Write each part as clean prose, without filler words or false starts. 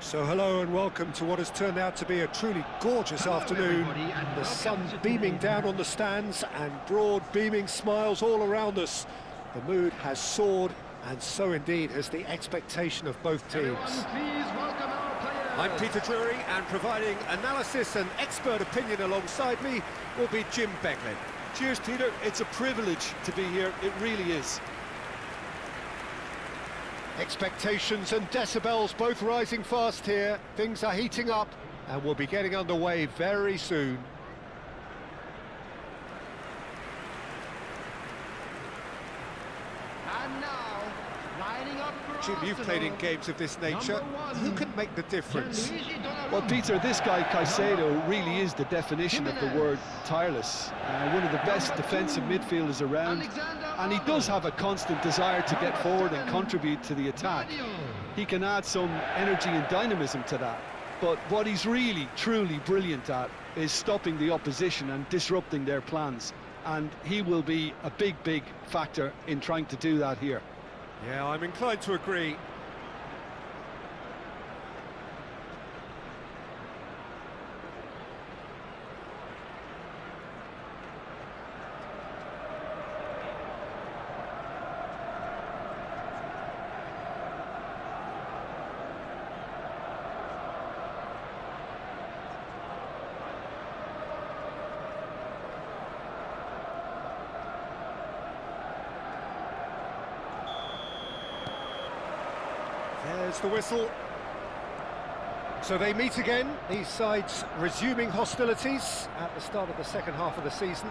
So hello and welcome to what has turned out to be a truly gorgeous afternoon. The sun beaming down on the stands and broad beaming smiles all around us. The mood has soared, and so indeed has the expectation of both teams. I'm Peter Drury, and providing analysis and expert opinion alongside me will be Jim Beglin. Cheers, Peter. It's a privilege to be here. It really is. Expectations and decibels both rising fast here. Things are heating up and we'll be getting underway very soon. And now, lining up for Jim, you've played in games of this nature. Who can make the difference? Well, Peter, this guy 𝗟𝗓𝗓 really is the definition of the word tireless. One of the best defensive midfielders around. And he does have a constant desire to get forward and contribute to the attack. He can add some energy and dynamism to that. But what he's really, truly brilliant at is stopping the opposition and disrupting their plans. And he will be a big, big factor in trying to do that here. Yeah, I'm inclined to agree. There's the whistle. So they meet again, these sides resuming hostilities at the start of the second half of the season.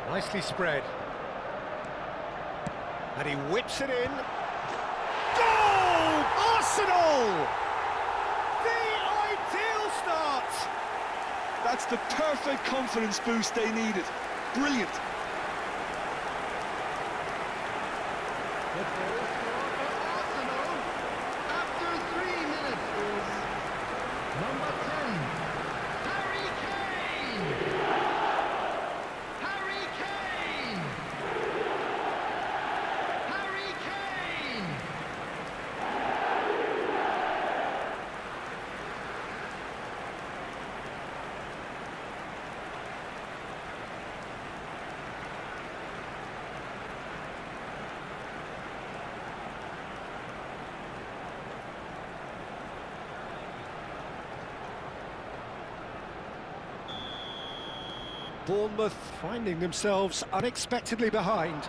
Nicely spread. And he whips it in. Goal! Arsenal! The ideal start! That's the perfect confidence boost they needed. Brilliant. After 3 minutes is number 10, Harry Kane! Harry Kane! Harry Kane! Bournemouth finding themselves unexpectedly behind.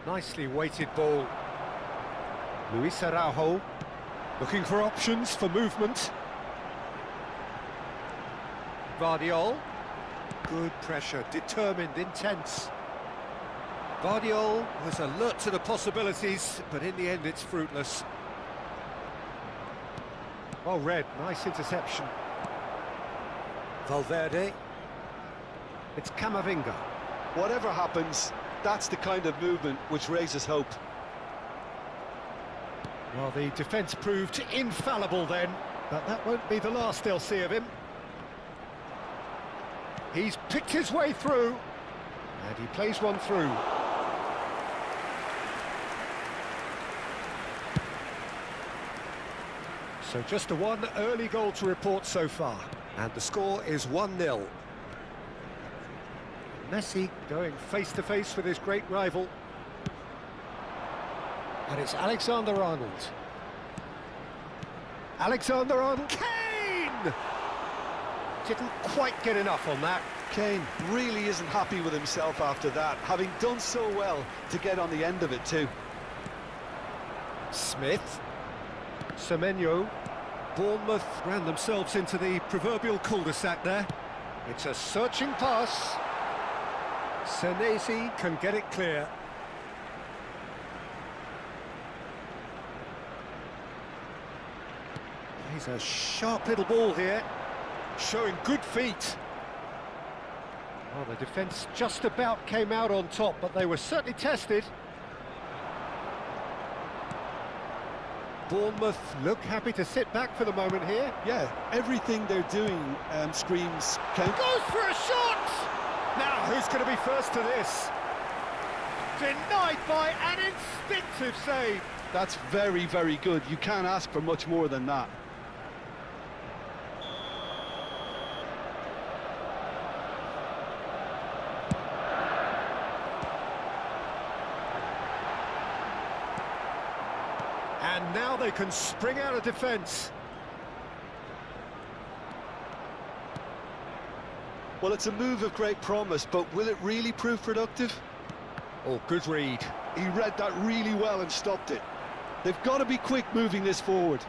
Nicely weighted ball. 𝗟𝗓𝗓𝗓 looking for options for movement. Guardiola. Good pressure, determined, intense. Guardiola was alert to the possibilities, but in the end it's fruitless. Well read, nice interception. Valverde. It's Camavinga. Whatever happens, that's the kind of movement which raises hope. Well, the defence proved infallible then, but that won't be the last they'll see of him. He's picked his way through, and he plays one through. So just the one early goal to report so far. And the score is 1-0. Messi going face-to-face with his great rival. And it's Alexander-Arnold. Alexander-Arnold. Kane! Didn't quite get enough on that. Kane really isn't happy with himself after that, having done so well to get on the end of it too. Smith. Semenyo. Bournemouth ran themselves into the proverbial cul-de-sac there. It's a searching pass. Senesi can get it clear. He's a sharp little ball here, showing good feet. Well, the defence just about came out on top, but they were certainly tested. Bournemouth look happy to sit back for the moment here. Yeah, everything they're doing screams count. Goes for a shot! Now, who's going to be first to this? Denied by an instinctive save. That's very, very good. You can't ask for much more than that. And now they can spring out of defence. Well, it's a move of great promise, but will it really prove productive? Oh, good read. He read that really well and stopped it. They've got to be quick moving this forward.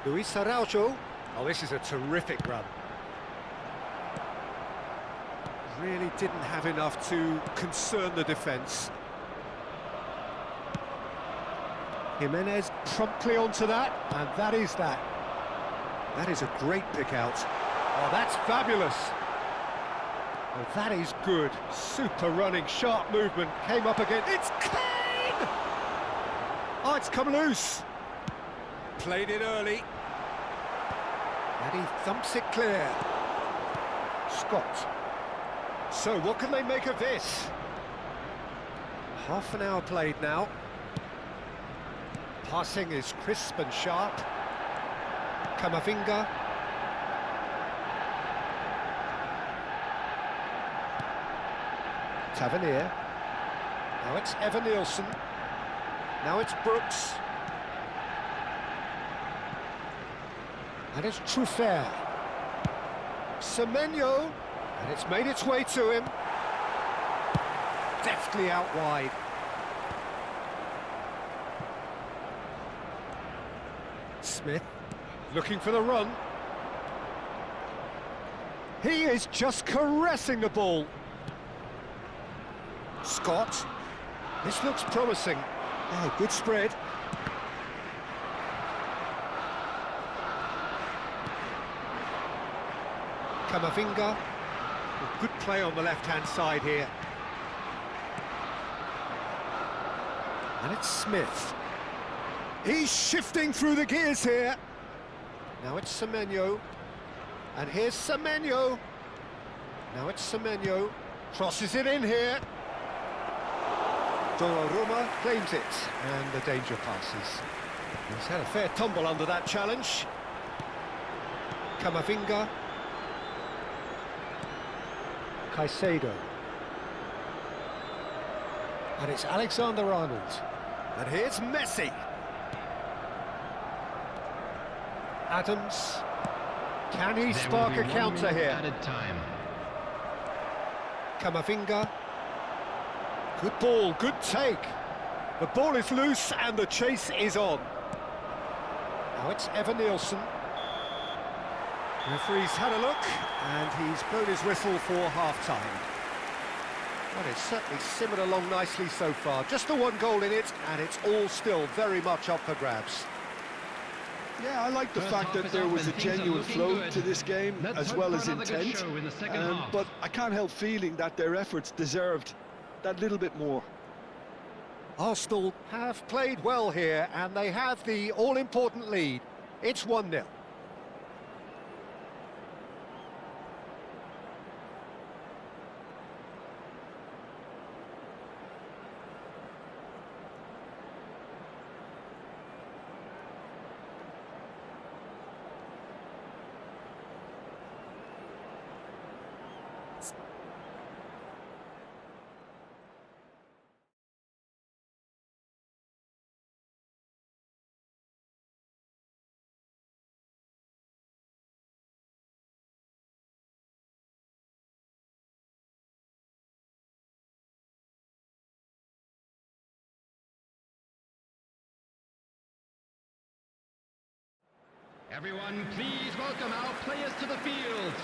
Luis Araujo. Oh, this is a terrific run. Really didn't have enough to concern the defence. Jimenez promptly onto that, and that is that. That is a great pick out. Oh, that's fabulous. Oh, that is good. Super running, sharp movement. Came up again. It's Kane! Oh, it's come loose. Played it early. And he thumps it clear. Scott. So, what can they make of this? Half an hour played now. Passing is crisp and sharp. Camavinga. Tavernier. Now it's Evan Nielsen. Now it's Brooks. And it's Trafford. Semenyo. And it's made its way to him. Deftly out wide. Smith, looking for the run. He is just caressing the ball. Scott, this looks promising. Oh, good spread. Camavinga, good play on the left-hand side here. And it's Smith. He's shifting through the gears here. Now it's Semenyo. And here's Semenyo. Now it's Semenyo. Crosses it in here. Donnarumma claims it. And the danger passes. He's had a fair tumble under that challenge. Camavinga. Caicedo. And it's Alexander-Arnold. And here's Messi. Adams, can he spark a counter here? Added time. Camavinga, good ball, good take. The ball is loose and the chase is on. Now it's Evan Nielsen. Referee's had a look and he's blown his whistle for half-time. Well, it's certainly simmered along nicely so far. Just the one goal in it and it's all still very much up for grabs. Yeah, I like the fact that there was a genuine flow to this game, as well as intent, but I can't help feeling that their efforts deserved that little bit more. Arsenal have played well here, and they have the all-important lead. It's 1-0. Everyone, please welcome our players to the field.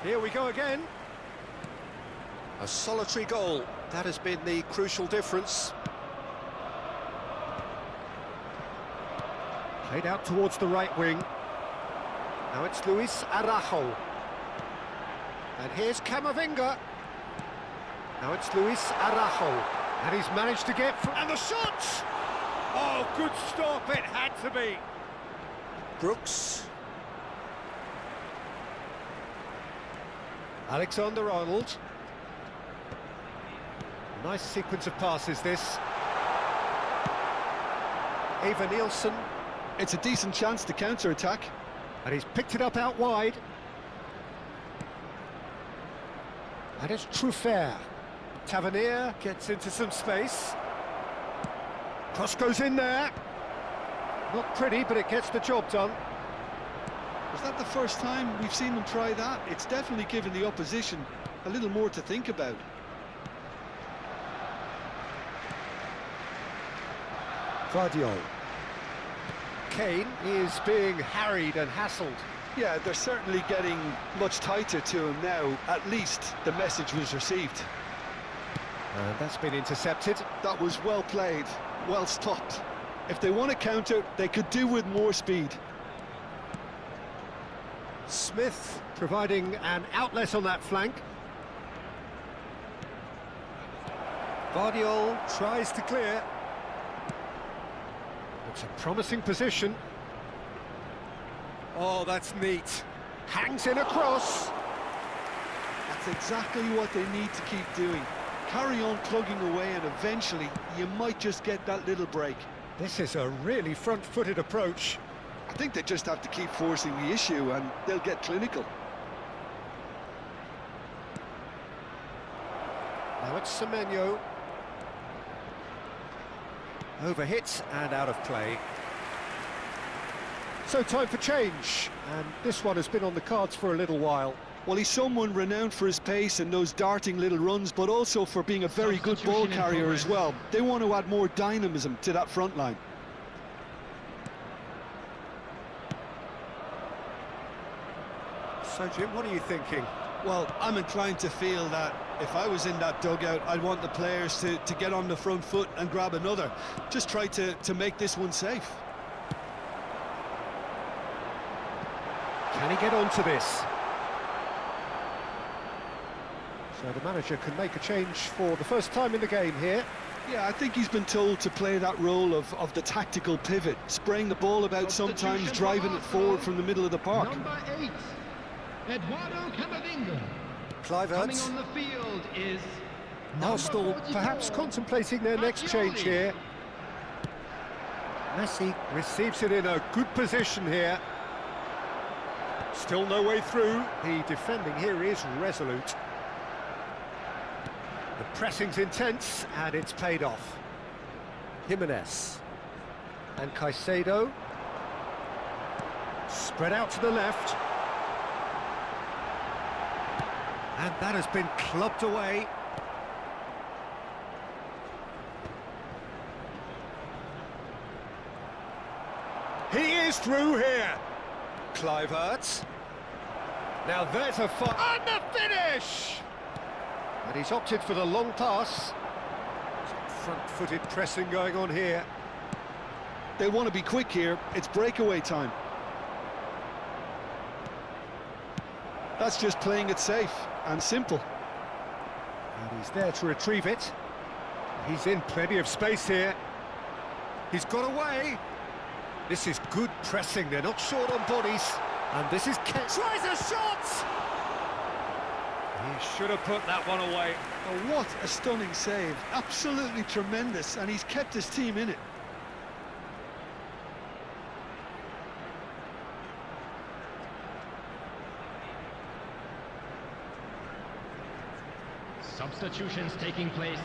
Here we go again. A solitary goal. That has been the crucial difference. Played out towards the right wing. Now it's Luis Araujo. And here's Camavinga. Now it's Luis Araujo. And he's managed to get through. And the shot! Oh, good stop, it had to be. Brooks. Alexander-Arnold. Nice sequence of passes, this. Eva Nielsen. It's a decent chance to counter-attack. And he's picked it up out wide. And it's Trafford. Tavernier gets into some space. Cross goes in there. Not pretty, but it gets the job done. Is that the first time we've seen them try that? It's definitely given the opposition a little more to think about. Guardiola. Kane is being harried and hassled. Yeah, they're certainly getting much tighter to him now. At least the message was received. And that's been intercepted. That was well played, well stopped. If they want to counter, they could do with more speed. Smith providing an outlet on that flank. Guardiola tries to clear. It's a promising position. Oh, that's neat. Hangs in across. That's exactly what they need to keep doing. Carry on plugging away and eventually you might just get that little break. This is a really front-footed approach. I think they just have to keep forcing the issue and they'll get clinical. Now it's Semenyo. Overhit and out of play. So time for change, and this one has been on the cards for a little while. Well, he's someone renowned for his pace and those darting little runs, but also for being a very good ball carrier as well. They want to add more dynamism to that front line. So, Jim, what are you thinking? Well, I'm inclined to feel that if I was in that dugout, I'd want the players to get on the front foot and grab another. Just try to make this one safe. Can he get onto this? So the manager can make a change for the first time in the game here. Yeah, I think he's been told to play that role of the tactical pivot, spraying the ball about sometimes, driving it forward from the middle of the park. Number 8, Eduardo Camavinga. Clive Coming on the field is Arsenal perhaps contemplating their next change here. Messi receives it in a good position here. Still no way through. The defending here is resolute. The pressing's intense and it's paid off. Jimenez and Caicedo. Spread out to the left. And that has been clubbed away. He is through here. Kluivert. Now there's a fire. And the finish! And he's opted for the long pass. Some front-footed pressing going on here. They want to be quick here. It's breakaway time. That's just playing it safe and simple. And he's there to retrieve it. He's in plenty of space here. He's got away. This is good pressing. They're not short on bodies. And this is tries a shot! He should have put that one away. Oh, what a stunning save. Absolutely tremendous, and he's kept his team in it. substitutions taking place.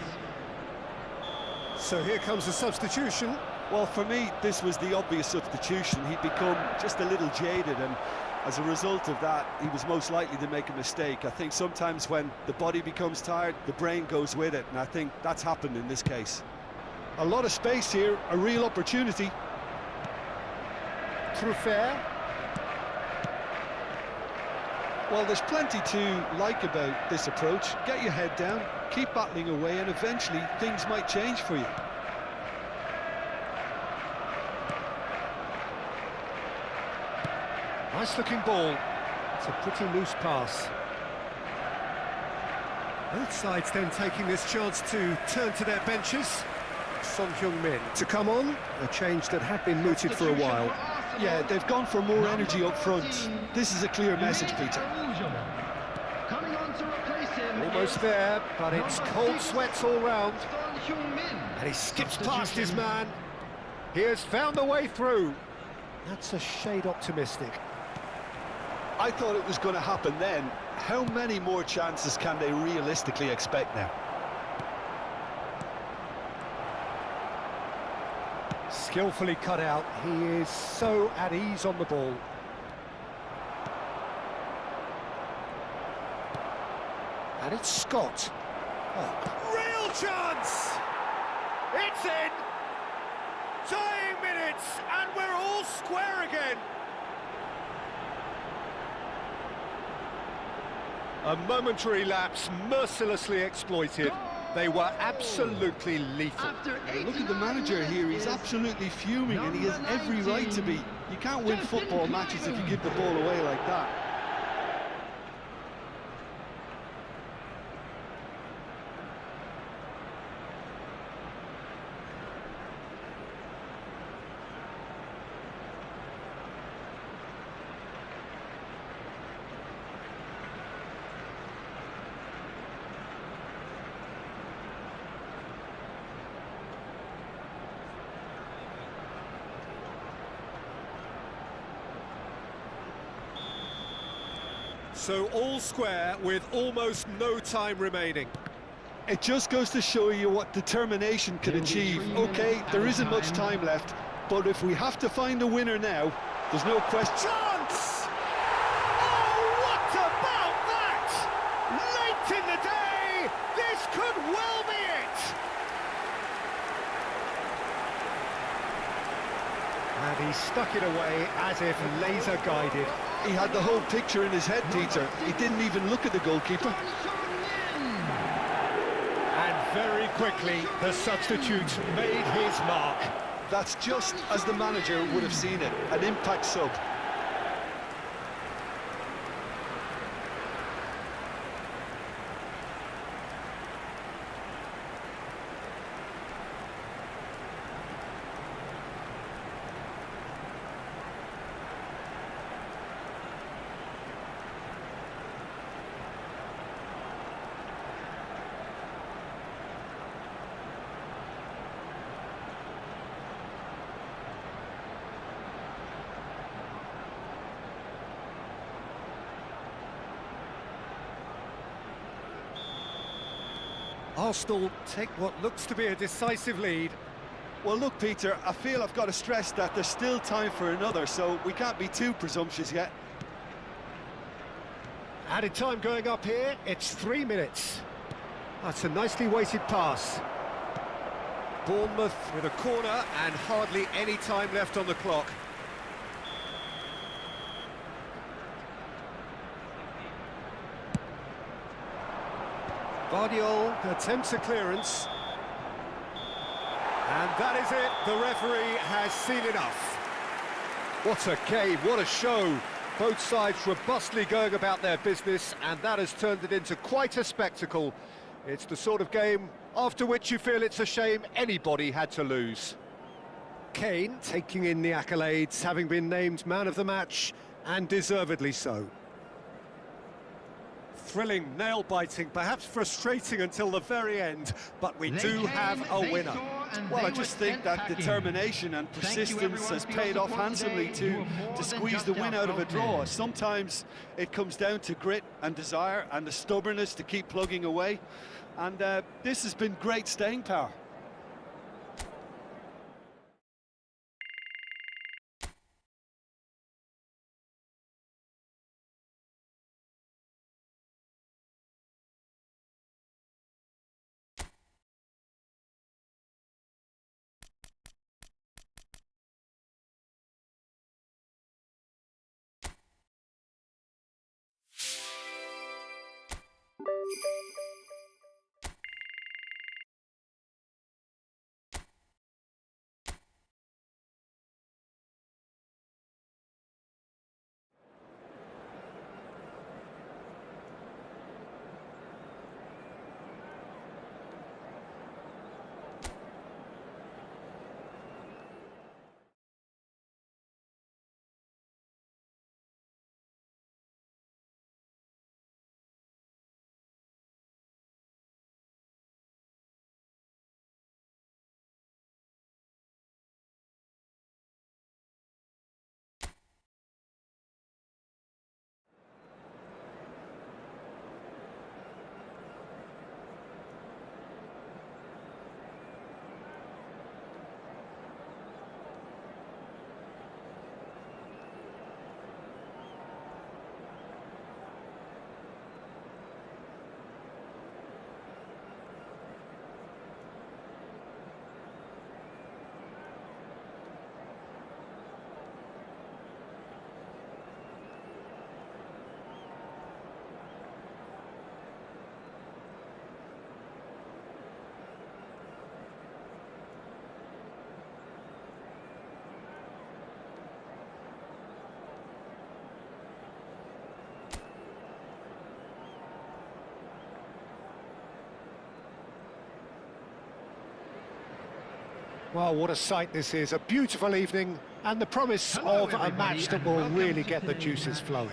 So here comes the substitution. Well, for me, this was the obvious substitution. He'd become just a little jaded, and as a result of that, he was most likely to make a mistake. I think sometimes when the body becomes tired, the brain goes with it, and I think that's happened in this case. A lot of space here, a real opportunity. Trafford. Well, there's plenty to like about this approach. Get your head down, keep battling away, and eventually things might change for you. Nice looking ball. It's a pretty loose pass. Both sides then taking this chance to turn to their benches. Son Heung-min to come on, a change that had been mooted for a while. Yeah, they've gone for more energy up front. This is a clear message, Peter. Coming on to replace him. Almost there, but it's cold sweats all round. And he skips past his man. He has found the way through. That's a shade optimistic. I thought it was going to happen then. How many more chances can they realistically expect now? Skillfully cut out. He is so at ease on the ball. And it's Scott. Oh. Real chance! It's in! Dying minutes, and we're all square again. A momentary lapse mercilessly exploited. They were absolutely lethal. Look at the manager here, he's absolutely fuming and he has every right to be. You can't win football matches if you give the ball away like that. So all square with almost no time remaining. It just goes to show you what determination can achieve. Okay, there isn't much time left, but if we have to find a winner now, there's no question. Chance! Oh, what about that? Late in the day, this could well be it. And he stuck it away as if laser guided. He had the whole picture in his head, Peter. He didn't even look at the goalkeeper. And very quickly, the substitute made his mark. That's just as the manager would have seen it, an impact sub. Arsenal take what looks to be a decisive lead. Well, look, Peter, I feel I've got to stress that there's still time for another, so we can't be too presumptuous yet. Added time going up here, it's 3 minutes. That's a nicely weighted pass. Bournemouth with a corner and hardly any time left on the clock. Guardiola attempts a clearance. And that is it, the referee has seen enough. What a game, what a show. Both sides robustly going about their business, and that has turned it into quite a spectacle. It's the sort of game after which you feel it's a shame anybody had to lose. Kane taking in the accolades, having been named man of the match, and deservedly so. Thrilling, nail-biting, perhaps frustrating until the very end, but we do have a winner. Well, I just think that determination and persistence has paid off handsomely to squeeze the win out of a draw. Sometimes it comes down to grit and desire and the stubbornness to keep plugging away, and this has been great staying power. Well, what a sight this is. A beautiful evening and the promise of a match that will really get the juices flowing.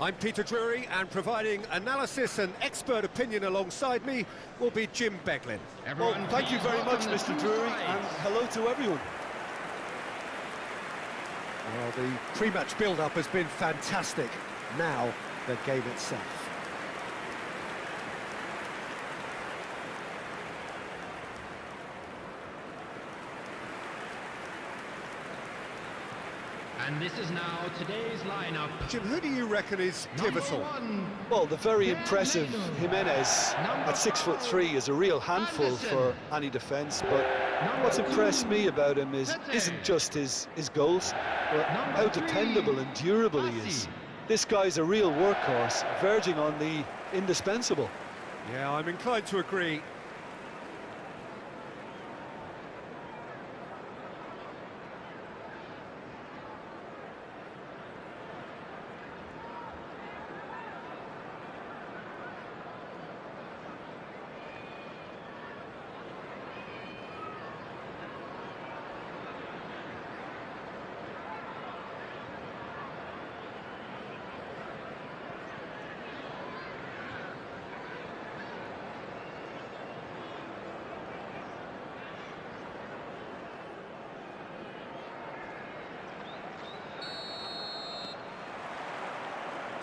I'm Peter Drury, and providing analysis and expert opinion alongside me will be Jim Beglin. Well, thank you very much, Mr. Drury, and hello to everyone. Well, the pre-match build-up has been fantastic. Now, the game itself. And this is now today's lineup. Jim, who do you reckon is pivotal? Well, the very impressive Jimenez at 6'3" is a real handful for any defence, but what's impressed me about him isn't just his goals, but how dependable and durable he is. This guy's a real workhorse, verging on the indispensable. Yeah, I'm inclined to agree.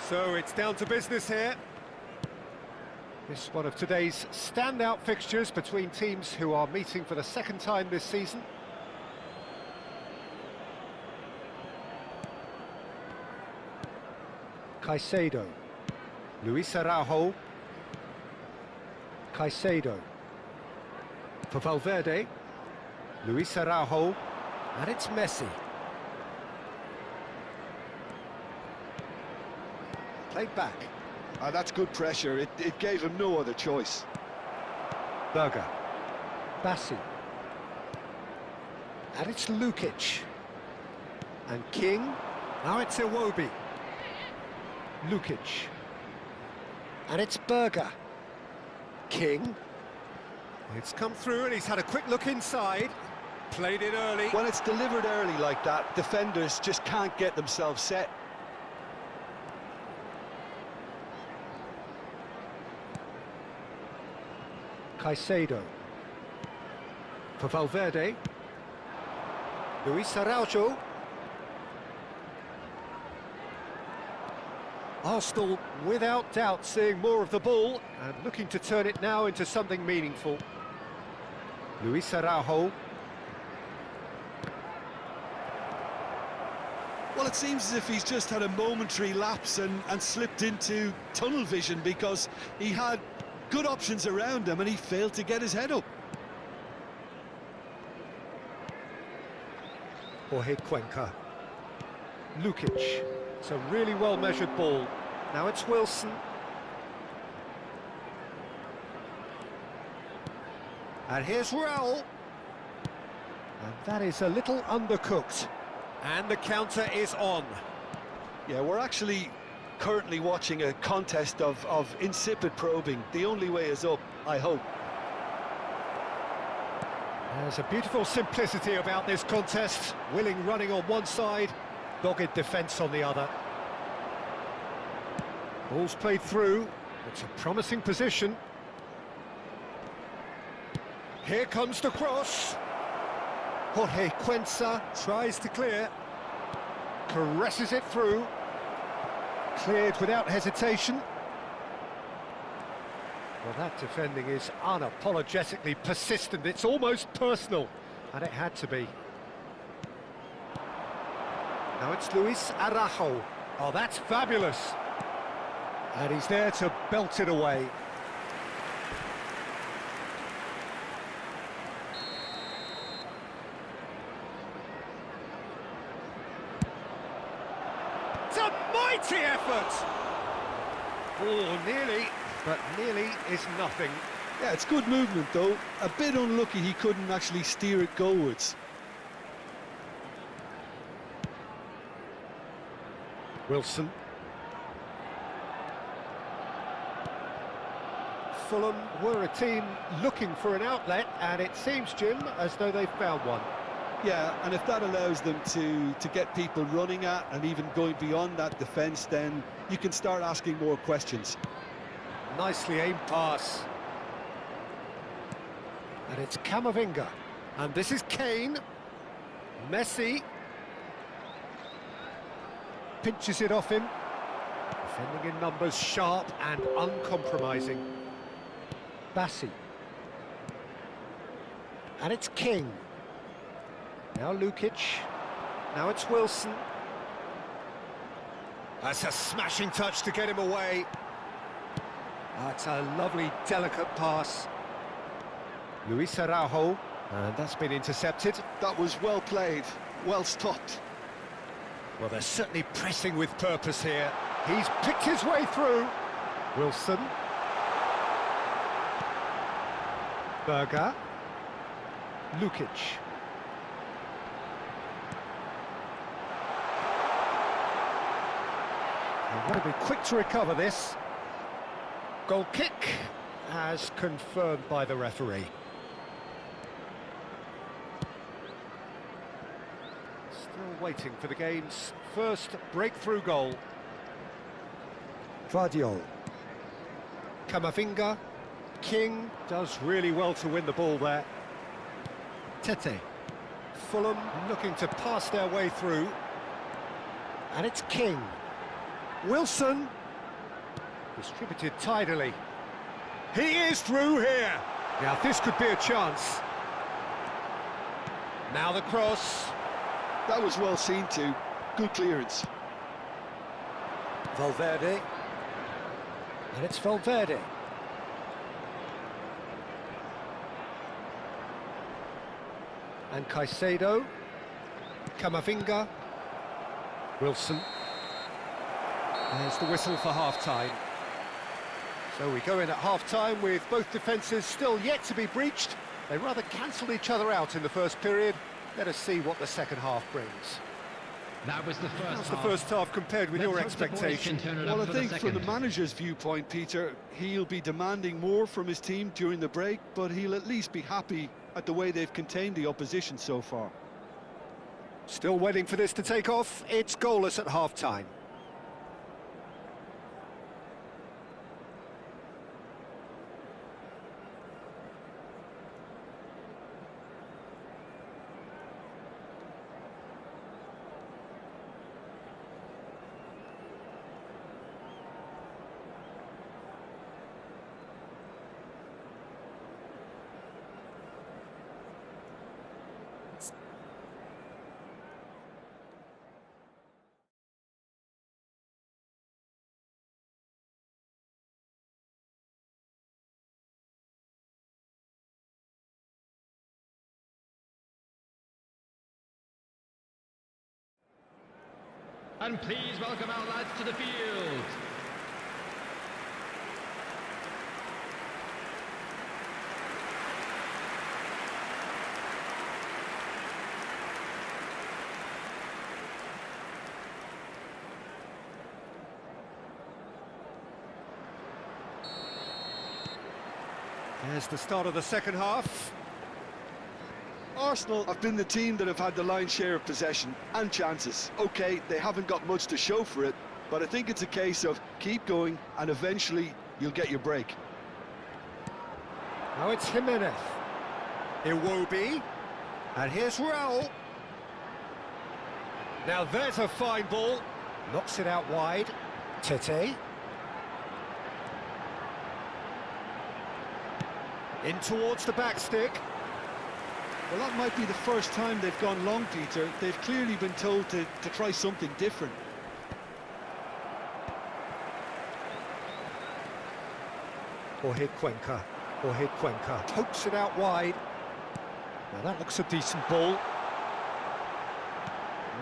So it's down to business here. This is one of today's standout fixtures between teams who are meeting for the second time this season. Caicedo, Luis Araujo, Caicedo, for Valverde, Luis Araujo, and it's Messi. Played back. That's good pressure. It gave him no other choice. Berger, Bassi, and it's Lukic, and King. Now it's Iwobi, Lukic, and it's Berger, King. It's come through and he's had a quick look inside, played it early. When it's delivered early like that, defenders just can't get themselves set. Caicedo, for Valverde, Luis Araujo. Arsenal, without doubt, seeing more of the ball and looking to turn it now into something meaningful. Luis Araujo. Well, it seems as if he's just had a momentary lapse and slipped into tunnel vision, because he had good options around him and he failed to get his head up. Jorge Cuenca. Lukic. It's a really well-measured ball. Now it's Wilson. And here's Raul. And that is a little undercooked. And the counter is on. Yeah, we're actually currently watching a contest of insipid probing. The only way is up, I hope. There's a beautiful simplicity about this contest. Willing running on one side, dogged defence on the other. Ball's played through. It's a promising position. Here comes the cross. Jorge Cuenca tries to clear. Caresses it through. Cleared without hesitation. Well, that defending is unapologetically persistent. It's almost personal, and it had to be. Now it's Luis Araujo. Oh, that's fabulous. And he's there to belt it away. It's a mighty effort! Oh, nearly, but nearly is nothing. Yeah, it's good movement though. A bit unlucky he couldn't actually steer it goalwards. Wilson. Fulham were a team looking for an outlet, and it seems, Jim, as though they've found one. Yeah, and if that allows them to get people running at and even going beyond that defence, then you can start asking more questions. Nicely aimed pass. And it's Camavinga. And this is Kane. Messi. Pinches it off him. Defending in numbers, sharp and uncompromising. Bassi. And it's King. Now Lukic. Now it's Wilson. That's a smashing touch to get him away. That's a lovely, delicate pass. Luis Araujo. And that's been intercepted. That was well played, well stopped. Well, they're certainly pressing with purpose here. He's picked his way through. Wilson. Berger. Lukic. They've got to be quick to recover this. Goal kick, as confirmed by the referee. Still waiting for the game's first breakthrough goal. Vardiol. Camavinga. King does really well to win the ball there. Tete. Fulham looking to pass their way through. And it's King. Wilson. Distributed tidily. He is through here. Now this could be a chance. Now the cross. That was well seen too. Good clearance. Valverde. And it's Valverde. And Caicedo. Camavinga. Wilson. There's the whistle for half-time. So we go in at half-time with both defences still yet to be breached. They rather cancelled each other out in the first period. Let us see what the second half brings. That was the first half. How's the first half compared with your expectation? Well, I think from the manager's viewpoint, Peter, he'll be demanding more from his team during the break, but he'll at least be happy at the way they've contained the opposition so far. Still waiting for this to take off. It's goalless at half-time. And please welcome our lads to the field. There's the start of the second half. Arsenal have been the team that have had the lion's share of possession and chances. OK, they haven't got much to show for it, but I think it's a case of keep going and eventually you'll get your break. Now it's Jimenez. Iwobi. And here's Raul. Now there's a fine ball. Knocks it out wide. Tete. In towards the back stick. Well, that might be the first time they've gone long, Peter. They've clearly been told to try something different. Jorge Cuenca. Pokes it out wide. Now that looks a decent ball.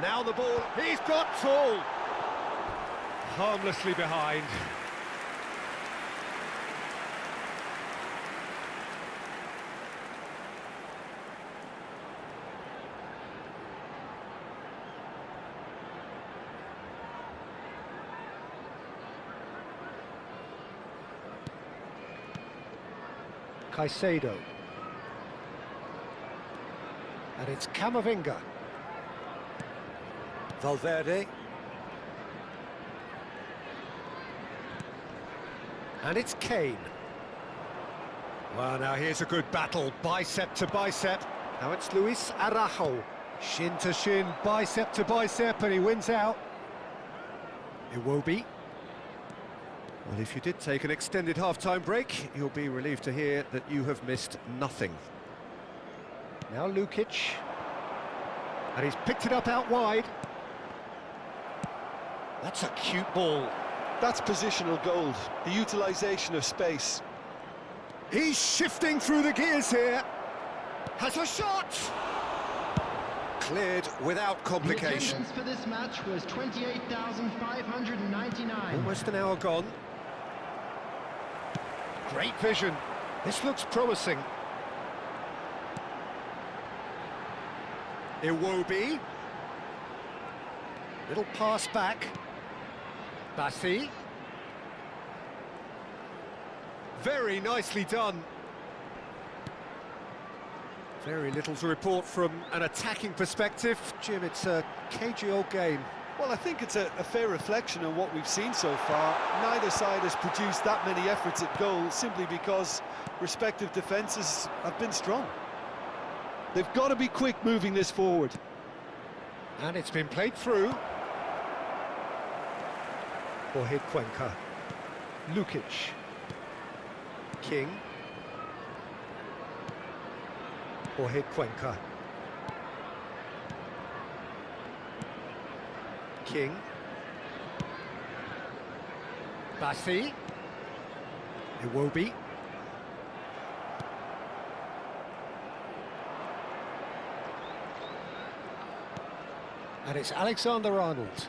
Now the ball. He's got tall. Harmlessly behind. Caicedo. And it's Camavinga. Valverde. And it's Kane. Well, now here's a good battle, bicep to bicep. Now it's Luis Araujo. Shin to shin, bicep to bicep, and he wins out. Iwobi. Well, if you did take an extended half-time break, you'll be relieved to hear that you have missed nothing. Now Lukic. And he's picked it up out wide. That's a cute ball. That's positional gold, the utilisation of space. He's shifting through the gears here. Has a shot! Cleared without complication. The attendance for this match was 28,599. Almost an hour gone. Great vision. This looks promising. Iwobi. Little pass back. Bassi. Very nicely done. Very little to report from an attacking perspective. Jim, it's a cagey old game. Well, I think it's a fair reflection on what we've seen so far. Neither side has produced that many efforts at goal simply because respective defences have been strong. They've got to be quick moving this forward. And it's been played through. Jorge Cuenca. Lukic. King. Jorge Cuenca. King. Bassi. Iwobi. And it's Alexander-Arnold.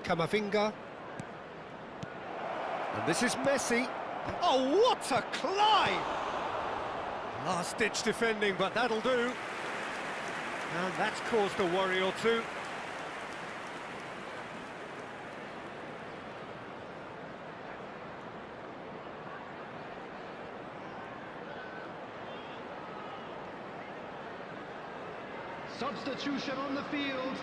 Camavinga. And this is Messi. Oh, what a climb! Last-ditch defending, but that'll do. And that's caused a worry or two. Substitution on the field.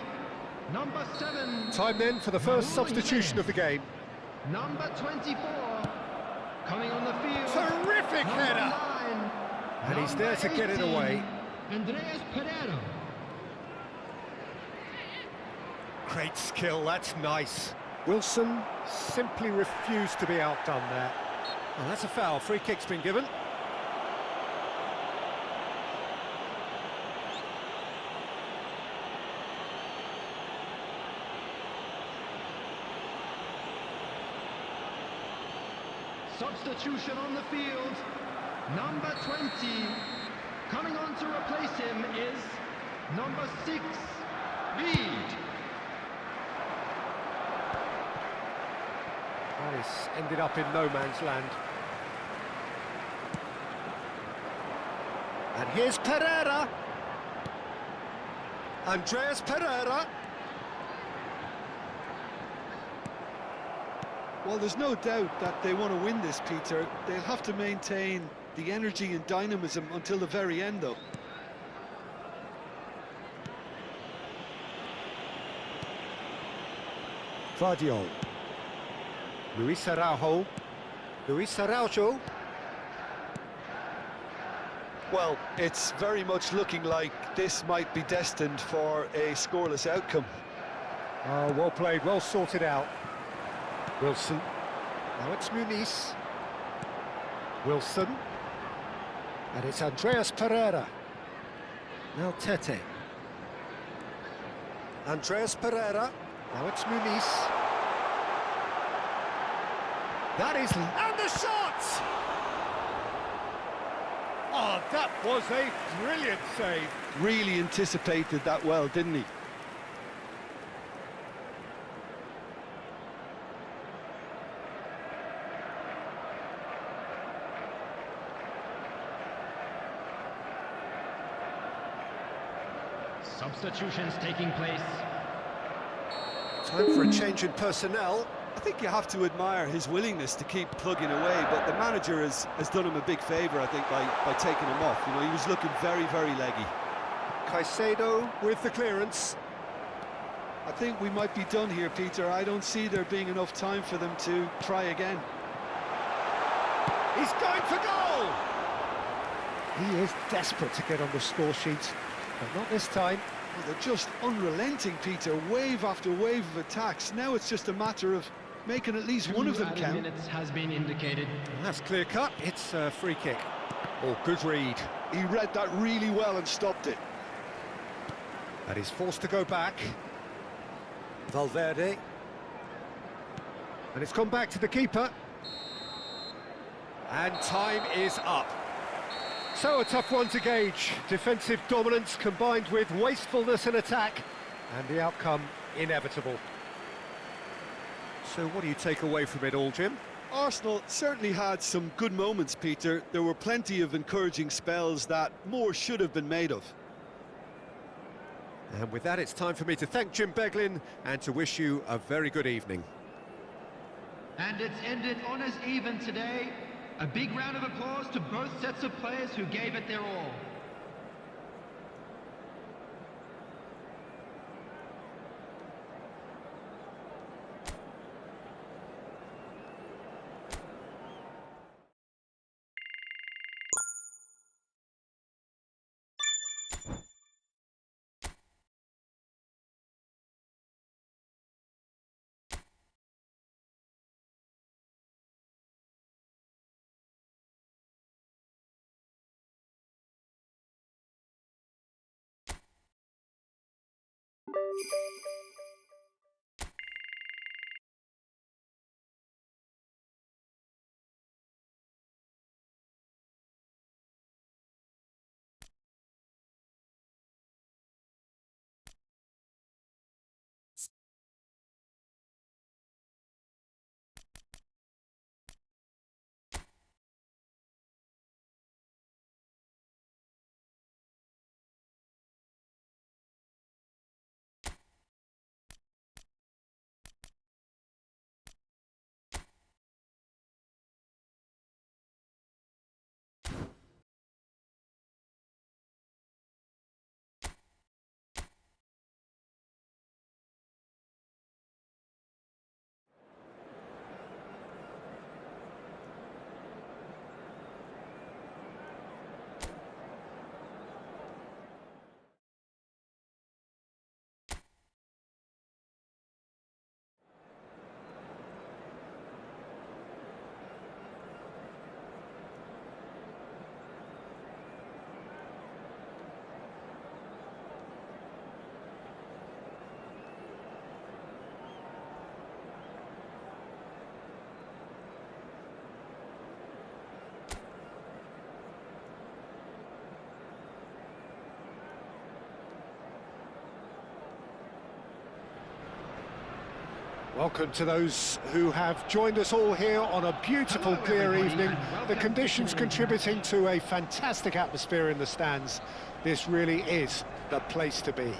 Number 7. Time then for the first substitution of the game. Number 24. Coming on the field. Terrific header! 9. And he's there to get it away. Andreas Pereira. Great skill, that's nice. Wilson simply refused to be outdone there. Well, that's a foul. Free kick's been given. Substitution on the field. Number 20. Coming on to replace him is number 6, Reed. Paris ended up in no man's land. And here's Pereira. Andreas Pereira. Well, there's no doubt that they want to win this, Peter. They'll have to maintain the energy and dynamism until the very end, though. Vardiol. Luis Araujo. Luis Araujo. Well, it's very much looking like this might be destined for a scoreless outcome. Oh, well played, well sorted out. Wilson. Now it's Muniz. Wilson. And it's Andreas Pereira. Now Tete. Andreas Pereira. Now it's Muniz. That is... And the shot! Oh, that was a brilliant save. Really anticipated that well, didn't he? Substitutions taking place. Time for a change in personnel. I think you have to admire his willingness to keep plugging away, but the manager has done him a big favour, I think, by taking him off. You know, he was looking very, very leggy. Caicedo with the clearance. I think we might be done here, Peter. I don't see there being enough time for them to try again. He's going for goal! He is desperate to get on the score sheet, but not this time. Well, they're just unrelenting, Peter. Wave after wave of attacks. Now it's just a matter of making at least one of them count. Minutes has been indicated. And that's clear cut. It's a free kick. Oh, good read. He read that really well and stopped it. And he's forced to go back. Valverde. And it's gone back to the keeper. And time is up. So a tough one to gauge. Defensive dominance combined with wastefulness in attack. And the outcome inevitable. So what do you take away from it all, Jim? Arsenal certainly had some good moments, Peter. There were plenty of encouraging spells that more should have been made of. And with that, it's time for me to thank Jim Beglin and to wish you a very good evening. And it's ended on as even today. A big round of applause to both sets of players who gave it their all. Welcome to those who have joined us all here on a beautiful, clear evening. The conditions contributing to a fantastic atmosphere in the stands. This really is the place to be.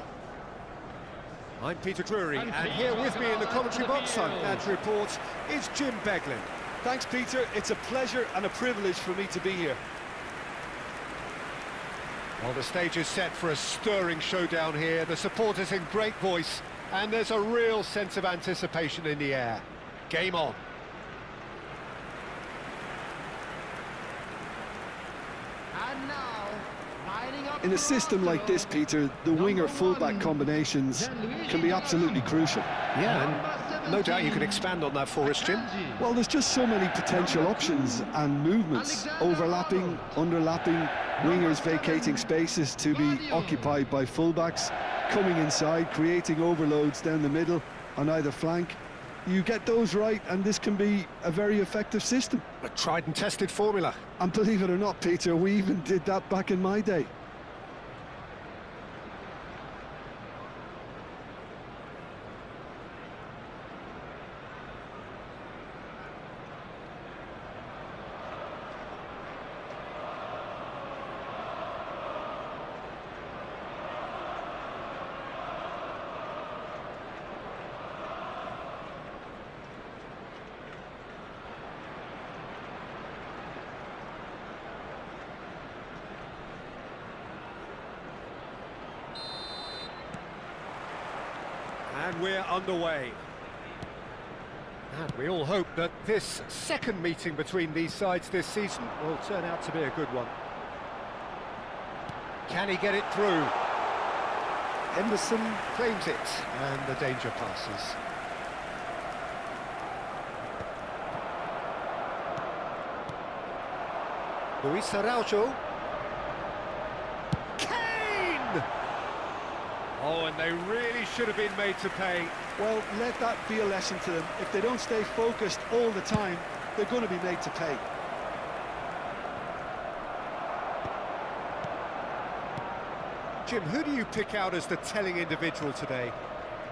I'm Peter Drury, and here with me in the commentary box on Dad's Report is Jim Beglin. Thanks, Peter. It's a pleasure and a privilege for me to be here. Well, the stage is set for a stirring showdown here. The supporters in great voice, and there's a real sense of anticipation in the air. Game on. And now, lining up In a system like this, Peter, the winger-fullback combinations can be absolutely crucial. Yeah, and no doubt you can expand on that for us, Jim. Well, there's just so many potential options and movements, overlapping, underlapping, wingers vacating spaces to be occupied by fullbacks, coming inside, creating overloads down the middle on either flank. You get those right, and this can be a very effective system. A tried and tested formula. And believe it or not, Peter, we even did that back in my day. And we're underway. And we all hope that this second meeting between these sides this season will turn out to be a good one. Can he get it through? Henderson claims it, and the danger passes. Luis Araujo. Kane! Oh, and they really should have been made to pay. Well, let that be a lesson to them. If they don't stay focused all the time, they're going to be made to pay. Jim, who do you pick out as the telling individual today?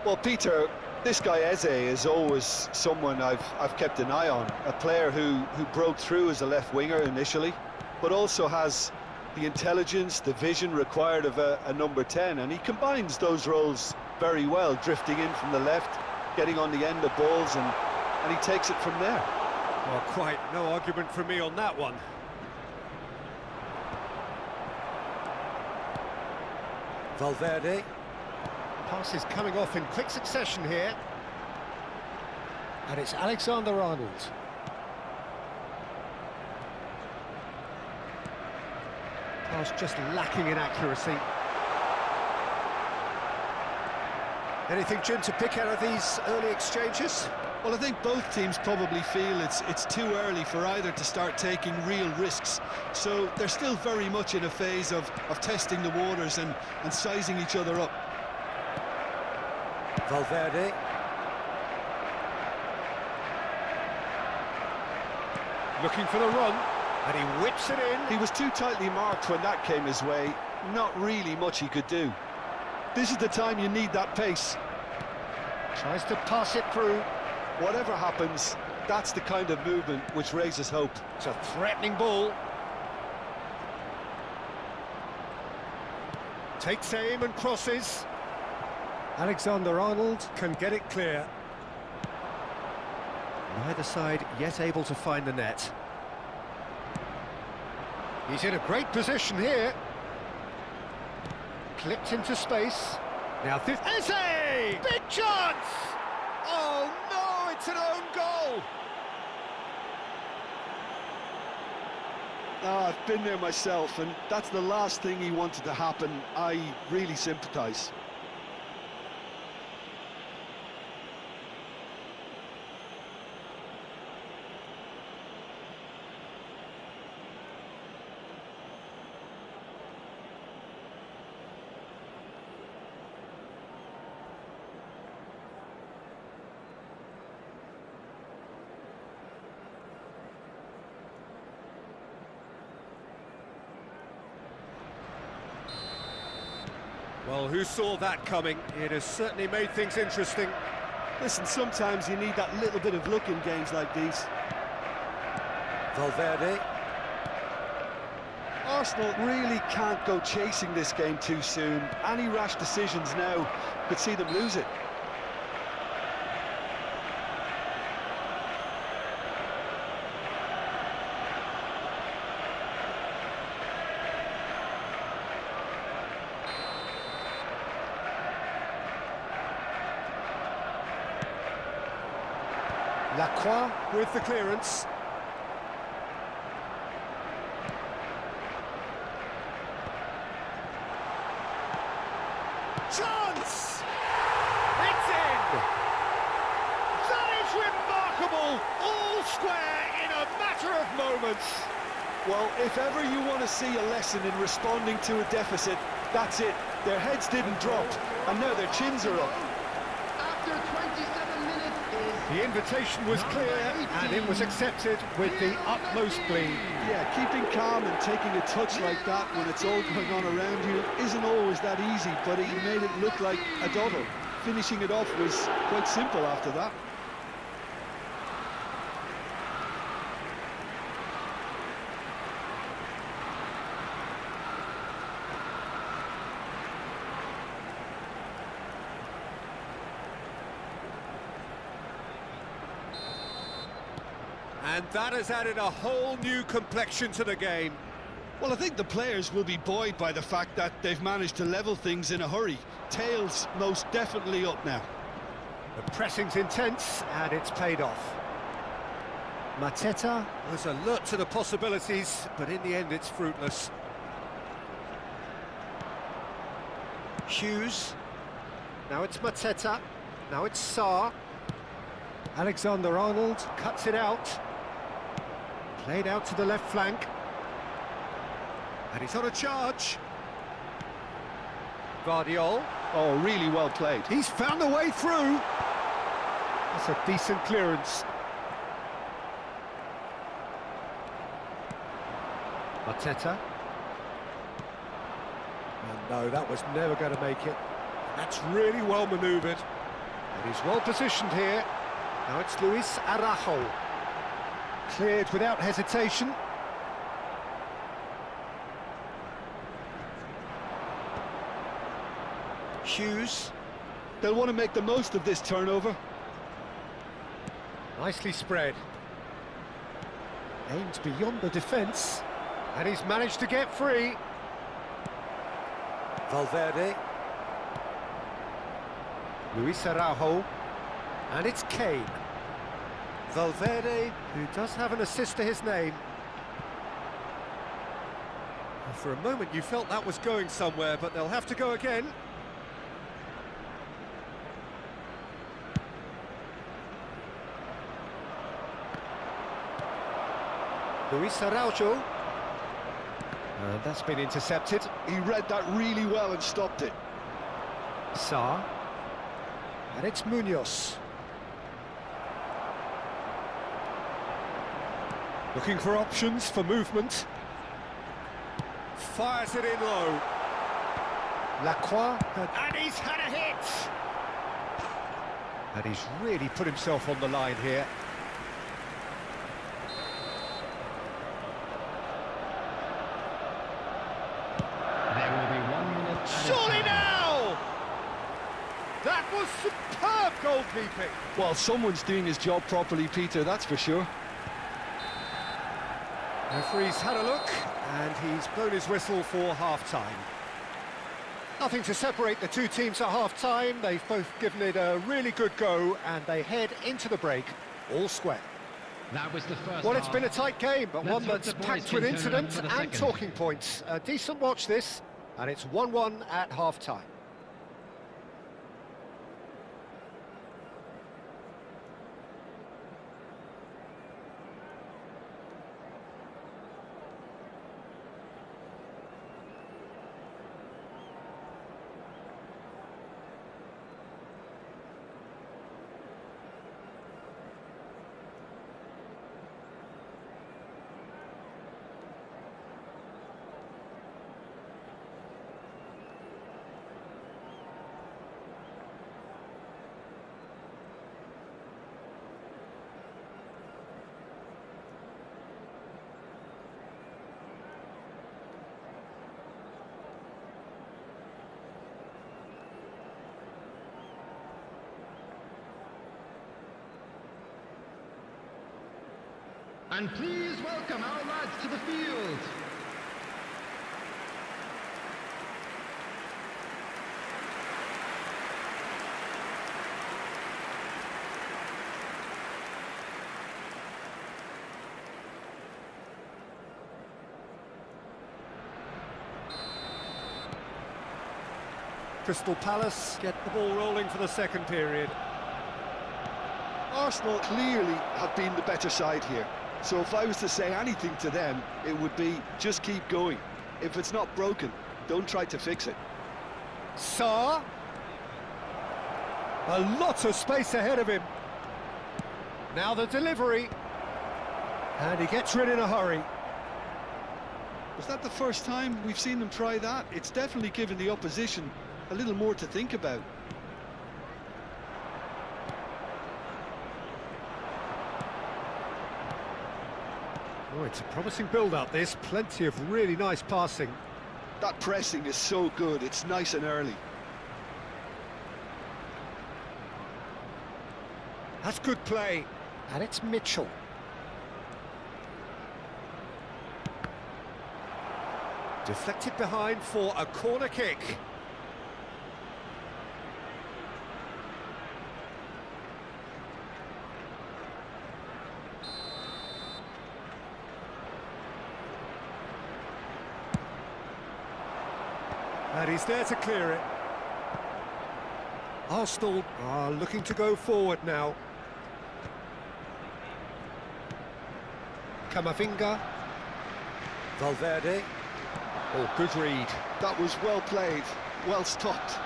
Well, Peter, this guy 𝗟𝗑𝗩 is always someone I've kept an eye on. A player who broke through as a left winger initially, but also has the intelligence, the vision required of a number 10, and he combines those roles very well, drifting in from the left, getting on the end of balls, and he takes it from there. Well, quite no argument from me on that one. Valverde. Pass is coming off in quick succession here. And it's Alexander-Arnold. Pass just lacking in accuracy. Anything, Jim, to pick out of these early exchanges? Well, I think both teams probably feel it's too early for either to start taking real risks. So they're still very much in a phase of testing the waters and sizing each other up. Valverde. Looking for the run, and he whips it in. He was too tightly marked when that came his way. Not really much he could do. This is the time you need that pace. Tries to pass it through. Whatever happens, that's the kind of movement which raises hope. It's a threatening ball. Takes aim and crosses. Alexander-Arnold can get it clear. Neither side yet able to find the net. He's in a great position here. Clipped into space. Now this... 𝗟𝗑𝗩𝗘! Big chance! Oh no, it's an own goal! I've been there myself, and that's the last thing he wanted to happen. I really sympathise. Well, who saw that coming? It has certainly made things interesting. Listen, sometimes you need that little bit of luck in games like these. Valverde. Arsenal really can't go chasing this game too soon. Any rash decisions now could see them lose it. Lacroix with the clearance. Chance! It's in! That is remarkable! All square in a matter of moments. Well, if ever you want to see a lesson in responding to a deficit, that's it. Their heads didn't drop, and now their chins are up. After 27 minutes is... The invitation was clear, and it was accepted with the utmost glee. Yeah, keeping calm and taking a touch like that when it's all going on around you isn't always that easy, but he made it look like a double. Finishing it off was quite simple after that. And that has added a whole new complexion to the game. Well, I think the players will be buoyed by the fact that they've managed to level things in a hurry. Tails most definitely up now. The pressing's intense, and it's paid off. Mateta was alert to the possibilities, but in the end it's fruitless. Hughes. Now it's Mateta. Now it's 𝗟𝗓. Alexander-Arnold cuts it out. Played out to the left flank. And he's on a charge. 𝗟𝗓𝗓. Oh, really well played. He's found a way through. That's a decent clearance. Mateta. And no, that was never going to make it. That's really well manoeuvred. And he's well positioned here. Now it's Luis Araujo. Cleared without hesitation. Hughes. They'll want to make the most of this turnover. Nicely spread. Aimed beyond the defence. And he's managed to get free. Valverde. Luis Araujo. And it's Kane. Valverde, who does have an assist to his name. And for a moment you felt that was going somewhere, but they'll have to go again. Luis Araujo. And that's been intercepted. He read that really well and stopped it. 𝗟𝗓. And it's Munoz. Looking for options for movement. Fires it in low. Lacroix. And he's had a hit! And he's really put himself on the line here. There will be 1 minute. Surely now! That was superb goalkeeping. Well, someone's doing his job properly, Peter, that's for sure. Referee's had a look, and he's blown his whistle for half-time. Nothing to separate the two teams at half-time. They've both given it a really good go, and they head into the break all square. That was the first. Well, it's half. been a tight game, but Let's one hope that's the boys packed can with turn it up incident for the and second. talking points. A decent watch this, and it's 1-1 at half-time. And please welcome our lads to the field. Crystal Palace get the ball rolling for the second period. Arsenal clearly have been the better side here. So if I was to say anything to them, it would be just keep going. If it's not broken, don't try to fix it. 𝗟𝗓. A lot of space ahead of him. Now the delivery. And he gets rid in a hurry. Was that the first time we've seen them try that? It's definitely given the opposition a little more to think about. Oh, it's a promising build-up, this. Plenty of really nice passing. That pressing is so good, it's nice and early. That's good play. And it's Mitchell. Deflected behind for a corner kick. And he's there to clear it. Arsenal are looking to go forward now. Camavinga. Valverde. Oh, good read. That was well played, well stopped.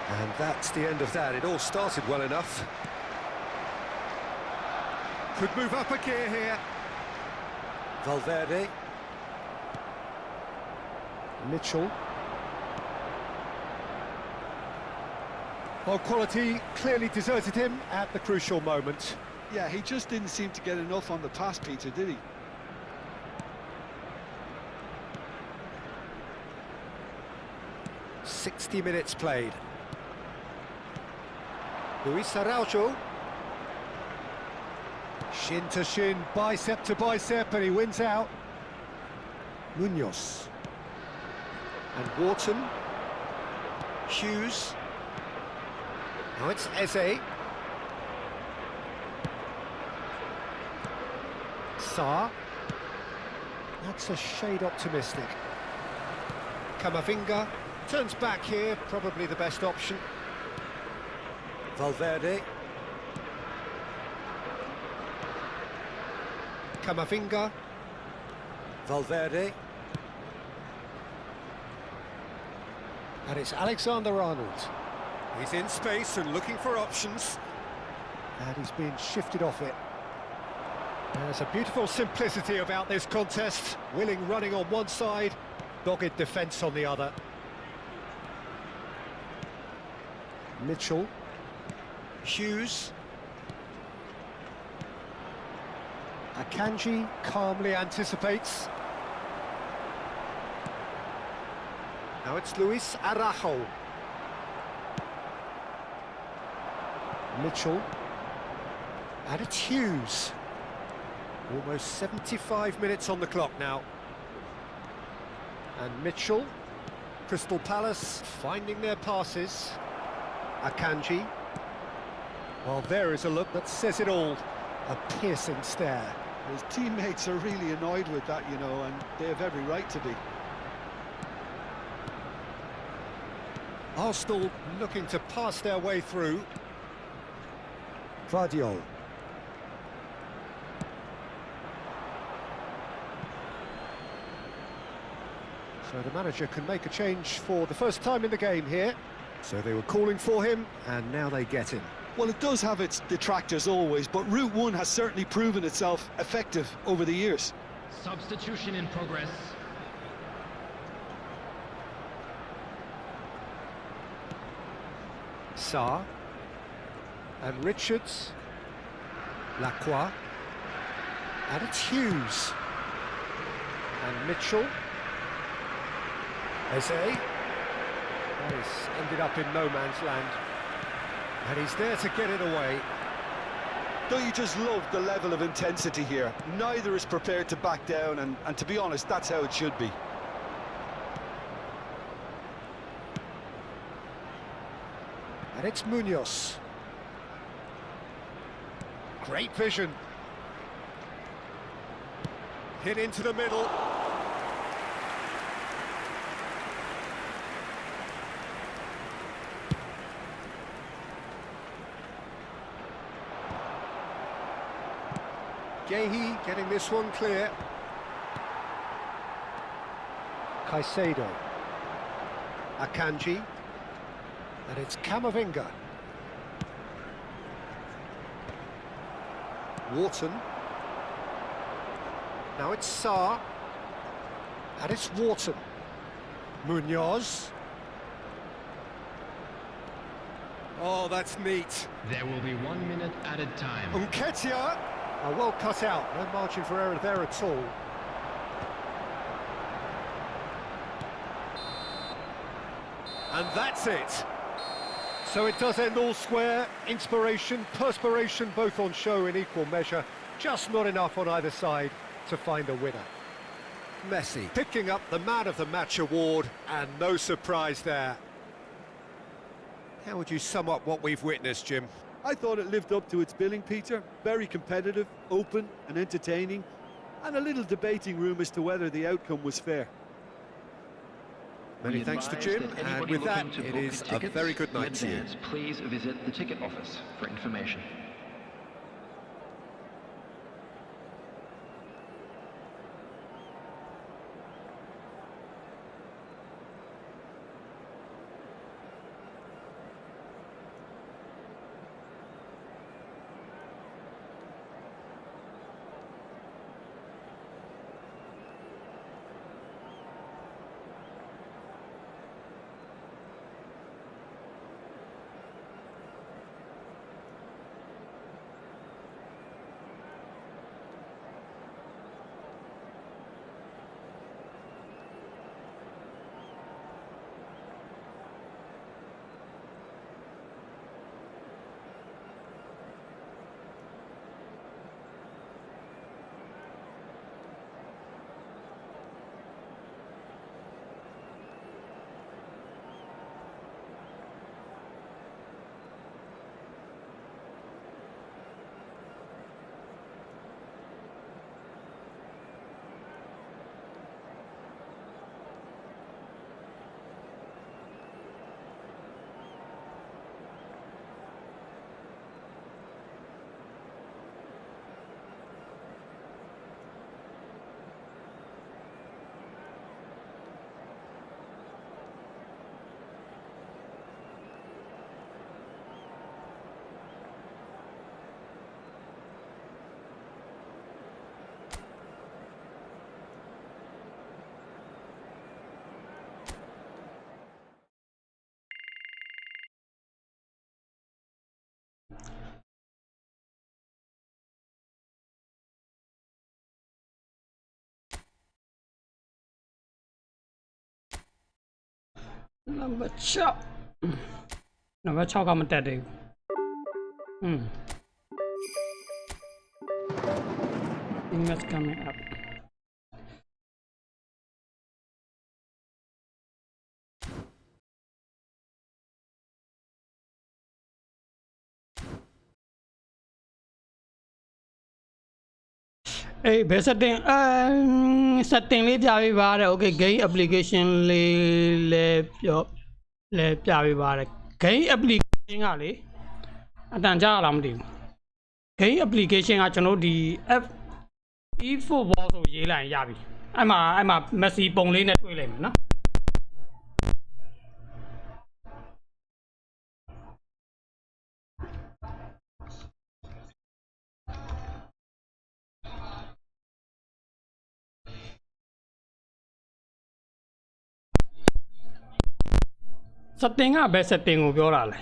And that's the end of that. It all started well enough. Could move up a gear here. Valverde. Mitchell. Well, quality clearly deserted him at the crucial moment. Yeah, he just didn't seem to get enough on the pass, Peter, did he? "60 minutes played. Luis Araujo. Shin to shin, bicep to bicep, and he wins out. Munoz. And Wharton. Hughes. Now it's Eze. Sarr. That's a shade optimistic. Camavinga turns back here, probably the best option. Valverde. Camavinga. Valverde. And it's Alexander-Arnold. He's in space and looking for options. And he's being shifted off it. There's a beautiful simplicity about this contest. Willing running on one side, dogged defence on the other. Mitchell. Hughes. Akanji calmly anticipates. Now it's Luis Araujo. Mitchell. And it's Hughes. Almost 75 minutes on the clock now. And Mitchell. Crystal Palace finding their passes. Akanji. Well, there is a look that says it all. A piercing stare. His teammates are really annoyed with that, you know, and they have every right to be. Arsenal looking to pass their way through. Vardiol. So the manager can make a change for the first time in the game here. So they were calling for him, and now they get him. Well, it does have its detractors always, but Route 1 has certainly proven itself effective over the years. Substitution in progress. Sarr. And Richards. Lacroix. And it's Hughes. And Mitchell. Eze. And he's ended up in no man's land. And he's there to get it away. Don't you just love the level of intensity here? Neither is prepared to back down, and to be honest, that's how it should be. And it's Munoz. Great vision. Hit into the middle. 𝗟𝗓𝗙 getting this one clear. Caicedo. Akanji. And it's Camavinga. Wharton. Now it's Sarr. And it's Wharton. Munoz. Oh, that's neat. There will be 1 minute added time. 𝗟𝗓𝗙. Well cut out, no margin for error there at all. And that's it. So it does end all square. Inspiration, perspiration, both on show in equal measure. Just not enough on either side to find a winner. Messi picking up the Man of the Match award, and no surprise there. How would you sum up what we've witnessed, Jim? I thought it lived up to its billing, Peter. Very competitive, open and entertaining, and a little debating room as to whether the outcome was fair. Many thanks to Jim, and with that, it is a very good night to you. Please visit the ticket office for information. Number 6 Number 6 ကမတက်သေးဘူး Image coming up best setting လေးပြပေးပါတယ် okay game application လေးလဲပြပေးပါတယ် game application ကလေအတန်ကြာလားမသိဘူး game application ကကျွန်တော်ဒီ e-football ဆိုရေးလိုက်ရပြီအဲ့မှာ Messi ပုံလေးနဲ့တွေ့လိုက်မယ်နော်setting ကဘယ် setting ကိုပြောတာလဲ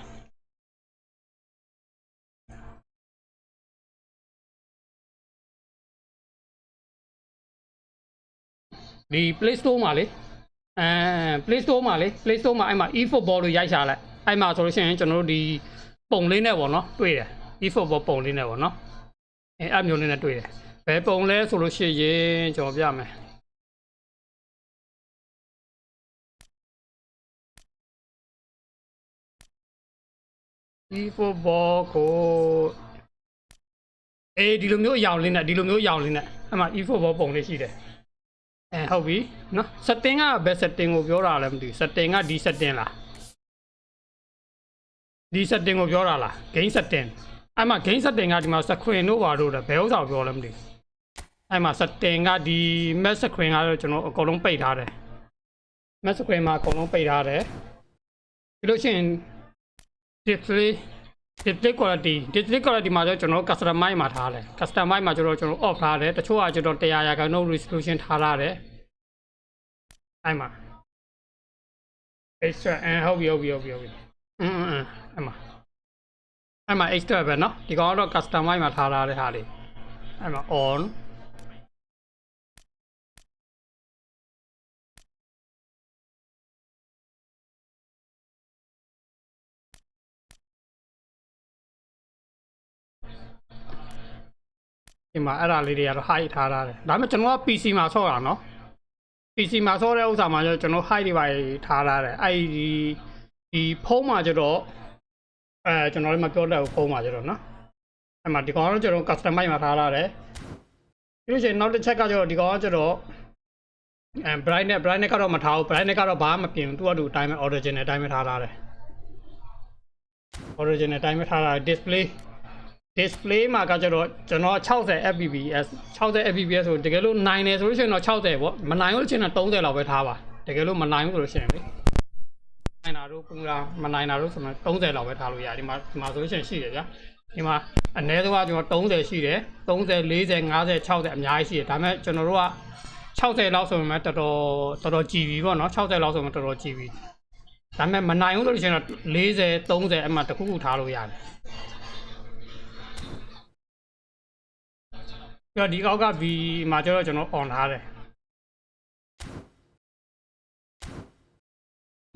ဒီ Play Store မှာလေPlay Store မှာအဲ့မှာ e-football လို့ရိုက်ချလိုက်အဲ့မှာဆိုလို့ရှိရင်ကျွန်တော်တို့ဒီပုံလေးနဲ့ပေါ့နော်တွေ့တယ် e-football ပုံလေးနဲ့ပေါ့နော်အဲ့မျိုးလေးနဲ့တွေ့တယ်ဘယ်ပုံလဲဆိုလို့ရှိရင်ကျွန်တော်ပြမယ်e-football ကိုဒီလိုမျိုးအရောင်လေးနဲ့အဲ့မှာ e-football ပုံလေးရှိတယ်ဟုတ်ပြီနော် setting ကဘယ် setting ကိုပြောတာလဲမသိဘူး setting ကဒီ setting လားဒီ setting ကိုပြောတာလား game setting အဲ့မှာ game setting ကဒီမှာ screen တို့ပါတို့တယ်ဘယ်ဥစ္စာကိုပြောလဲမသိဘူးအဲ့မှာ setting ကဒီ match screen ကတော့ကျွန်တော်အကုန်လုံးပိတ်ထားတယ် match screen မှာအကုန်လုံးပိတ်ထားတယ်ပြီးလို့ရှိရင်display quality မှာကျွန်တော် customize မှာထားတယ် customize မှာကျွန်တော် off ထားတယ်တချို့ကကျွန်တော်100% resolution ထားရတယ်အဲ့မှာ extra ဟုတ်ပြီအဲ့မှာ extra ပဲเนาะဒီကောင်တော့ customize မှာထားတဲ့ဟာလေးအဲ့မှာ onဒီမှာအဲ့ဒါလေးတွေကတော့ hide ထားရတယ်ဒါပေမဲ့ကျွန်တော်က PC မှာဆော့တာเนาะ PC မှာဆော့တဲ့ဥစ္စာမှာကျွန်တော် hide တွေပါထားရတယ်အဲ့ဒီဖုန်းမှာကျတော့ကျွန်တော်လည်းမပြောတတ်ဘူးဖုန်းမှာကျတော့เนาะအဲ့မှာဒီကောင်ကတော့ကျွန်တော် customize မှာထားရတယ်ပြီးလို့ရှိရင်နောက်တစ်ချက်ကကျတော့ဒီကောင်ကကျတော့ brightness ကတော့မထားဘူး brightness ကတော့ဘာမှမပြင်ဘူးသူကသူအတိုင်းပဲ original အတိုင်းပဲထားတယ် original အတိုင်းပဲထားတာ display မှာကကျတော့ကျွန်တော်60 fps 60 fps ဆိုတကယ်လို့နိုင်တယ်ဆိုလို့ရှိရင်တော့60ပေါ့မနိုင်လို့ရှိရင်တော့30လောက်ပဲထားပါတကယ်လို့မနိုင်ဘူးဆိုလို့ရှိရင်လေနိုင်တာတို့ပူတာမနိုင်တာတို့ဆိုတော့30လောက်ပဲထားလို့ရတယ်ဒီမှာဆိုလို့ရှိရင်ရှိတယ်ဗျာဒီမှာအနည်းဆုံးကကျွန်တော်30ရှိတယ်30 40 50 60အများကြီးရှိတယ်ဒါပေမဲ့ကျွန်တော်တို့က60လောက်ဆိုရင်မှတော်တော်ကြည်ပြီပေါ့နော်60လောက်ဆိုရင်တော်တော်ကြည်ပြီဒါပေမဲ့မနိုင်ဘူးလို့ရှိရင်တော့40 30အမှတစ်ခုခုထားလို့ရတယ်ပြီးတော့ဒီအောက်က V မှာကျတော့ကျွန်တော် on ထားတယ်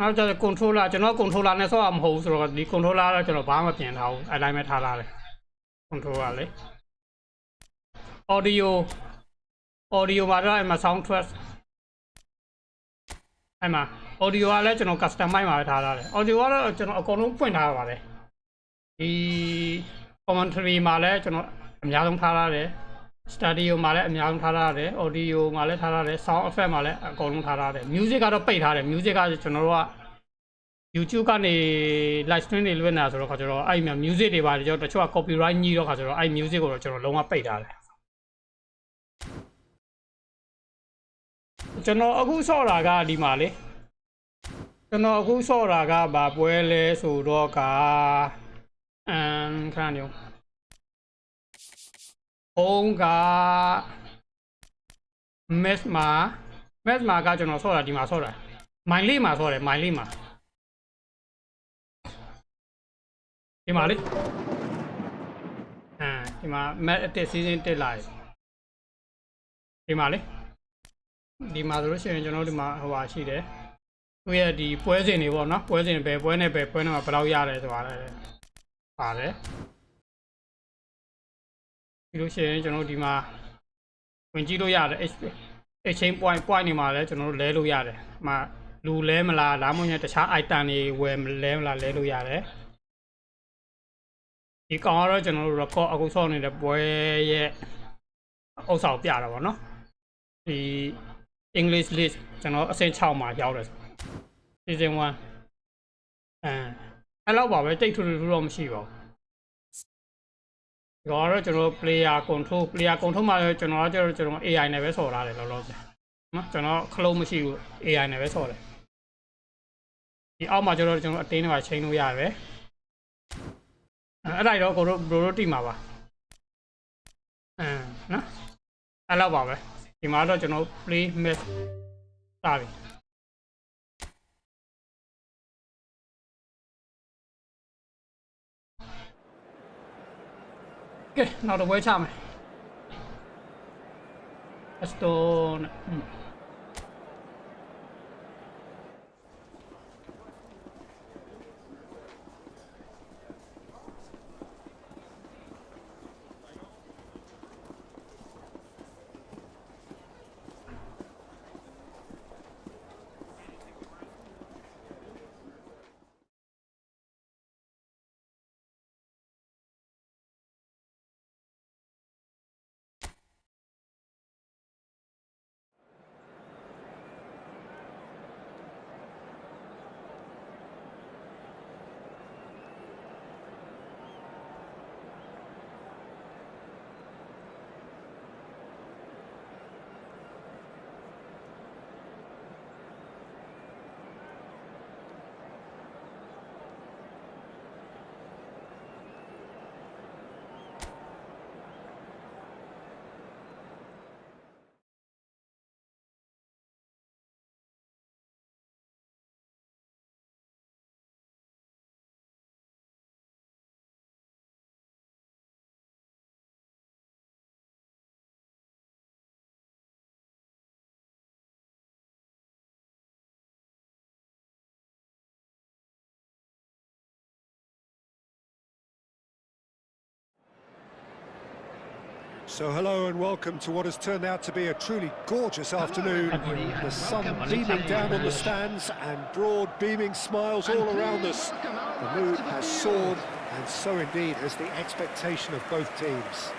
နောက်ကျတော့ controller ကျွန်တော် controller နဲ့ဆော့ရမဟုတ်ဘူးဆိုတော့ဒီ controller တော့ကျွန်တော်ဘာမှပြင်ထားဘူးအဲ့တိုင်းပဲထားထားတယ် controller လေ audio မှာတော့အဲ့မှာ sound track အဲ့မှာ audio ကလည်းကျွန်တော် customize မှာပဲထားထားတယ် audio ကတော့ကျွန်တော်အကုန်လုံးဖွင့်ထားပါတယ်ဒီ commentary မှာလည်းကျွန်တော်အများဆုံးထားထားတယ် studio မှာလည်းအများဆုံးထားထားတယ် audio မှာလည်းထားထားတယ် sound effect မှာလည်းအကုန်လုံးထားထားတယ် music ကတော့ပိတ်ထားတယ် music ကကျွန်တော်တို့က YouTube ကနေ live stream တွေလွှင့်နေတာဆိုတော့ခါကျတော့အဲ့မှာ music တွေပါတယ်ကျွန်တော်တချို့က copyright ညှိတော့ခါကျတော့အဲ့ music ကိုတော့ကျွန်တော်လုံးဝပိတ်ထားတယ်ကျွန်တော်အခုဆော့တာကဒီမှာလေကျွန်တော်အခုဆော့တာကဘာပွဲလဲဆိုတော့ကခဏနေဘုံက mesma ကကျွန်တော်ဆော့တာဒီမှာဆော့တာမိုင်လေးမှာဆော့တယ်မိုင်လေးမှာဒီမှာလေဒီမှာ match 1 season 1လာဒီမှာလေဒီမှာဆိုလို့ရှိရင်ကျွန်တော်ဒီမှာဟိုဟာရှိတယ်သူရဲ့ဒီပွဲစဉ်တွေပေါ့နော်ပွဲစဉ်ပဲပွဲနဲ့ပဲပွဲနဲ့မှာဘယ်လောက်ရတယ်ဆိုတာလည်းပါတယ်ပြီးလို့ရှိရင်ကျွန်တော်ဒီမှာဝင်ကြည့်လို့ရတယ် exchange point နေမှာလည်းကျွန်တော်တို့လဲလို့ရတယ်။မှာလူလဲမလားလားမဟုတ်ရင်တခြား item တွေဝယ်လဲမလားလဲလို့ရတယ်။ဒီကောင်ကတော့ကျွန်တော်တို့ record အခုဆော့နေတဲ့ပွဲရဲ့ဥစ္စာကိုပြတာပေါ့နော်။ဒီ English list ကျွန်တော်အဆင့်6မှာရောက်တယ် season 1အဲ့လောက်ပါပဲတိတ်ထူတော့မရှိပါဘူး။ဒါကတော့ကျွန်တော် player control မှာကျွန်တော် AI နဲ့ပဲဆော်ထားတယ်လောလောဆယ်နော်ကျွန်တော် clone မရှိဘူး AI နဲ့ပဲဆော်တယ်ဒီအောက်မှာကျွန်တော်အတင်းတွေပါချိန်လို့ရတယ်အဲ့ဒါတော့ကိုတို့ bro တိမှာပါနော်အဲ့လောက်ပါပဲဒီမှာတော့ကျွန်တော် play match စပြီကဲနောက်တော့ဝဲချမယ်အစတိုးSo hello and welcome to what has turned out to be a truly gorgeous afternoon. The sun beaming down on the stands and broad beaming smiles all around us. The mood has soared and so indeed has the expectation of both teams.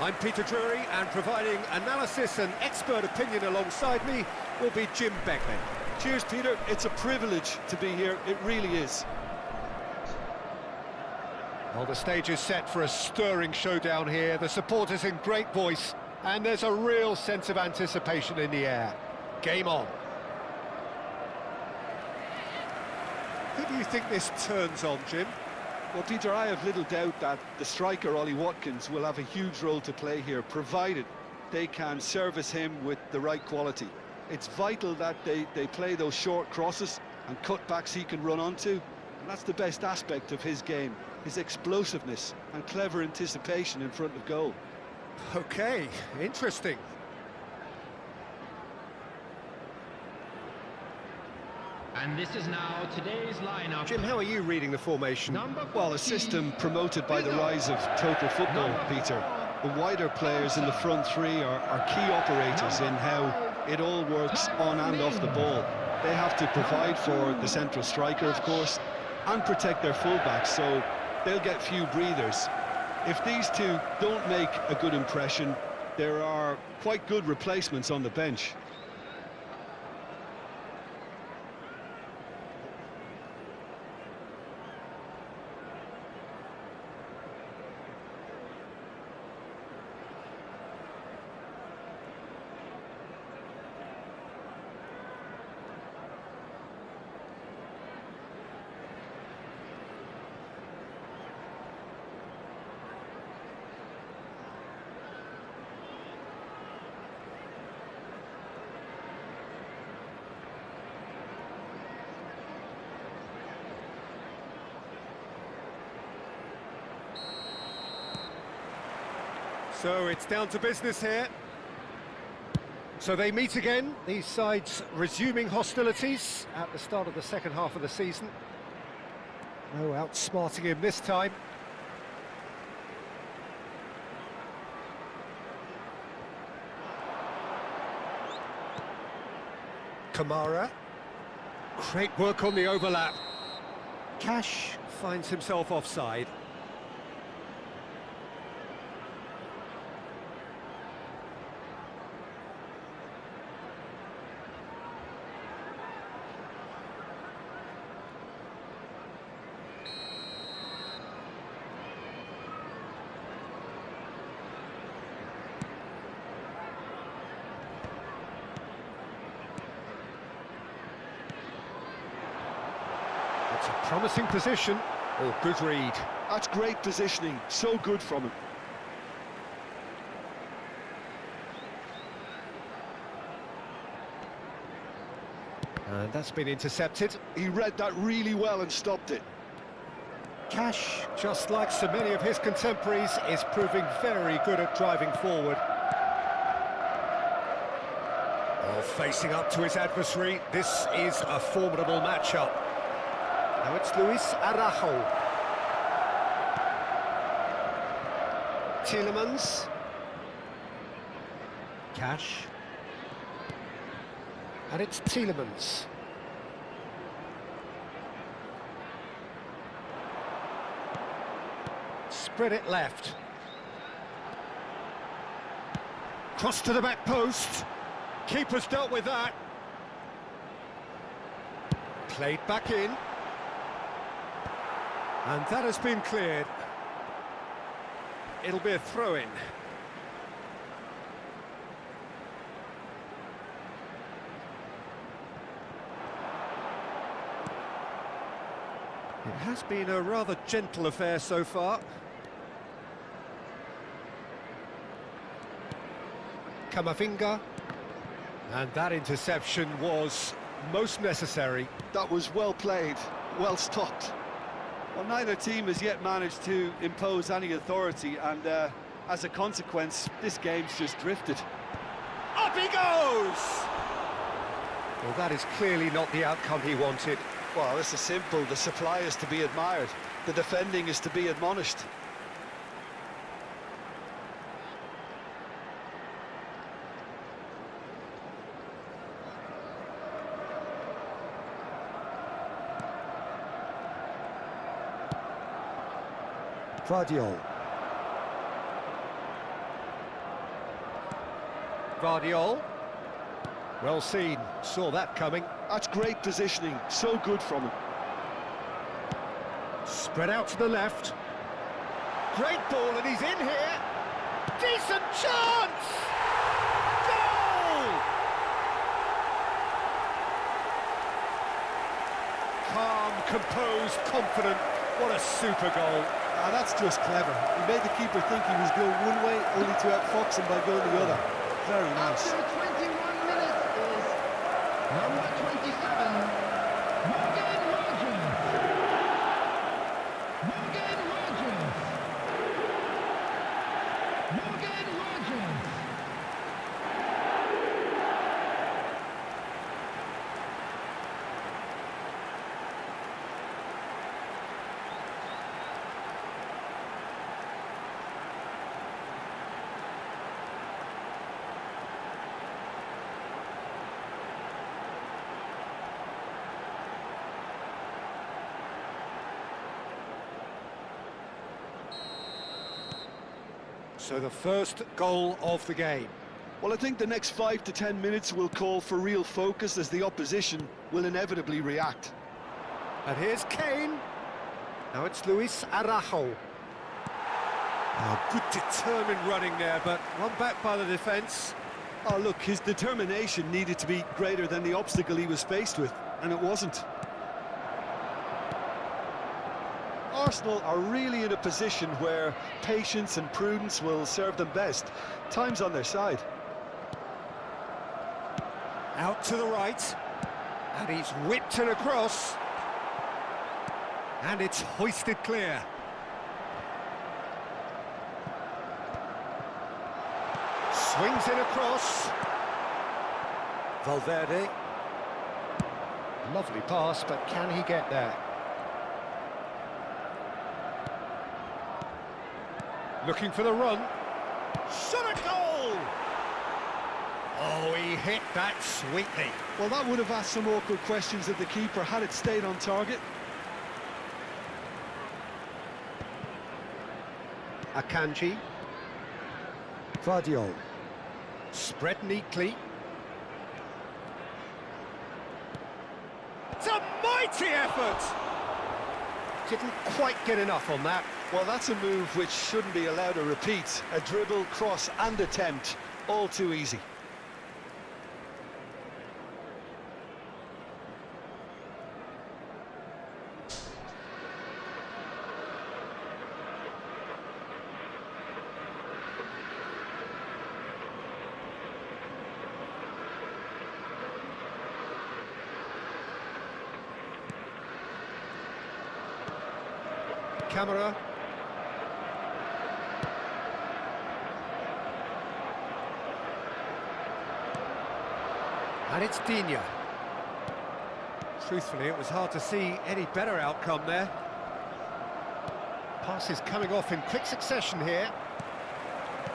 I'm Peter Drury, and providing analysis and expert opinion alongside me will be Jim Beckley. Cheers, Peter. It's a privilege to be here. It really is. Well, the stage is set for a stirring showdown here. The supporters in great voice, and there's a real sense of anticipation in the air. Game on. Who do you think this turns on, Jim? Well, Peter, I have little doubt that the striker, Ollie Watkins, will have a huge role to play here, provided they can service him with the right quality. It's vital that they play those short crosses and cutbacks he can run onto, and that's the best aspect of his game, his explosiveness and clever anticipation in front of goal. Okay, interesting. And this is now today's lineup. Jim, how are you reading the formation? Well, a system promoted by the rise of total football, Peter. The wider players in the front three are key operators in how it all works on and off the ball. They have to provide for the central striker, of course, and protect their fullbacks, so they'll get few breathers. If these two don't make a good impression, there are quite good replacements on the bench. So it's down to business here. So they meet again, these sides resuming hostilities at the start of the second half of the season. No outsmarting him this time. Kamara. Great work on the overlap. Cash finds himself offside. It's a promising position. Oh, good read. That's great positioning, so good from him. And that's been intercepted. He read that really well and stopped it. Cash, just like so many of his contemporaries, is proving very good at driving forward. Oh, facing up to his adversary, this is a formidable matchup. Now it's Luis Araujo. Tielemans. Cash. And it's Tielemans. Spread it left. Cross to the back post. Keeper's dealt with that. Played back in. And that has been cleared. It'll be a throw-in. It has been a rather gentle affair so far. Camavinga. And that interception was most necessary. That was well played, well stopped. Well, neither team has yet managed to impose any authority, and as a consequence, this game's just drifted. Up he goes! Well, that is clearly not the outcome he wanted. Well, this is simple. The supply is to be admired. The defending is to be admonished. Vardiol. Guardiola. Well seen, saw that coming. That's great positioning, so good from him. Spread out to the left. Great ball, and he's in here. Decent chance! Goal! Calm, composed, confident. What a super goal. Ah, that's just clever. He made the keeper think he was going one way, only to outfox him by going the other. Very nice. After 21 minutes is number 27, Morgan Rogers. Morgan Rogers. Morgan Rogers. So the first goal of the game. Well, I think the next 5 to 10 minutes will call for real focus as the opposition will inevitably react. And here's Kane. Now it's Luis Araujo. Oh, good determined running there, but run back by the defence. Oh, look, his determination needed to be greater than the obstacle he was faced with, and it wasn't. Arsenal are really in a position where patience and prudence will serve them best. Time's on their side. Out to the right. And he's whipped it across. And it's hoisted clear. Swings it across. Valverde. Lovely pass, but can he get there? Looking for the run. Shot a goal! Oh, he hit that sweetly. Well, that would have asked some awkward questions of the keeper had it stayed on target. Akanji. Guardiola. Spread neatly. It's a mighty effort! Didn't quite get enough on that. Well, that's a move which shouldn't be allowed to repeat. A dribble, cross and attempt, all too easy. Camera. And it's Digne. Truthfully, it was hard to see any better outcome there. Passes coming off in quick succession here.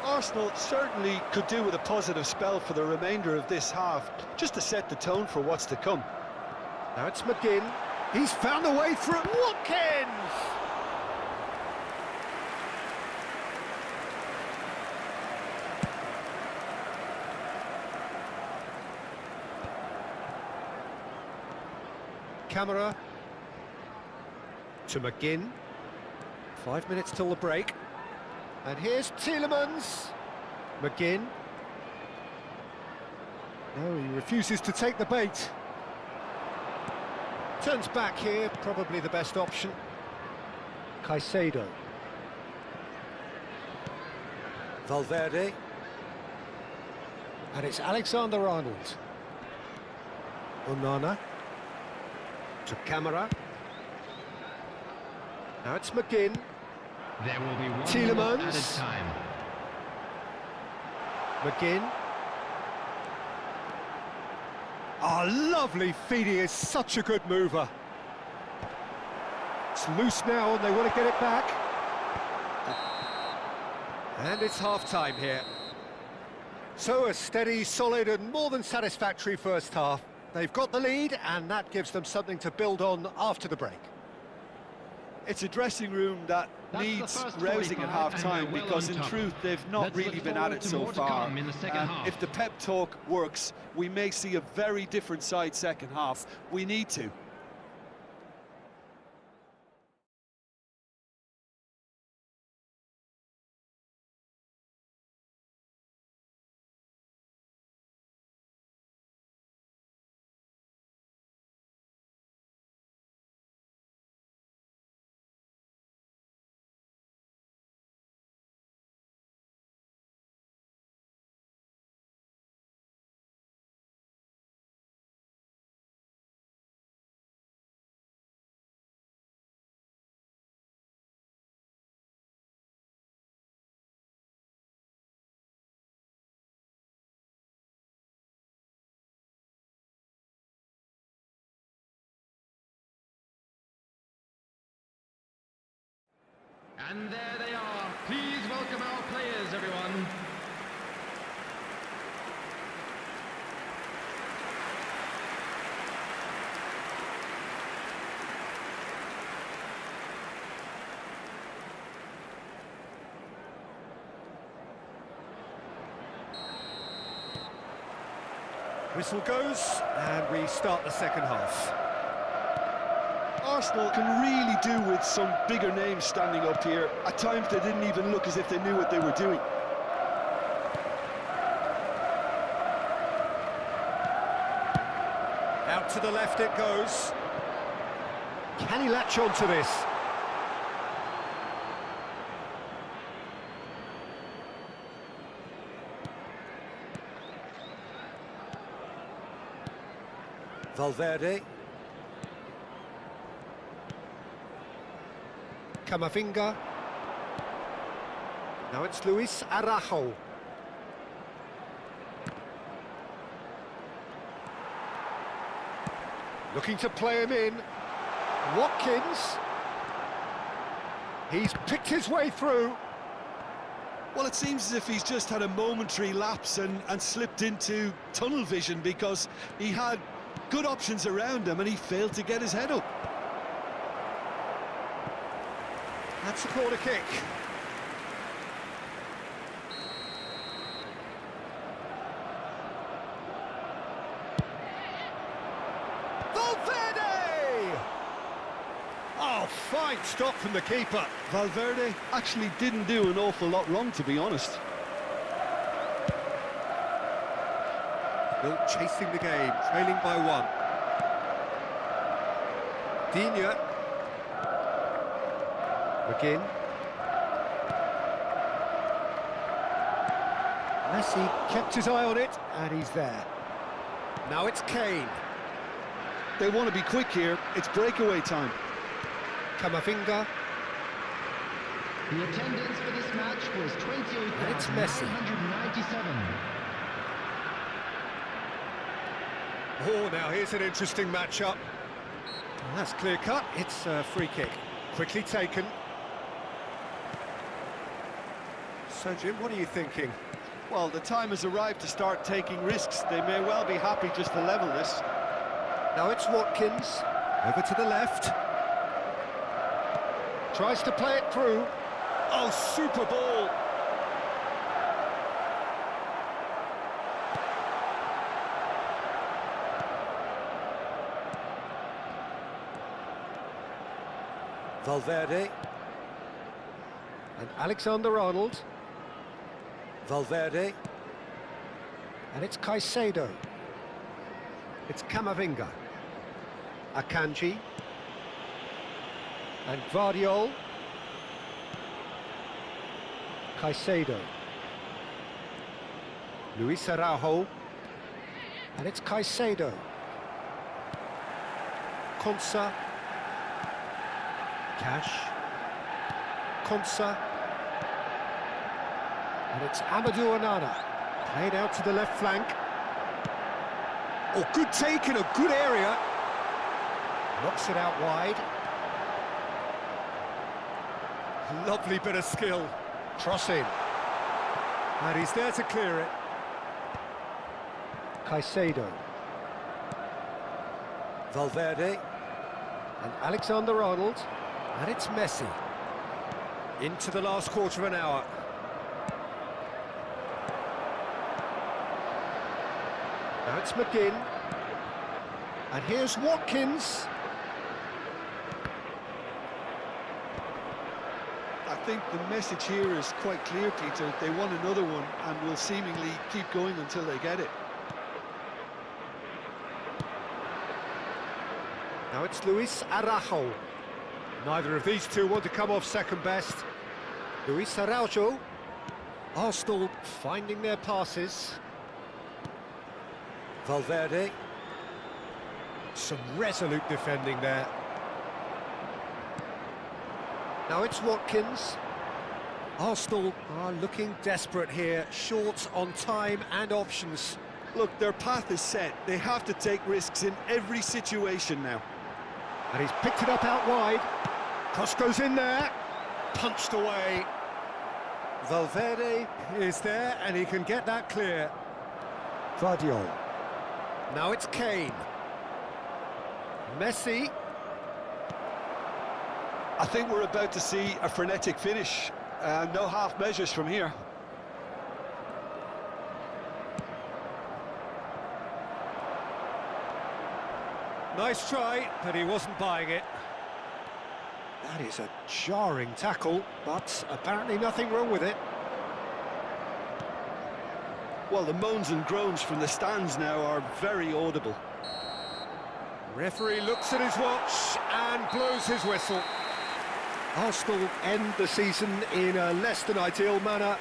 Arsenal certainly could do with a positive spell for the remainder of this half, just to set the tone for what's to come. Now it's McGinn. He's found a way through. Watkins! Camera to McGinn. 5 minutes till the break. And here's Tielemans. McGinn. No, he refuses to take the bait. Turns back here, probably the best option. Caicedo. Valverde. And it's Alexander-Arnold. Onana. To Camera. Now it's McGinn. There will be one Tielemans. at a time. McGinn. Oh, lovely feed. He is such a good mover. It's loose now and they want to get it back. And it's half-time here. So a steady, solid and more than satisfactory first half. They've got the lead and that gives them something to build on after the break. It's a dressing room that needs rousing at half-time because, in truth, they've not really been at it so far. If the pep talk works, we may see a very different side second half. We need to. And there they are. Please welcome our players, everyone. Whistle goes, and we start the second half. Arsenal can really do with some bigger names standing up here. At times they didn't even look as if they knew what they were doing. Out to the left it goes. Can he latch on to this? Valverde. Camavinga. Now it's 𝗟𝗓𝗡𝗓. Looking to play him in. Watkins. He's picked his way through. Well, it seems as if he's just had a momentary lapse and slipped into tunnel vision because he had good options around him and he failed to get his head up. That's a corner kick. Valverde! Oh, fine stop from the keeper. Valverde actually didn't do an awful lot wrong, to be honest. Still chasing the game, trailing by one. Digne. McGinn. Messi kept his eye on it, and he's there. Now it's Kane. They want to be quick here. It's breakaway time. Camavinga. The attendance for this match was And it's Messi. 28,997. Oh, now here's an interesting matchup. And that's clear cut. It's a free kick. Quickly taken. So, Jim, what are you thinking? Well, the time has arrived to start taking risks. They may well be happy just to level this. Now it's Watkins. Over to the left. Tries to play it through. Oh, super ball. Valverde. And Alexander-Arnold. Valverde. And it's Caicedo. It's Camavinga. Akanji. And Guardiola. Caicedo. 𝗟𝗓𝗡𝗓. And it's Caicedo. Konsa. Cash. Konsa. And it's Amadou Onana. Played out to the left flank. Oh, good take in a good area. Knocks it out wide. Lovely bit of skill. Cross in. And he's there to clear it. Caicedo. Valverde. And Alexander-Arnold. And it's Messi. Into the last quarter of an hour. Now it's McGinn. And here's Watkins. I think the message here is quite clear, Peter. They want another one and will seemingly keep going until they get it. Now it's Luis Araujo. Neither of these two want to come off second best. Luis Araujo. Arsenal finding their passes. Valverde. Some resolute defending there. Now it's Watkins. Arsenal are looking desperate here, short on time and options. Look, their path is set. They have to take risks in every situation now. And he's picked it up out wide. Cross goes in there. Punched away. Valverde is there and he can get that clear. Vardiol. Now it's Kane. Messi. I think we're about to see a frenetic finish. No half measures from here. Nice try, but he wasn't buying it. That is a jarring tackle, but apparently nothing wrong with it. Well, the moans and groans from the stands now are very audible. Referee looks at his watch and blows his whistle. Arsenal end the season in a less than ideal manner.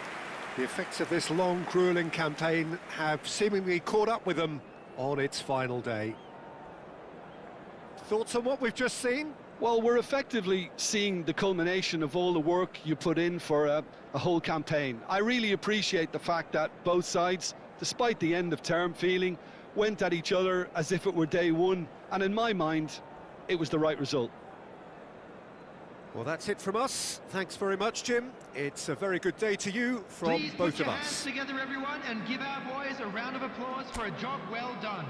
The effects of this long, gruelling campaign have seemingly caught up with them on its final day. Thoughts on what we've just seen? Well, we're effectively seeing the culmination of all the work you put in for a whole campaign. I really appreciate the fact that both sides, despite the end-of-term feeling, went at each other as if it were day one, and in my mind, it was the right result. Well, that's it from us. Thanks very much, Jim. It's a very good day to you from Please both put of your us. hands together, everyone, and give our boys a round of applause for a job well done.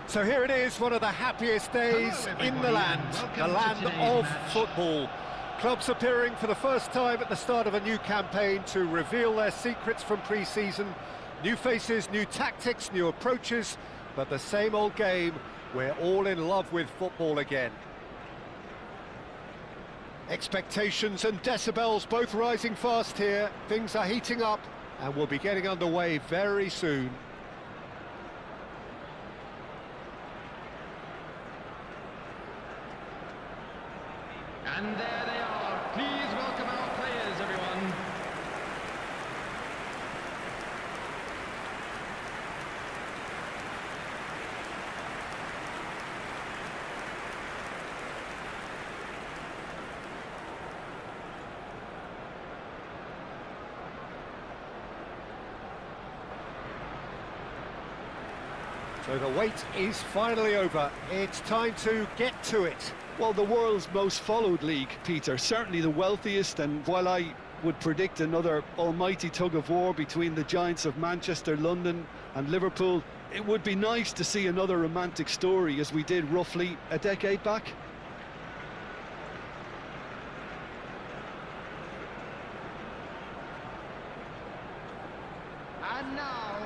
So here it is, one of the happiest days in the land of football. Clubs appearing for the first time at the start of a new campaign to reveal their secrets from pre-season. New faces, new tactics, new approaches, but the same old game. We're all in love with football again. Expectations and decibels both rising fast here. Things are heating up and we'll be getting underway very soon. And there they are. Please welcome our players, everyone. So the wait is finally over. It's time to get to it. Well, the world's most followed league, Peter, certainly the wealthiest, and while I would predict another almighty tug-of-war between the giants of Manchester, London and Liverpool, it would be nice to see another romantic story as we did roughly a decade back. And now,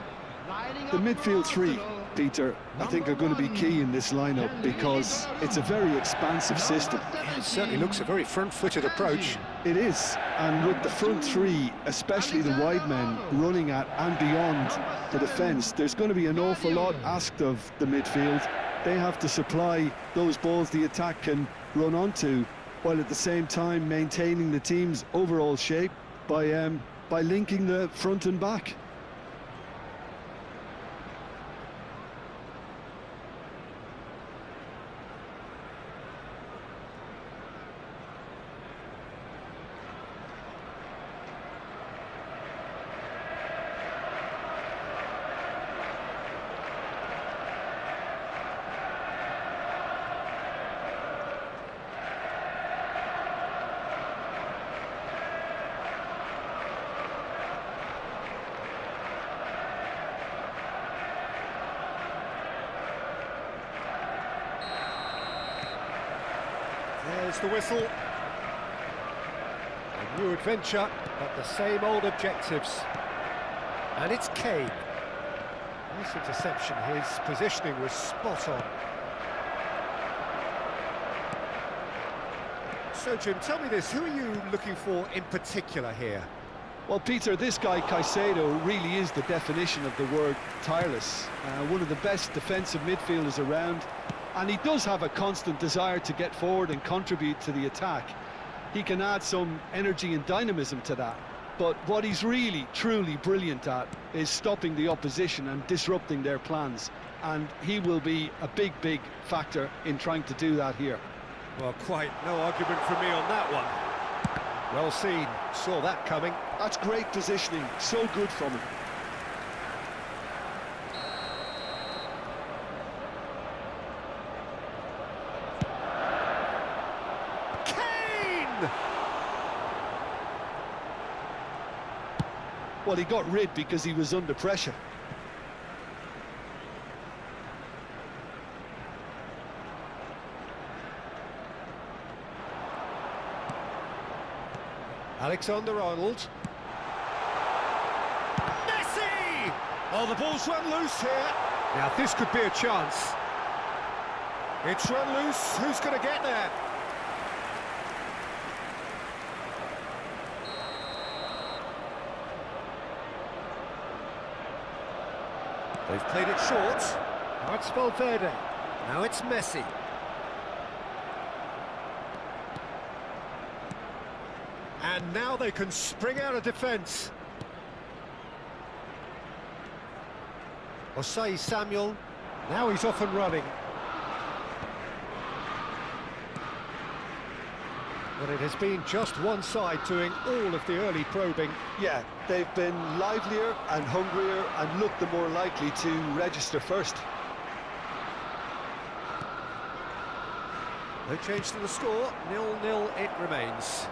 lining The up midfield for three, Arsenal. Peter, I think are going to be key in this lineup because it's a very expansive system. It certainly looks a very front-footed approach. It is, and with the front three, especially the wide men, running at and beyond the defence, there's going to be an awful lot asked of the midfield. They have to supply those balls the attack can run onto, while at the same time maintaining the team's overall shape by linking the front and back. There's the whistle. A new adventure, but the same old objectives. And it's Kane. Nice interception, his positioning was spot on. So Jim, tell me this, who are you looking for in particular here? Well, Peter, this guy Caicedo really is the definition of the word tireless. One of the best defensive midfielders around. And he does have a constant desire to get forward and contribute to the attack. He can add some energy and dynamism to that. But what he's really, truly brilliant at is stopping the opposition and disrupting their plans. And he will be a big, big factor in trying to do that here. Well, quite no argument from me on that one. Well seen, saw that coming. That's great positioning, so good from him. Well, he got rid because he was under pressure. Alexander-Arnold. Messi! Oh, the ball's run loose here. Now, this could be a chance. It's run loose. Who's going to get there? They've played it short. Now it's Valverde. Now it's Messi. And now they can spring out of defence. Osei Samuel. Now he's off and running. But it has been just one side doing all of the early probing. Yeah, they've been livelier and hungrier and looked the more likely to register first. No change to the score, 0-0 it remains.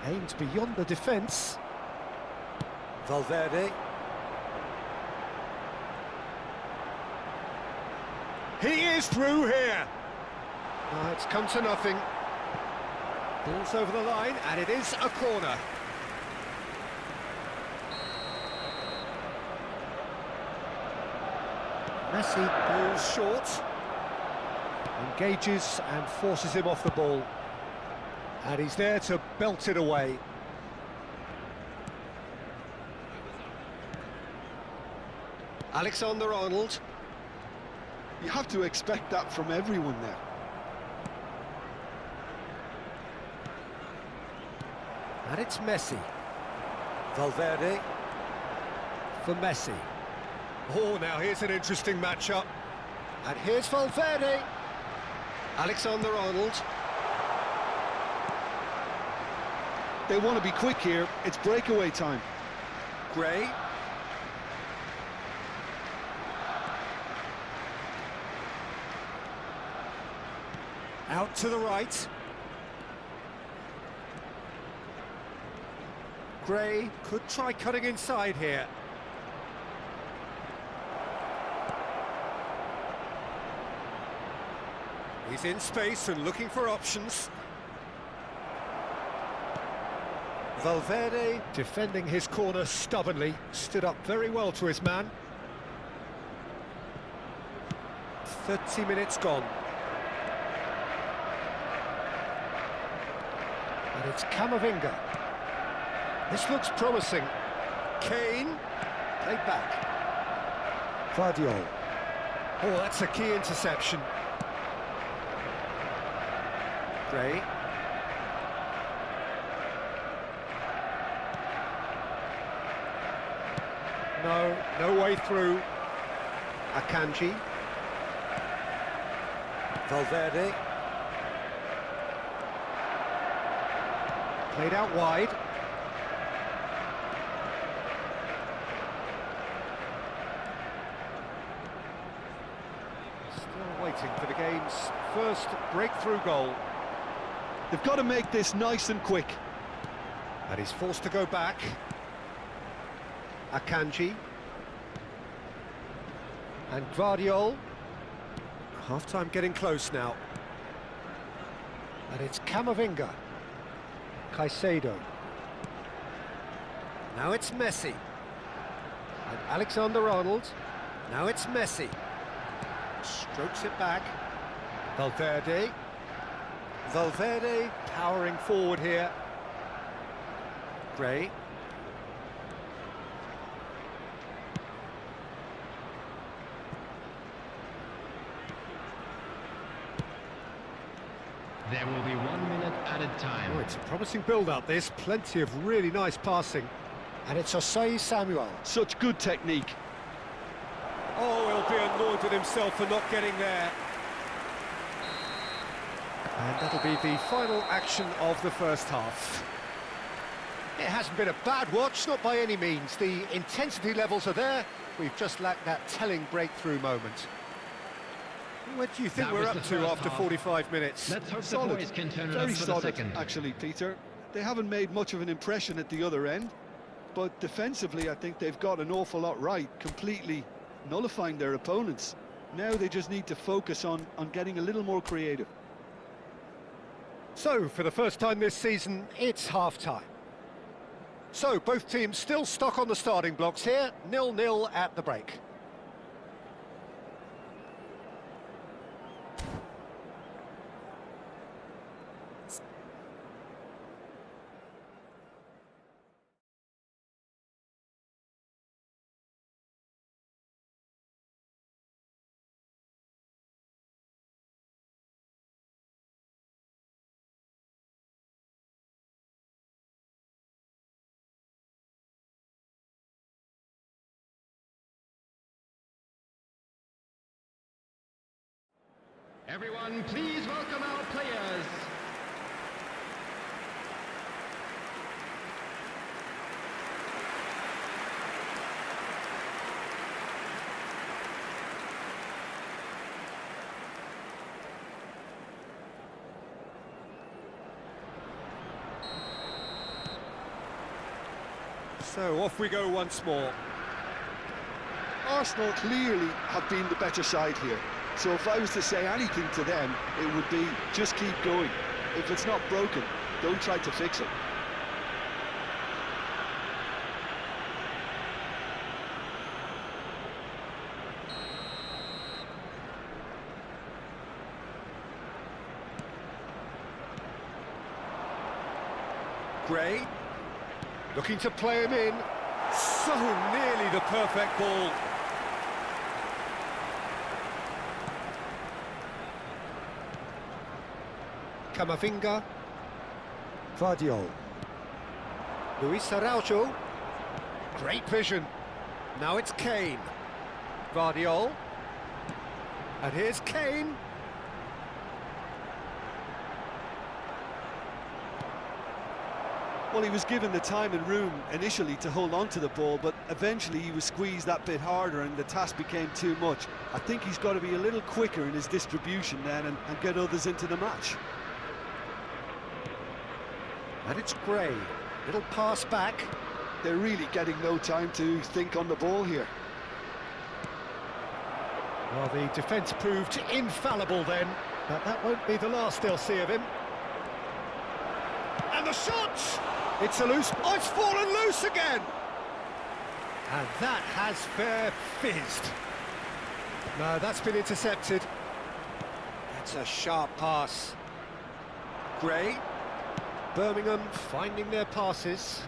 Aimed beyond the defence. Valverde. He is through here. It's come to nothing. Ball's over the line, and it is a corner. Messi pulls short, engages and forces him off the ball. And he's there to belt it away. Alexander-Arnold. You have to expect that from everyone there. And it's Messi. Valverde for Messi. Oh, now here's an interesting matchup. And here's Valverde. Alexander-Arnold. They want to be quick here. It's breakaway time. Gray. Out to the right. Gray could try cutting inside here. He's in space and looking for options. Valverde defending his corner stubbornly, stood up very well to his man. 30 minutes gone. And it's Camavinga. This looks promising. Kane, played back. Guardiola. Oh, that's a key interception. Gray. No way through. Akanji. Valverde. Played out wide. Still waiting for the game's first breakthrough goal. They've got to make this nice and quick. And he's forced to go back. Akanji. And Guardiola. Half-time getting close now. And it's Camavinga. Caicedo. Now it's Messi. And Alexander-Arnold. Now it's Messi. Strokes it back. Valverde. Valverde powering forward here. Gray. There will be 1 minute added time. Oh, it's a promising build-up, this. Plenty of really nice passing. And it's Samuel. Such good technique. Oh, he'll be annoyed with himself for not getting there. And that'll be the final action of the first half. It hasn't been a bad watch, not by any means. The intensity levels are there. We've just lacked that telling breakthrough moment. What do you think we're up to after 45 minutes? Let's hope Solid. the boys can turn it Very up for the solid, second. actually, Peter. They haven't made much of an impression at the other end, but defensively I think they've got an awful lot right, completely nullifying their opponents. Now they just need to focus on getting a little more creative. So, for the first time this season, it's half-time. So, both teams still stuck on the starting blocks here, 0-0 at the break. Everyone, please welcome our players. So off we go once more. Arsenal clearly have been the better side here. So if I was to say anything to them, it would be just keep going. If it's not broken, don't try to fix it. Gray, looking to play him in. So nearly the perfect ball. Camavinga. 𝗟𝗩𝗘. Luis Araujo. Great vision. Now it's Kane. 𝗟𝗩𝗘. And here's Kane. Well, he was given the time and room initially to hold on to the ball, but eventually he was squeezed that bit harder and the task became too much. I think he's got to be a little quicker in his distribution then and get others into the match. And it's Gray. Little pass back. They're really getting no time to think on the ball here. Well, the defence proved infallible then, but that won't be the last they'll see of him. And the shot! It's a loose... Oh, it's fallen loose again! And that has fair fizzed. No, that's been intercepted. That's a sharp pass. Gray. Birmingham finding their passes.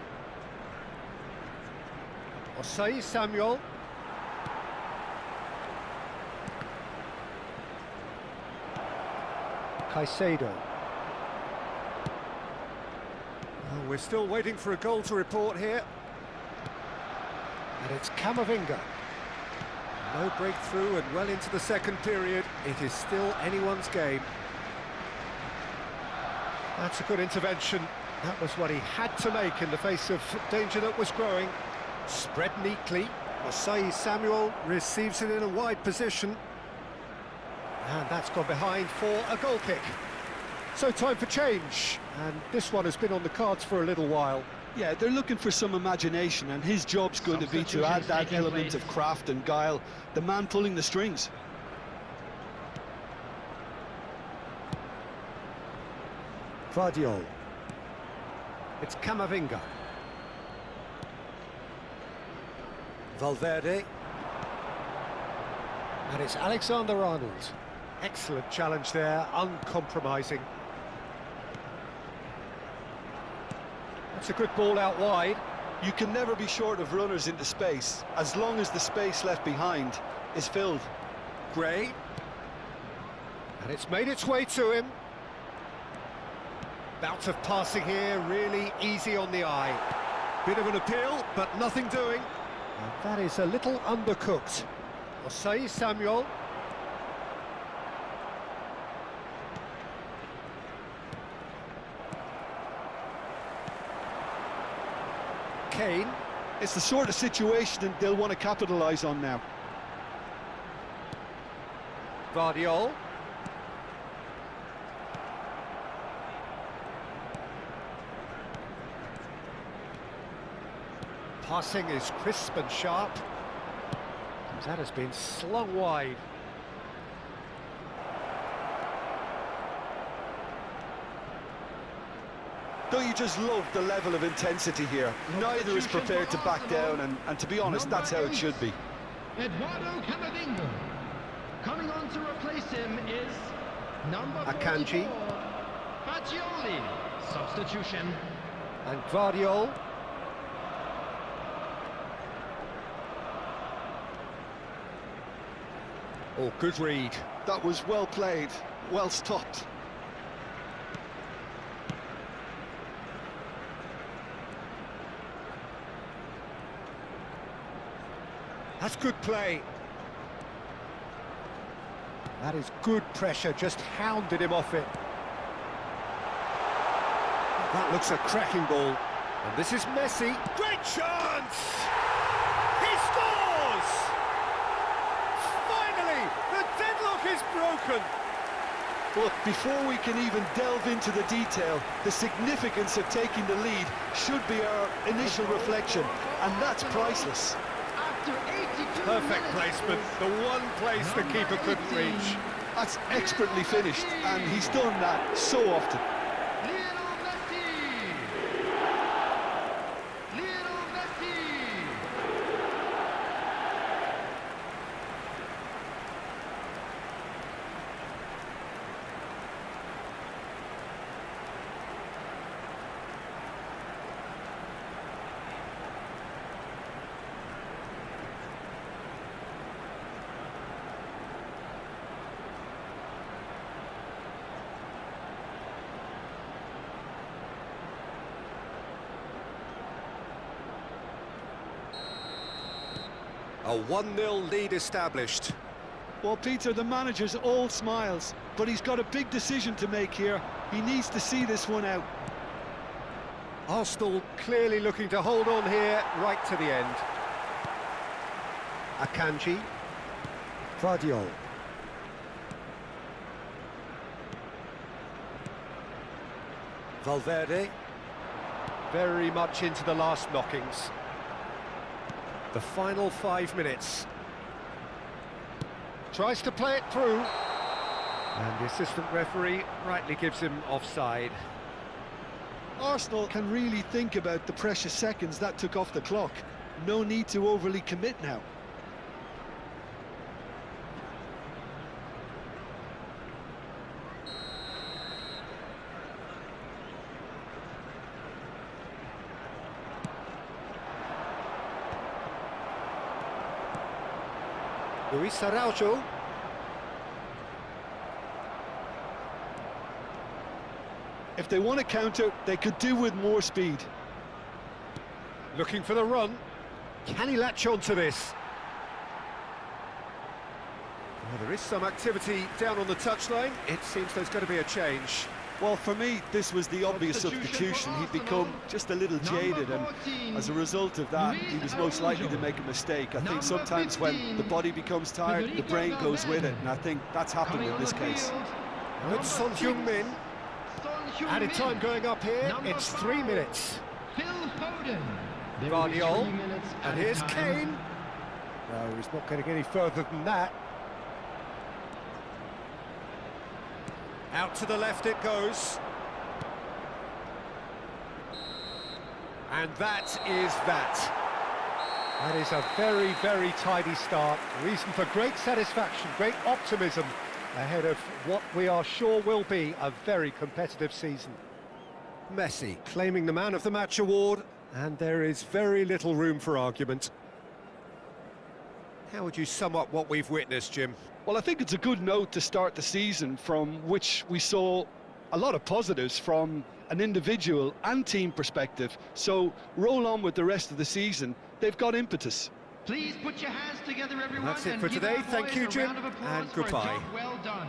𝗟𝗓𝗓. Caicedo. Oh, we're still waiting for a goal to report here. And it's Camavinga. No breakthrough and well into the second period. It is still anyone's game. That's a good intervention. That was what he had to make in the face of danger that was growing. Spread neatly. 𝗟𝗓𝗓 receives it in a wide position. And that's gone behind for a goal kick. So time for change. And this one has been on the cards for a little while. Yeah, they're looking for some imagination, and his job's going to be to add that element of craft and guile, the man pulling the strings. 𝗟𝗩𝗘. It's Camavinga. Valverde. And it's Alexander-Arnold. Excellent challenge there, uncompromising. That's a good ball out wide. You can never be short of runners into space, as long as the space left behind is filled. Gray. And it's made its way to him. Bout of passing here, really easy on the eye. Bit of an appeal, but nothing doing. And that is a little undercooked. 𝗟𝗓𝗓. Kane. It's the sort of situation that they'll want to capitalise on now. 𝗟𝗩𝗘. Passing is crisp and sharp. That has been slung wide. Don't you just love the level of intensity here? Neither is prepared to back down, and to be honest, that's how it should be. Eduardo Camavinga. Coming on to replace him is number 44, Akanji. 𝗟𝗓𝗓. Substitution. And 𝗟𝗩𝗘. Oh, good read. That was well played, well stopped. That's good play. That is good pressure, just hounded him off it. That looks a cracking ball. And this is Messi. Great chance! He scores! Finally, the deadlock is broken. Look, before we can even delve into the detail, the significance of taking the lead should be our initial reflection. and that's priceless. After 82 Perfect minutes. placement, the one place the keeper couldn't reach. That's expertly finished, and he's done that so often. Lionel Messi! Lionel Messi! A 1-0 lead established. Well, Peter, the manager's all smiles, but he's got a big decision to make here. He needs to see this one out. Arsenal clearly looking to hold on here right to the end. Akanji. Vardiol. Valverde. Very much into the last knockings. The final 5 minutes. Tries to play it through. And the assistant referee rightly gives him offside. Arsenal can really think about the precious seconds that took off the clock. No need to overly commit now. Luis Araujo. If they want to counter, they could do with more speed. Looking for the run. Can he latch on to this? Well, there is some activity down on the touchline. It seems there's going to be a change. Well, for me, this was the obvious substitution. He'd become just a little jaded, and as a result of that, he was most likely to make a mistake. I think sometimes when the body becomes tired, the brain goes with it, and I think that's happened in this case. Now it's Son Heung-min. Added time going up here. It's 3 minutes. Phil Foden. Vardiol. And here's Kane. No, he's not getting any further than that. Out to the left it goes. And that is that. That is a very, very tidy start. Reason for great satisfaction, great optimism ahead of what we are sure will be a very competitive season. Messi claiming the Man of the Match award, and there is very little room for argument. How would you sum up what we've witnessed, Jim? Well, I think it's a good note to start the season from which we saw a lot of positives from an individual and team perspective. So roll on with the rest of the season. They've got impetus. Please put your hands together, everyone. That's it and for give today. our Thank boys you, a Jim, round of applause and for a goodbye. job well done.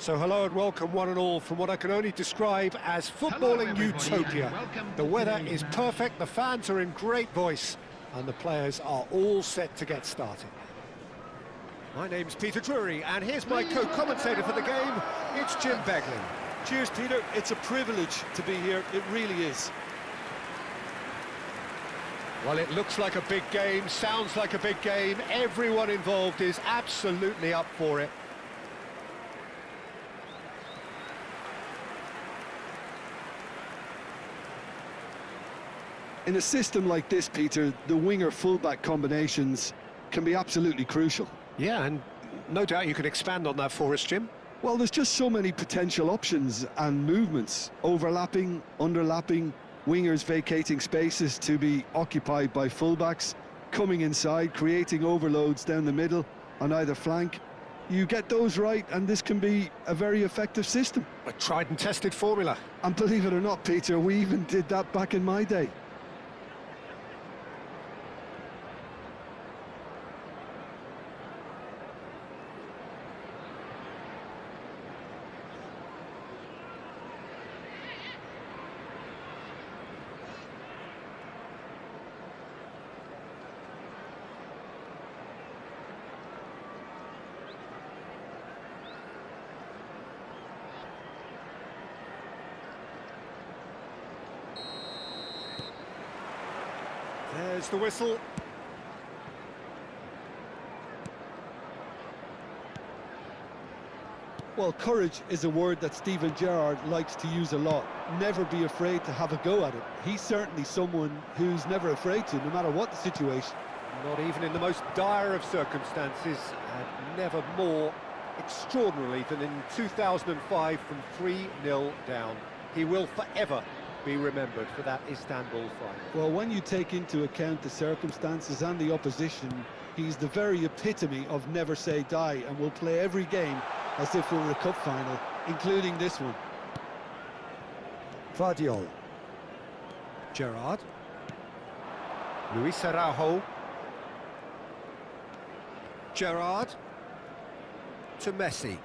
So hello and welcome one and all from what I can only describe as footballing utopia. The weather is perfect, the fans are in great voice, and the players are all set to get started. My name's Peter Drury, and here's my co-commentator for the game, it's Jim Beglin. Cheers, Peter. It's a privilege to be here. It really is. Well, it looks like a big game, sounds like a big game. Everyone involved is absolutely up for it. In a system like this, Peter, the winger-fullback combinations can be absolutely crucial. Yeah, and no doubt you can expand on that for us, Jim. Well, there's just so many potential options and movements. Overlapping, underlapping, wingers vacating spaces to be occupied by fullbacks, coming inside, creating overloads down the middle on either flank. You get those right, and this can be a very effective system. A tried and tested formula. And believe it or not, Peter, we even did that back in my day. There's the whistle. Well, courage is a word that Steven Gerrard likes to use a lot. Never be afraid to have a go at it. He's certainly someone who's never afraid to, no matter what the situation. Not even in the most dire of circumstances, and never more extraordinarily than in 2005 from 3-0 down. He will forever be remembered for that Istanbul final. Well, when you take into account the circumstances and the opposition, he's the very epitome of never say die, and will play every game as if it were a cup final, including this one. Vardiol. Gerrard. Luis Araujo. Gerrard. To Messi.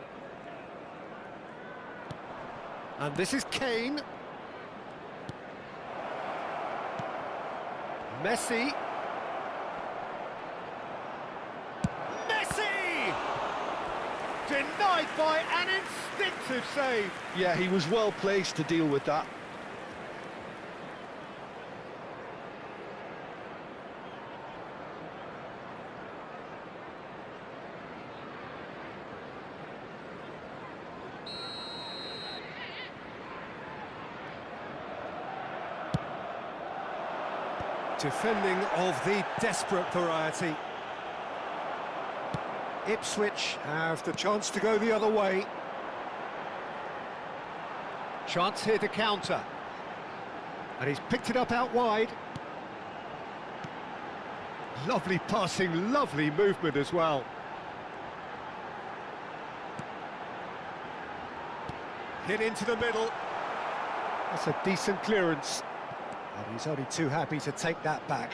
And this is Kane. Messi. Messi! Denied by an instinctive save. Yeah, he was well placed to deal with that. Defending of the desperate variety. Ipswich have the chance to go the other way. Chance here to counter. And he's picked it up out wide. Lovely passing, lovely movement as well. Hit into the middle. That's a decent clearance. And he's only too happy to take that back.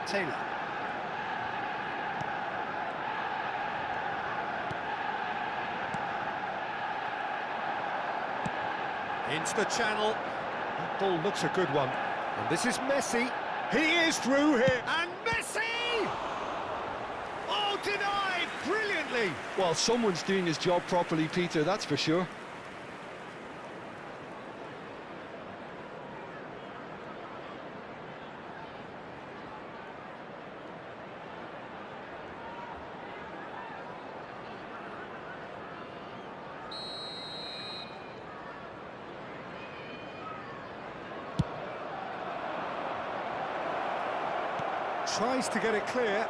Taylor. Into the channel. That ball looks a good one. And this is Messi. He is through here. And Messi! Oh, denied brilliantly. Well, someone's doing his job properly, Peter, that's for sure. Tries to get it clear.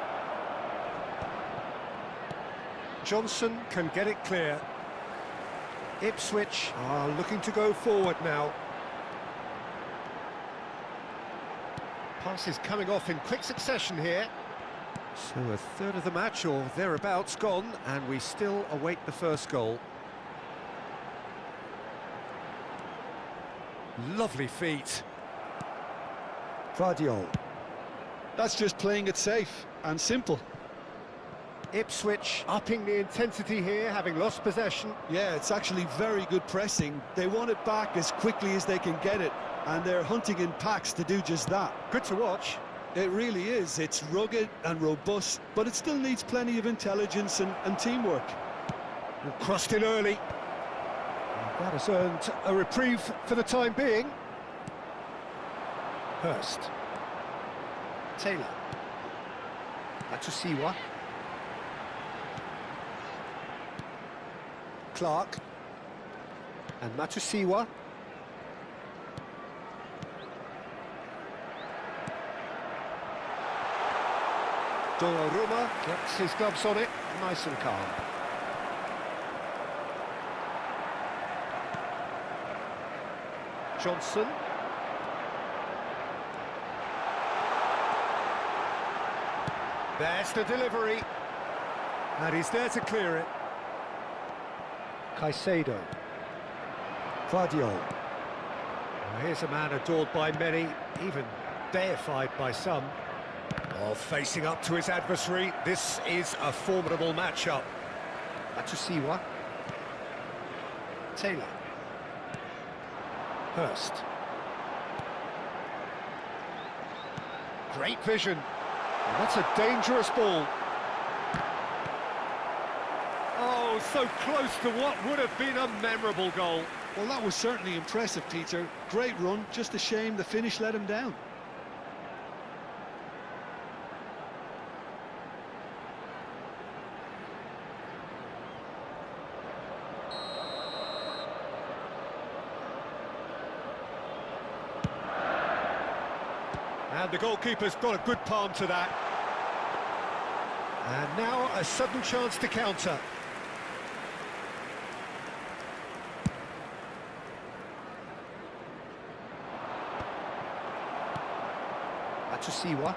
Johnson can get it clear. Ipswich are looking to go forward now. Pass is coming off in quick succession here. So a third of the match or thereabouts gone, and we still await the first goal. Lovely feet. Vardiol. That's just playing it safe and simple. Ipswich upping the intensity here, having lost possession. Yeah, it's actually very good pressing. They want it back as quickly as they can get it, and they're hunting in packs to do just that. Good to watch. It really is. It's rugged and robust, but it still needs plenty of intelligence and teamwork. Crossed in early. That has earned a reprieve for the time being. Hurst. Taylor. Matusiwa. Clark. And Matusiwa. Donnarumma gets his gloves on it, nice and calm. Johnson. There's the delivery. And he's there to clear it. Caicedo. Vardiol. Well, here's a man adored by many, even deified by some. Oh, facing up to his adversary, this is a formidable matchup. Matusiwa. Taylor. Hurst. Great vision. And that's a dangerous ball. Oh, so close to what would have been a memorable goal. Well, that was certainly impressive, Peter. Great run, just a shame the finish let him down. And the goalkeeper's got a good palm to that. And now a sudden chance to counter. Matusiwa. Well,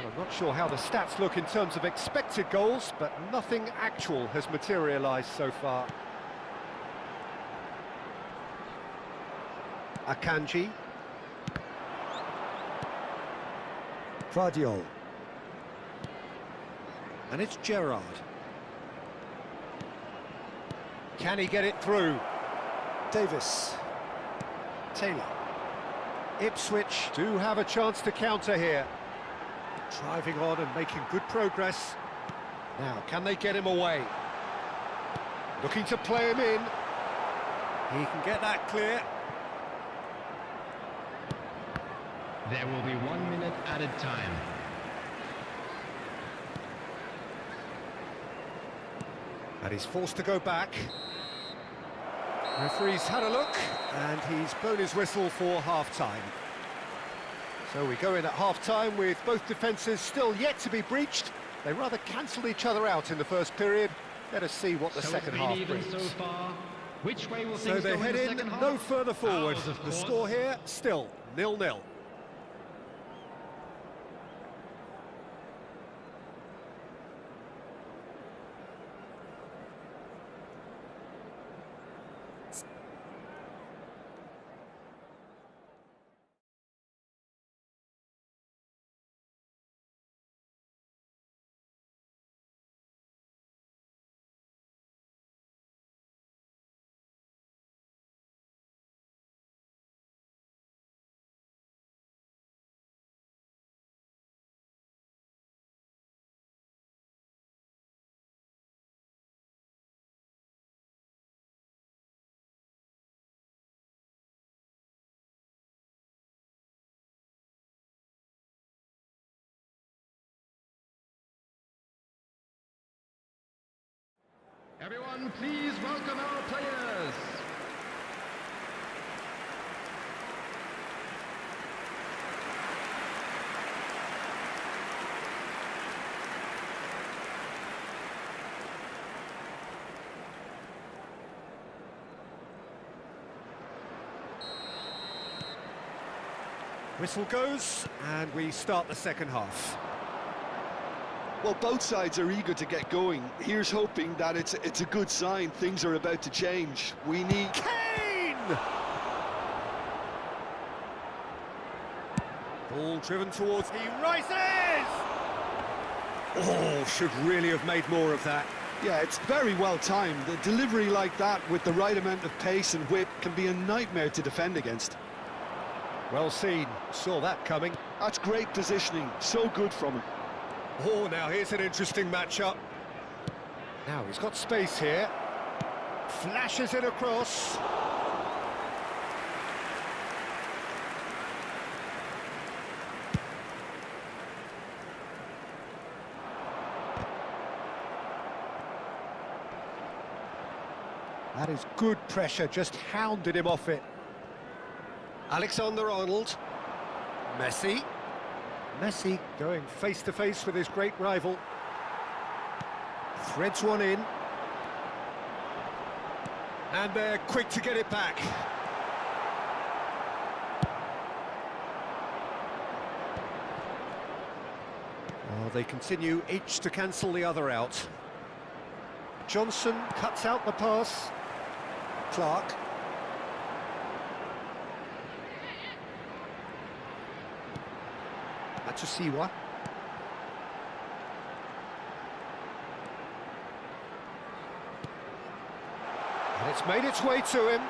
I'm not sure how the stats look in terms of expected goals, but nothing actual has materialised so far. Akanji. Vardiol. And it's Gerrard. Can he get it through? Davis. Taylor. Ipswich do have a chance to counter here. Driving on and making good progress. Now, can they get him away? Looking to play him in. He can get that clear. There will be 1 minute added time. And he's forced to go back. Referee's had a look, and he's blown his whistle for half-time. So we go in at half-time with both defences still yet to be breached. They rather cancelled each other out in the first period. Let us see what the second half brings. So far. Which way will So things they go head in the in second half? no further forward. Ours, of The course. score here still 0-0. Everyone, please welcome our players. Whistle goes, and we start the second half. Well, both sides are eager to get going. Here's hoping that it's a good sign. Things are about to change. We need... Kane! Ball driven towards... He rises! Oh, should really have made more of that. Yeah, it's very well timed. The delivery like that with the right amount of pace and whip can be a nightmare to defend against. Well seen, saw that coming. That's great positioning, so good from him. Oh, now here's an interesting matchup. Now he's got space here. Flashes it across. That is good pressure, just hounded him off it. Alexander-Arnold. Messi. Messi going face-to-face with his great rival. Threads one in. And they're quick to get it back. Oh, they continue each to cancel the other out. Johnson cuts out the pass. Clark. Matsusiwa. And it's made its way to him.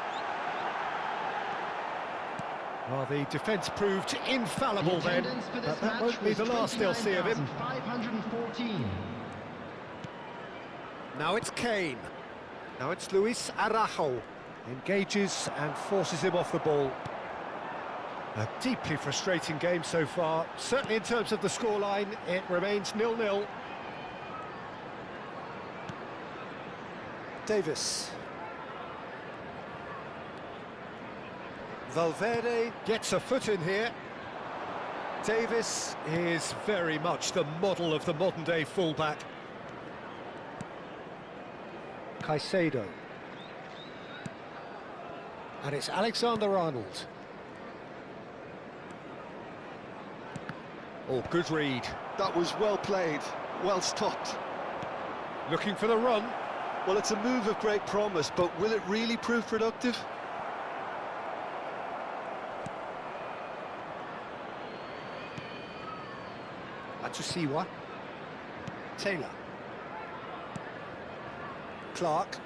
Well, the defence proved infallible then, but that won't be the last they'll see of him. 514. Now it's Kane. Now it's Luis Araujo. Engages and forces him off the ball. A deeply frustrating game so far. Certainly in terms of the scoreline, it remains 0-0. Davis. Valverde gets a foot in here. Davis is very much the model of the modern-day fullback. Caicedo. And it's Alexander-Arnold. Oh, good read. That was well played, well stopped. Looking for the run. Well, it's a move of great promise, but will it really prove productive? Matsusiwa. Taylor. Clark.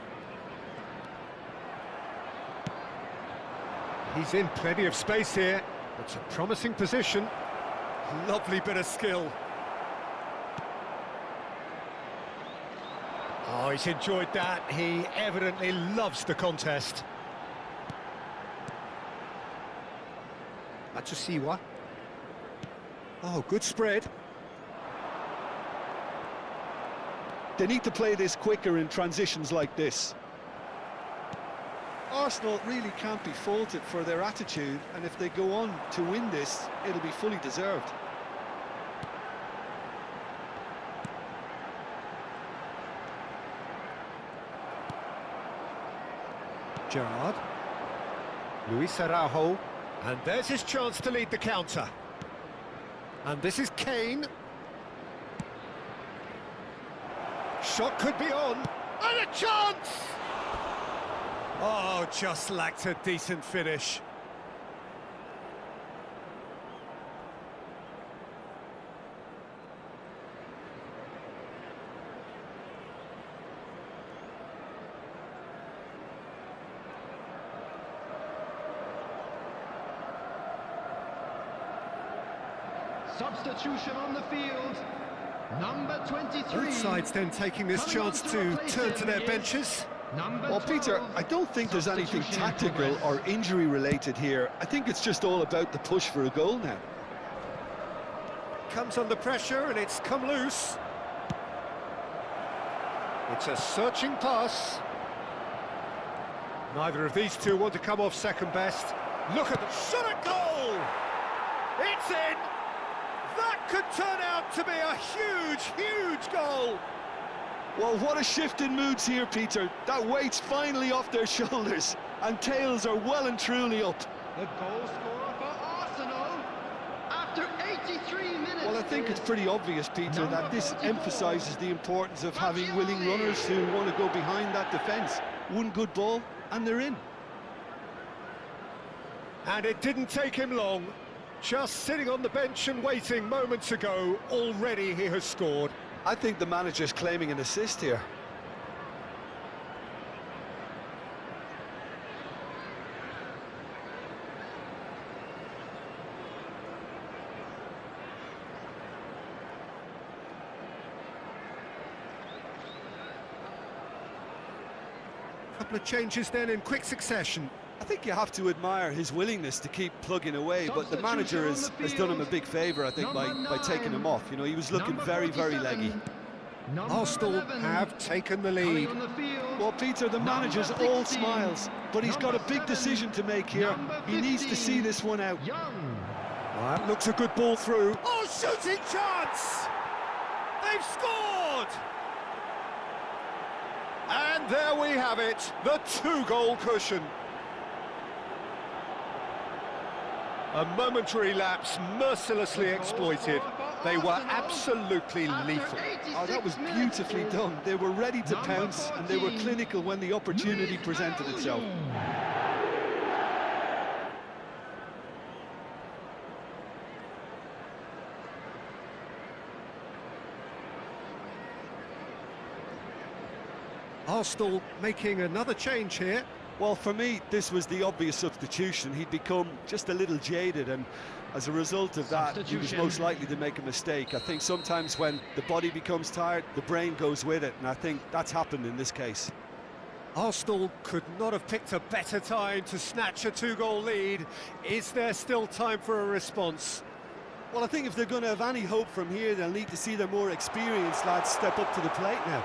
He's in plenty of space here. It's a promising position. Lovely bit of skill. Oh, he's enjoyed that. He evidently loves the contest. Matsusiwa. Oh, good spread. They need to play this quicker in transitions like this. Arsenal really can't be faulted for their attitude, and if they go on to win this, it'll be fully deserved. Gerrard. Luis Araujo. And there's his chance to lead the counter. And this is Kane. Shot could be on. And a chance! Oh, just lacked a decent finish. Substitution on the field. Number 23. Both sides then taking this chance to turn to their benches. Well, Peter, I don't think there's anything tactical or injury related here. I think it's just all about the push for a goal now. Comes under pressure and it's come loose. It's a searching pass. Neither of these two want to come off second best. Look at the shot at goal! It's in! That could turn out to be a huge, huge goal! Well, what a shift in moods here, Peter. That weight's finally off their shoulders, and tails are well and truly up. The goal scorer for Arsenal after 83 minutes. Well, I think it's pretty obvious, Peter, that this emphasises the importance of having willing runners who want to go behind that defence. One good ball, and they're in. And it didn't take him long. Just sitting on the bench and waiting moments ago, already he has scored. I think the manager's claiming an assist here. Couple of changes then in quick succession. I think you have to admire his willingness to keep plugging away, but the manager has done him a big favour, I think, by taking him off. You know, he was looking very, very leggy. Arsenal have taken the lead. Well, Peter, the manager's all smiles, but he's got a big decision to make here. He needs to see this one out. That looks a good ball through. Oh, shooting chance! They've scored! And there we have it, the two-goal cushion. A momentary lapse mercilessly exploited. They were absolutely lethal. Oh, that was beautifully done. They were ready to pounce, and they were clinical when the opportunity presented itself. Arsenal making another change here. Well, for me, this was the obvious substitution. He'd become just a little jaded, and as a result of that, he was most likely to make a mistake. I think sometimes when the body becomes tired, the brain goes with it, and I think that's happened in this case. Arsenal could not have picked a better time to snatch a two-goal lead. Is there still time for a response? Well, I think if they're going to have any hope from here, they'll need to see their more experienced lads step up to the plate now.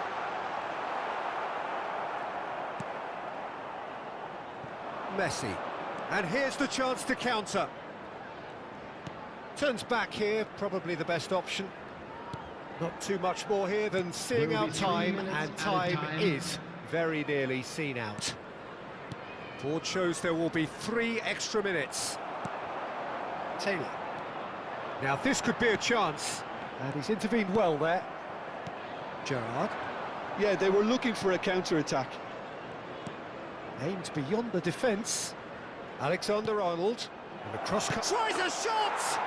Messi, and here's the chance to counter. Turns back here, probably the best option. Not too much more here than seeing out time, and time is very nearly seen out. Board shows there will be 3 extra minutes. Taylor. Now this could be a chance, and he's intervened well there. Gerrard. Yeah, they were looking for a counter-attack. Aimed beyond the defence. Alexander-Arnold, and the cross cut. Tries a shot!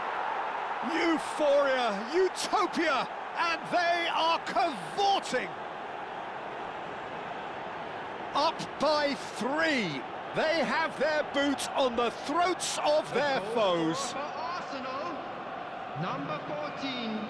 Euphoria, utopia, and they are cavorting. Up by 3. They have their boot on the throats of their foes. Arsenal, number 14.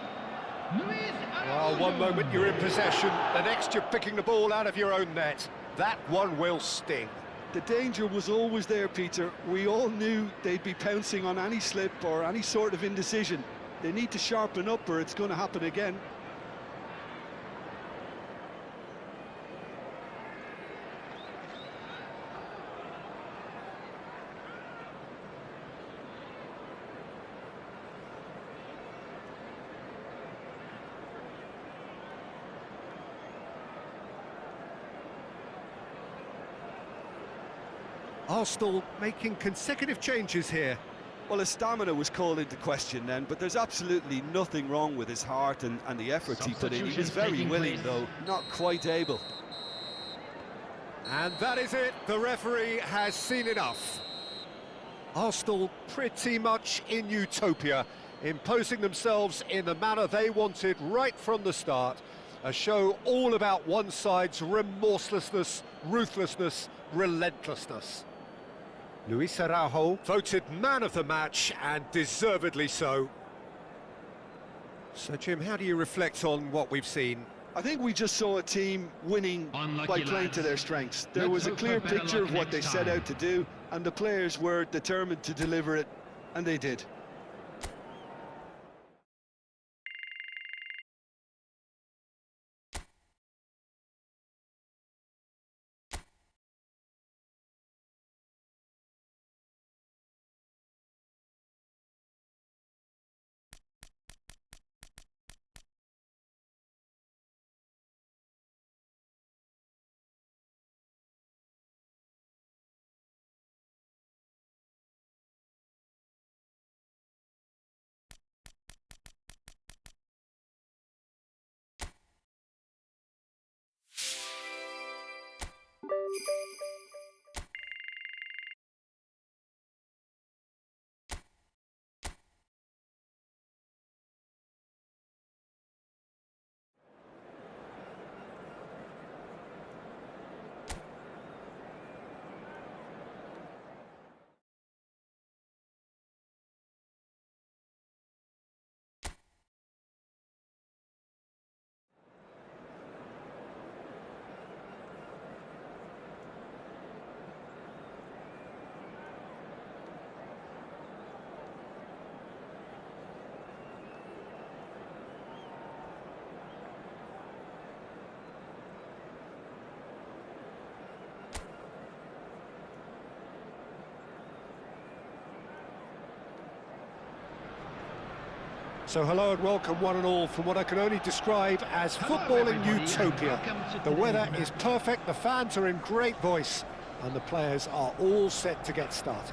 Well, one moment you're in possession, the next you're picking the ball out of your own net. That one will sting. The danger was always there, Peter. We all knew they'd be pouncing on any slip or any sort of indecision. They need to sharpen up or it's going to happen again. Arsenal making consecutive changes here. Well, his stamina was called into question then, but there's absolutely nothing wrong with his heart and the efforts he put in. He was very willing, though, not quite able. And that is it. The referee has seen enough. Arsenal pretty much in utopia, imposing themselves in the manner they wanted right from the start. A show all about one side's remorselessness, ruthlessness, relentlessness. Luis Araujo voted man of the match, and deservedly so. So, Jim, how do you reflect on what we've seen? I think we just saw a team winning by playing to their strengths. There was a clear picture of what they set out to do, and the players were determined to deliver it, and they did. So hello and welcome one and all from what I can only describe as footballing utopia. The weather is perfect, the fans are in great voice, and the players are all set to get started.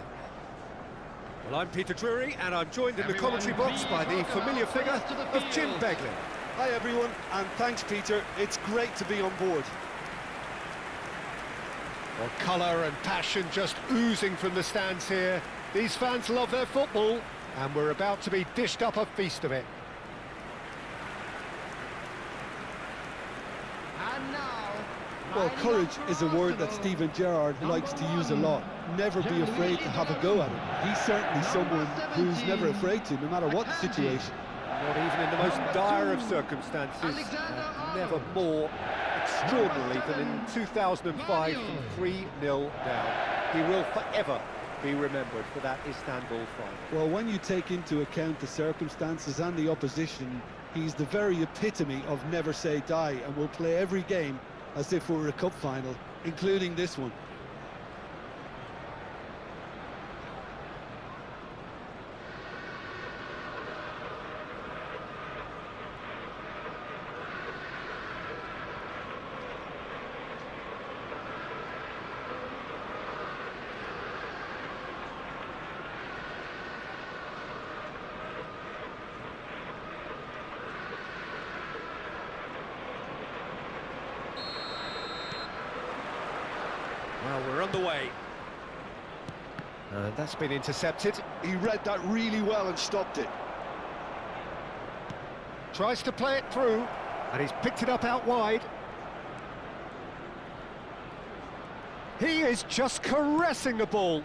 Well, I'm Peter Drury, and I'm joined in the commentary box by the familiar figure of Jim Beglin. Hi everyone, and thanks Peter, it's great to be on board. Well, colour and passion just oozing from the stands here. These fans love their football, and we're about to be dished up a feast of it. Well, courage is a word that Steven Gerrard likes to use a lot. Never be afraid to have a go at it. He's certainly someone who's never afraid to, no matter what the situation. Not even in the most dire of circumstances, never more extraordinarily than in 2005 from 3-0 down. He will forever be remembered for that Istanbul final. Well, when you take into account the circumstances and the opposition, he's the very epitome of never say die, and will play every game as if it were a cup final, including this one. Well, we're underway. And that's been intercepted. He read that really well and stopped it. Tries to play it through, and he's picked it up out wide. He is just caressing the ball.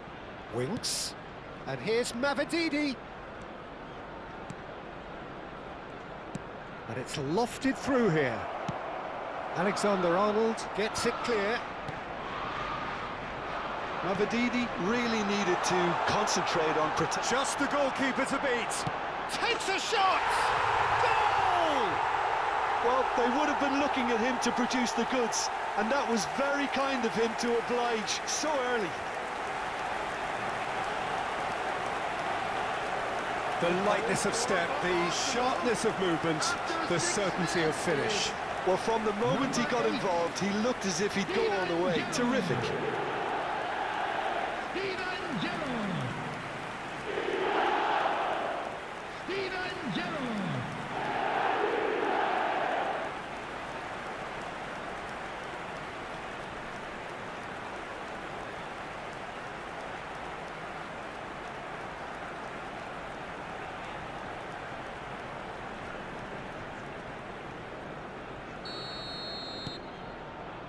Winks. And here's Mavididi. And it's lofted through here. Alexander-Arnold gets it clear. Mavididi really needed to concentrate on protection. Just the goalkeeper to beat. Takes a shot! Goal! Well, they would have been looking at him to produce the goods, and that was very kind of him to oblige so early. The lightness of step, the sharpness of movement, the certainty of finish. Well, from the moment he got involved, he looked as if he'd go all the way. Terrific.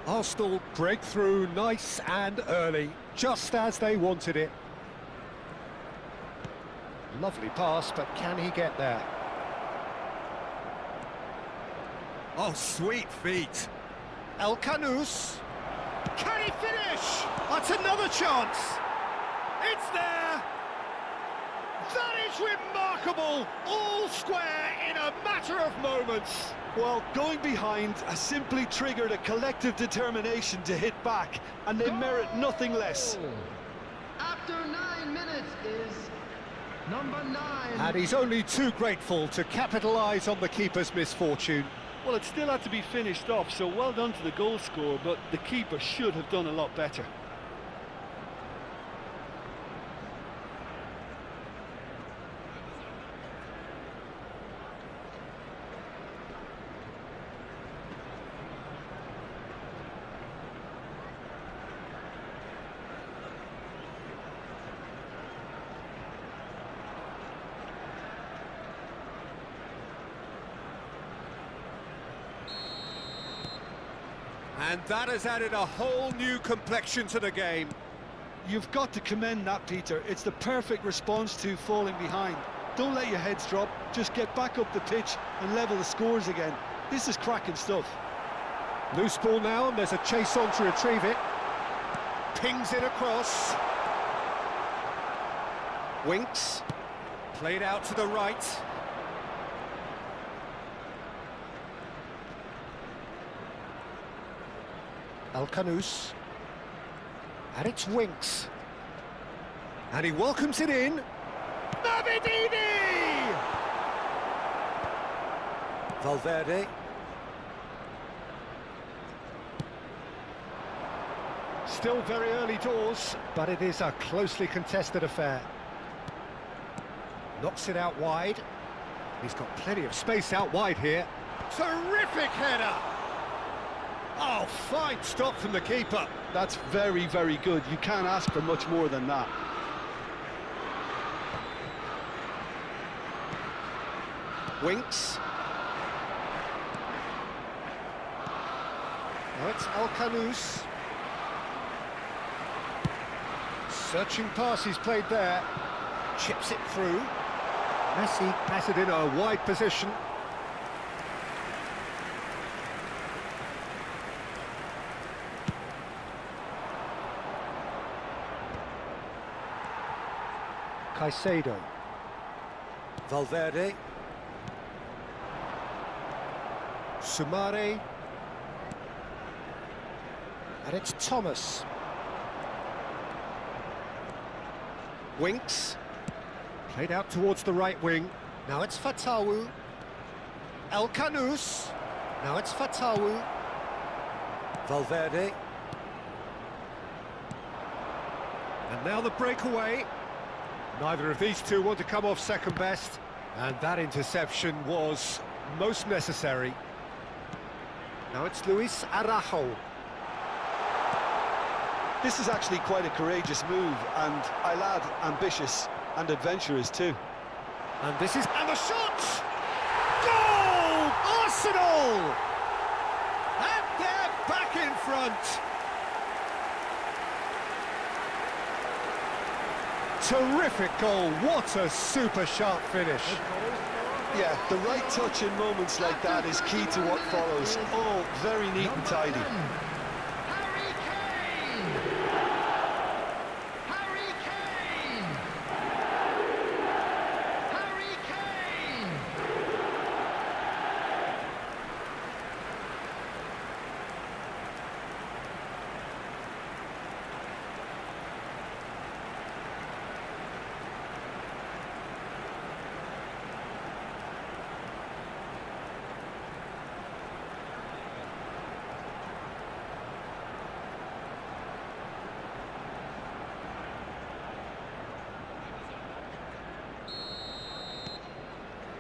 Arsenal break through nice and early, just as they wanted it. Lovely pass, but can he get there? Oh, sweet feet. 𝗟𝗏𝗩𝗘. Can he finish? That's another chance. It's there. That is remarkable. All square in a matter of moments. Well, going behind has simply triggered a collective determination to hit back, and they merit nothing less. After 9 minutes is number 9. And he's only too grateful to capitalise on the keeper's misfortune. Well, it still had to be finished off, so well done to the goal scorer, but the keeper should have done a lot better. And that has added a whole new complexion to the game. You've got to commend that, Peter. It's the perfect response to falling behind. Don't let your heads drop, just get back up the pitch and level the scores again. This is cracking stuff. Loose ball now, and there's a chase on to retrieve it. Pings it across. Winks. Played out to the right. 𝗟𝗏𝗩𝗘. And it's Winks. And he welcomes it in. Mavididi! Valverde. Still very early doors, but it is a closely contested affair. Knocks it out wide. He's got plenty of space out wide here. Terrific header! Oh, fine stop from the keeper. That's very, very good. You can't ask for much more than that. Winks. Now it's 𝗟𝗏𝗩𝗘. Searching pass he's played there. Chips it through. Messi has it in a wide position. Caicedo. Valverde. Sumare. And it's Thomas. Winks. Played out towards the right wing. Now it's Fatawu. 𝗟𝗏𝗩𝗘. Now it's Fatawu. Valverde. And now the breakaway. Neither of these two want to come off second best. And that interception was most necessary. Now it's Luis Araujo. This is actually quite a courageous move, and I'll add ambitious and adventurous too. And this is... And the shot! Goal! Arsenal! And they're back in front. Terrific goal. What a super sharp finish. Yeah, the right touch in moments like that is key to what follows. All very neat and tidy.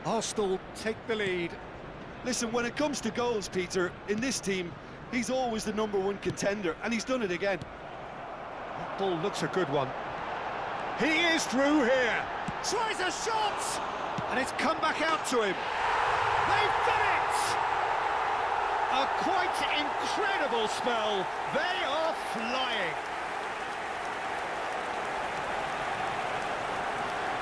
Arsenal take the lead. Listen, when it comes to goals, Peter, in this team, he's always the #1 contender, and he's done it again. That ball looks a good one. He is through here. Tries a shot, and it's come back out to him. They've done it! A quite incredible spell. They are flying.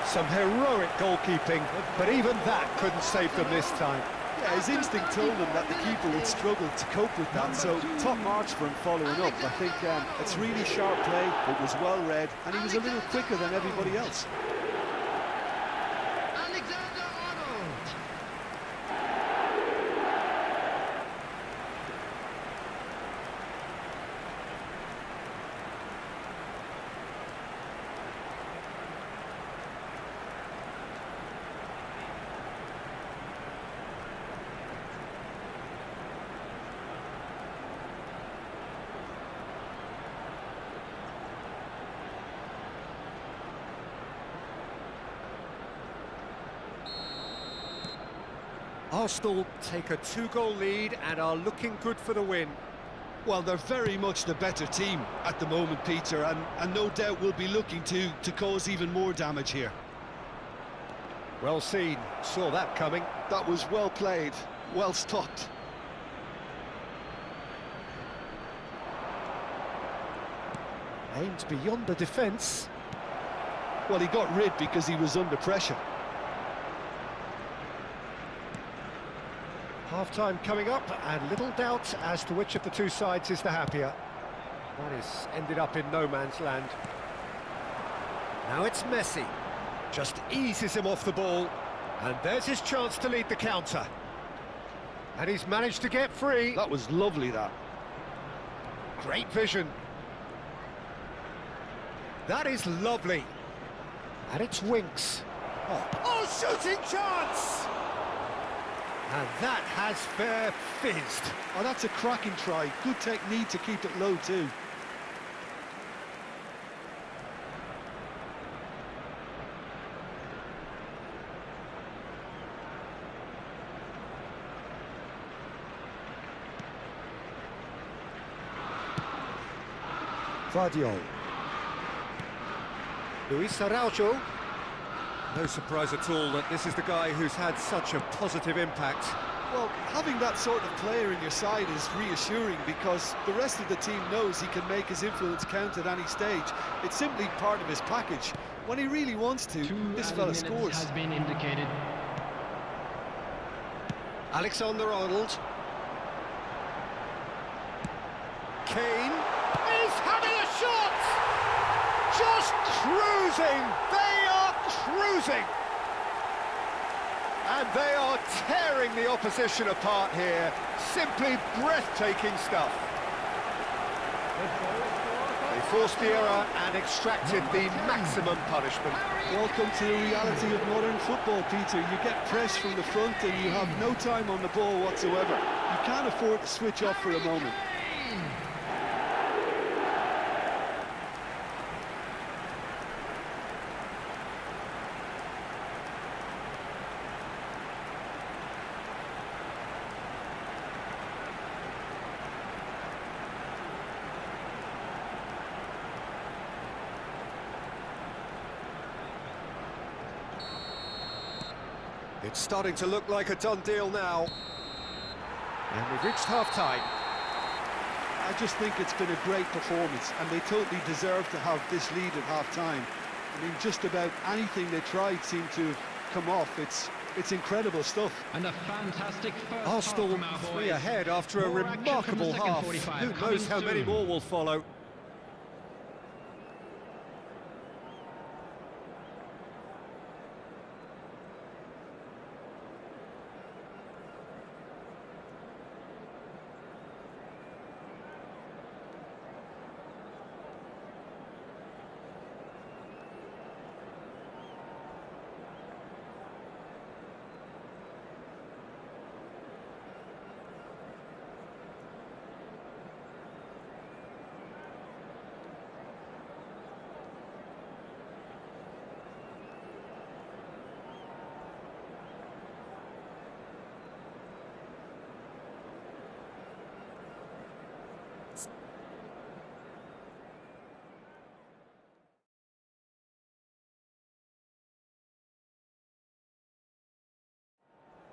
Some heroic goalkeeping, but even that couldn't save them this time. Yeah, his instinct told him that the keeper would struggle to cope with that, so top marks for him following up. I think it's really sharp play, it was well read, and he was a little quicker than everybody else. Arsenal take a 2-goal lead and are looking good for the win. Well, they're very much the better team at the moment, Peter, and no doubt will be looking to cause even more damage here. Well seen, saw that coming. That was well played, well stopped. Aimed beyond the defence. Well, he got rid because he was under pressure. Half-time coming up, and little doubt as to which of the two sides is the happier. That is ended up in no man's land. Now it's Messi. Just eases him off the ball, and there's his chance to lead the counter. And he's managed to get free. That was lovely, that. Great vision. That is lovely. And it's Winks. Oh, shooting chance! And that has fair fizzed. Oh, that's a cracking try. Good technique to keep it low, too. Vardiol. Luis Araujo. No surprise at all that this is the guy who's had such a positive impact. Well, having that sort of player in your side is reassuring because the rest of the team knows he can make his influence count at any stage. It's simply part of his package. When he really wants to, this fella scores. Has been indicated. Alexander-Arnold. Kane is having a shot! Just cruising! They are cruising! And they are tearing the opposition apart here. Simply breathtaking stuff. They forced the error and extracted the maximum punishment. Welcome to the reality of modern football, Peter. You get pressed from the front and you have no time on the ball whatsoever. You can't afford to switch off for a moment. It's starting to look like a done deal now. And we've reached half-time. I just think it's been a great performance, and they totally deserve to have this lead at half-time. I mean, just about anything they tried seemed to have come off. It's incredible stuff. And a fantastic first Arsenal half from our 3 boys. ahead after a More action from the remarkable second half. 45 Who coming knows how many soon. more will follow.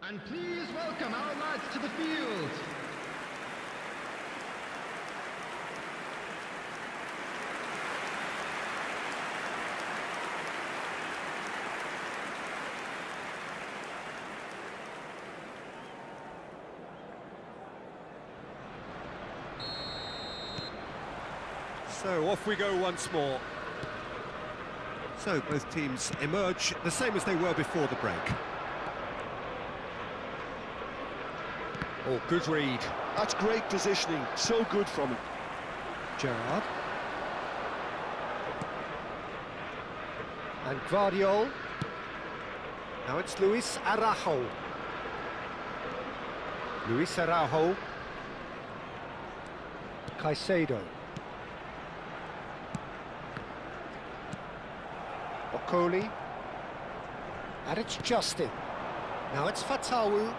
And please welcome our lads to the field. So off we go once more. So both teams emerge the same as they were before the break. Oh, good read. That's great positioning, so good from him. Gerrard. And Guardiola. Now it's Luis Araujo. Luis Araujo. Caicedo. Okoli. And it's Justin. Now it's Fatawu.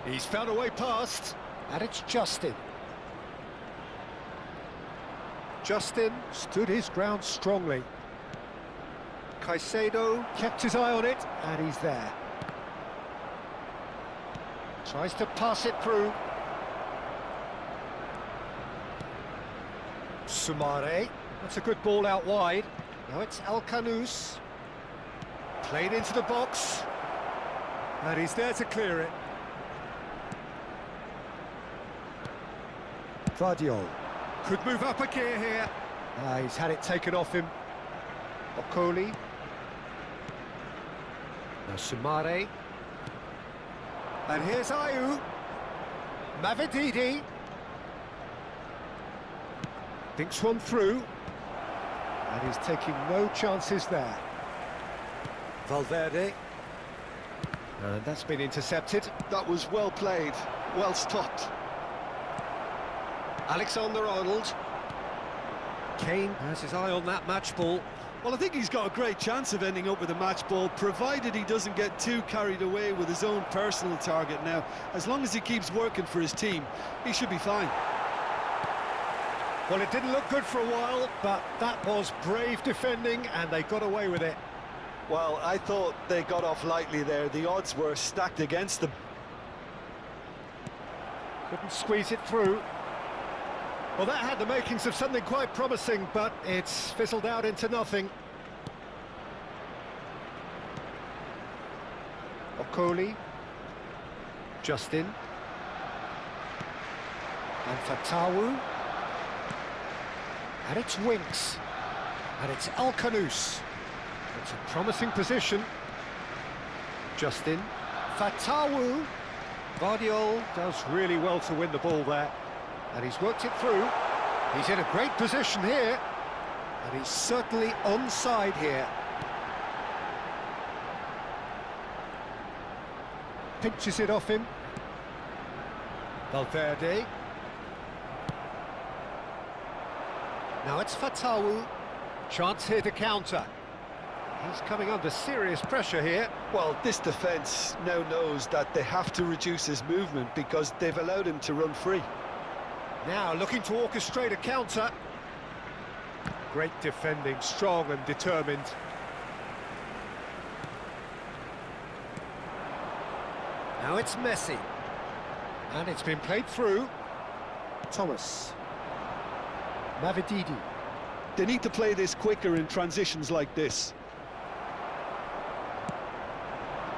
He's found a way past. And it's Justin. Justin stood his ground strongly. Caicedo kept his eye on it, and he's there. Tries to pass it through. Sumare. That's a good ball out wide. Now it's 𝗟𝗓𝗩𝗘. Played into the box. And he's there to clear it. Guardiola. Could move up a gear here. He's had it taken off him. Okoli. Now Sumare. And here's Ayew. Mavididi. Thinks one through. And he's taking no chances there. Valverde. And that's been intercepted. That was well played, well stopped. Alexander-Arnold. Kane has his eye on that match ball. Well, I think he's got a great chance of ending up with a match ball, provided he doesn't get too carried away with his own personal target now. As long as he keeps working for his team, he should be fine. Well, it didn't look good for a while, but that was brave defending, and they got away with it. Well, I thought they got off lightly there. The odds were stacked against them. Couldn't squeeze it through. Well, that had the makings of something quite promising, but it's fizzled out into nothing. Okoli. Justin. And Fatawu. And it's Winks. And it's 𝗟𝗓𝗩𝗘. It's a promising position. Justin. Fatawu. Guardiola does really well to win the ball there. And he's worked it through. He's in a great position here. And he's certainly onside here. Pinches it off him. Valverde. Now it's Fatawu. Chance here to counter. He's coming under serious pressure here. Well, this defence now knows that they have to reduce his movement because they've allowed him to run free. Now looking to orchestrate a counter. Great defending, strong and determined. Now it's Messi. And it's been played through. Thomas. Mavididi. They need to play this quicker in transitions like this.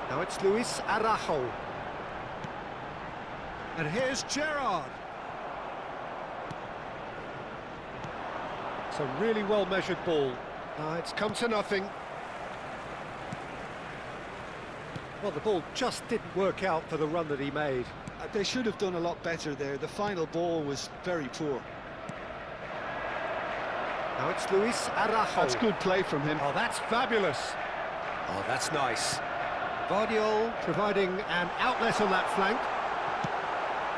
Now it's Luis Araujo. And here's Gerrard. It's a really well-measured ball. It's come to nothing. Well, the ball just didn't work out for the run that he made. They should have done a lot better there. The final ball was very poor. Now it's Luis Araujo. That's good play from him. Oh, that's fabulous. Oh, that's nice. Guardiola providing an outlet on that flank.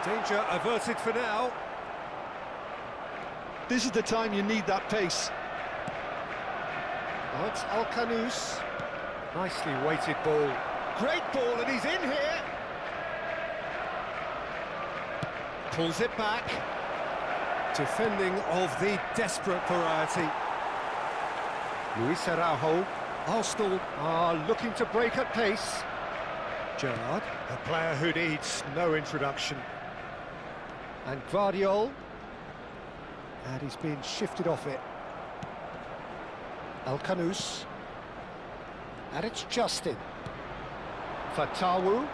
Danger averted for now. This is the time you need that pace. Oh, it's 𝗟𝗓𝗩𝗘. Nicely weighted ball. Great ball, and he's in here. Pulls it back. Defending of the desperate variety. Luis Araujo. Arsenal are looking to break at pace. Gerrard, a player who needs no introduction. And Guardiola, and he's been shifted off it. 𝗟𝗓𝗓, and it's Justin. Fatawu,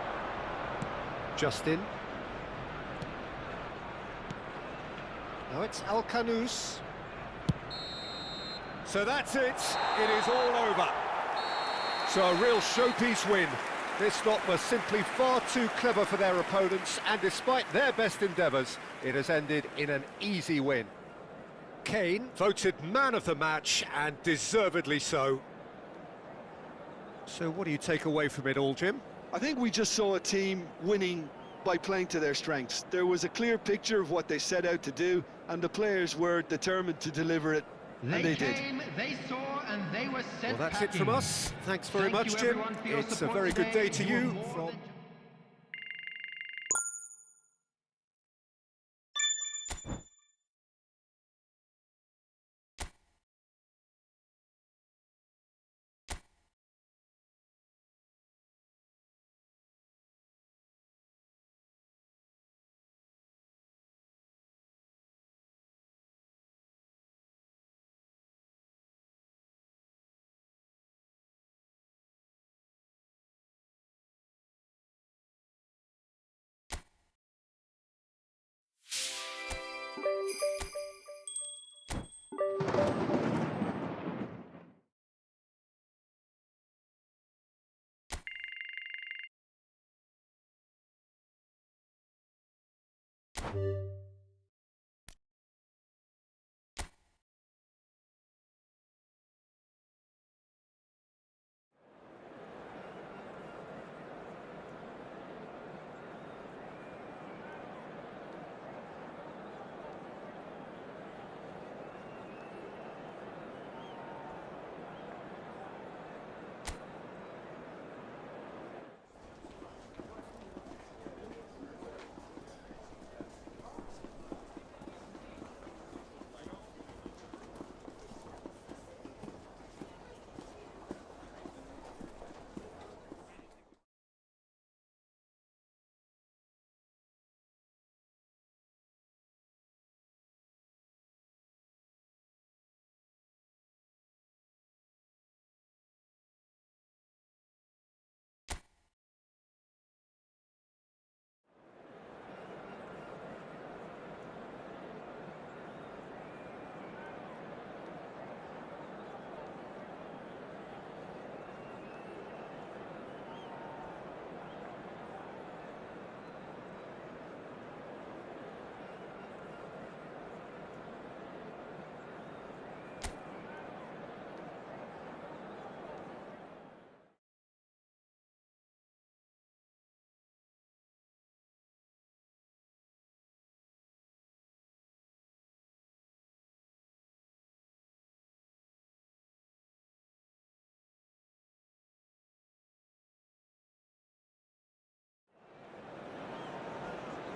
Justin. Now it's 𝗟𝗓𝗓. So that's it, it is all over. So a real showpiece win. This lot were simply far too clever for their opponents, and despite their best endeavours, it has ended in an easy win. Kane voted man of the match, and deservedly so. So what do you take away from it all, Jim? I think we just saw a team winning by playing to their strengths. There was a clear picture of what they set out to do, and the players were determined to deliver it, and they did. They saw, and they were sent Well, that's it from us. Thanks very much, Jim. It's a very good day to you from...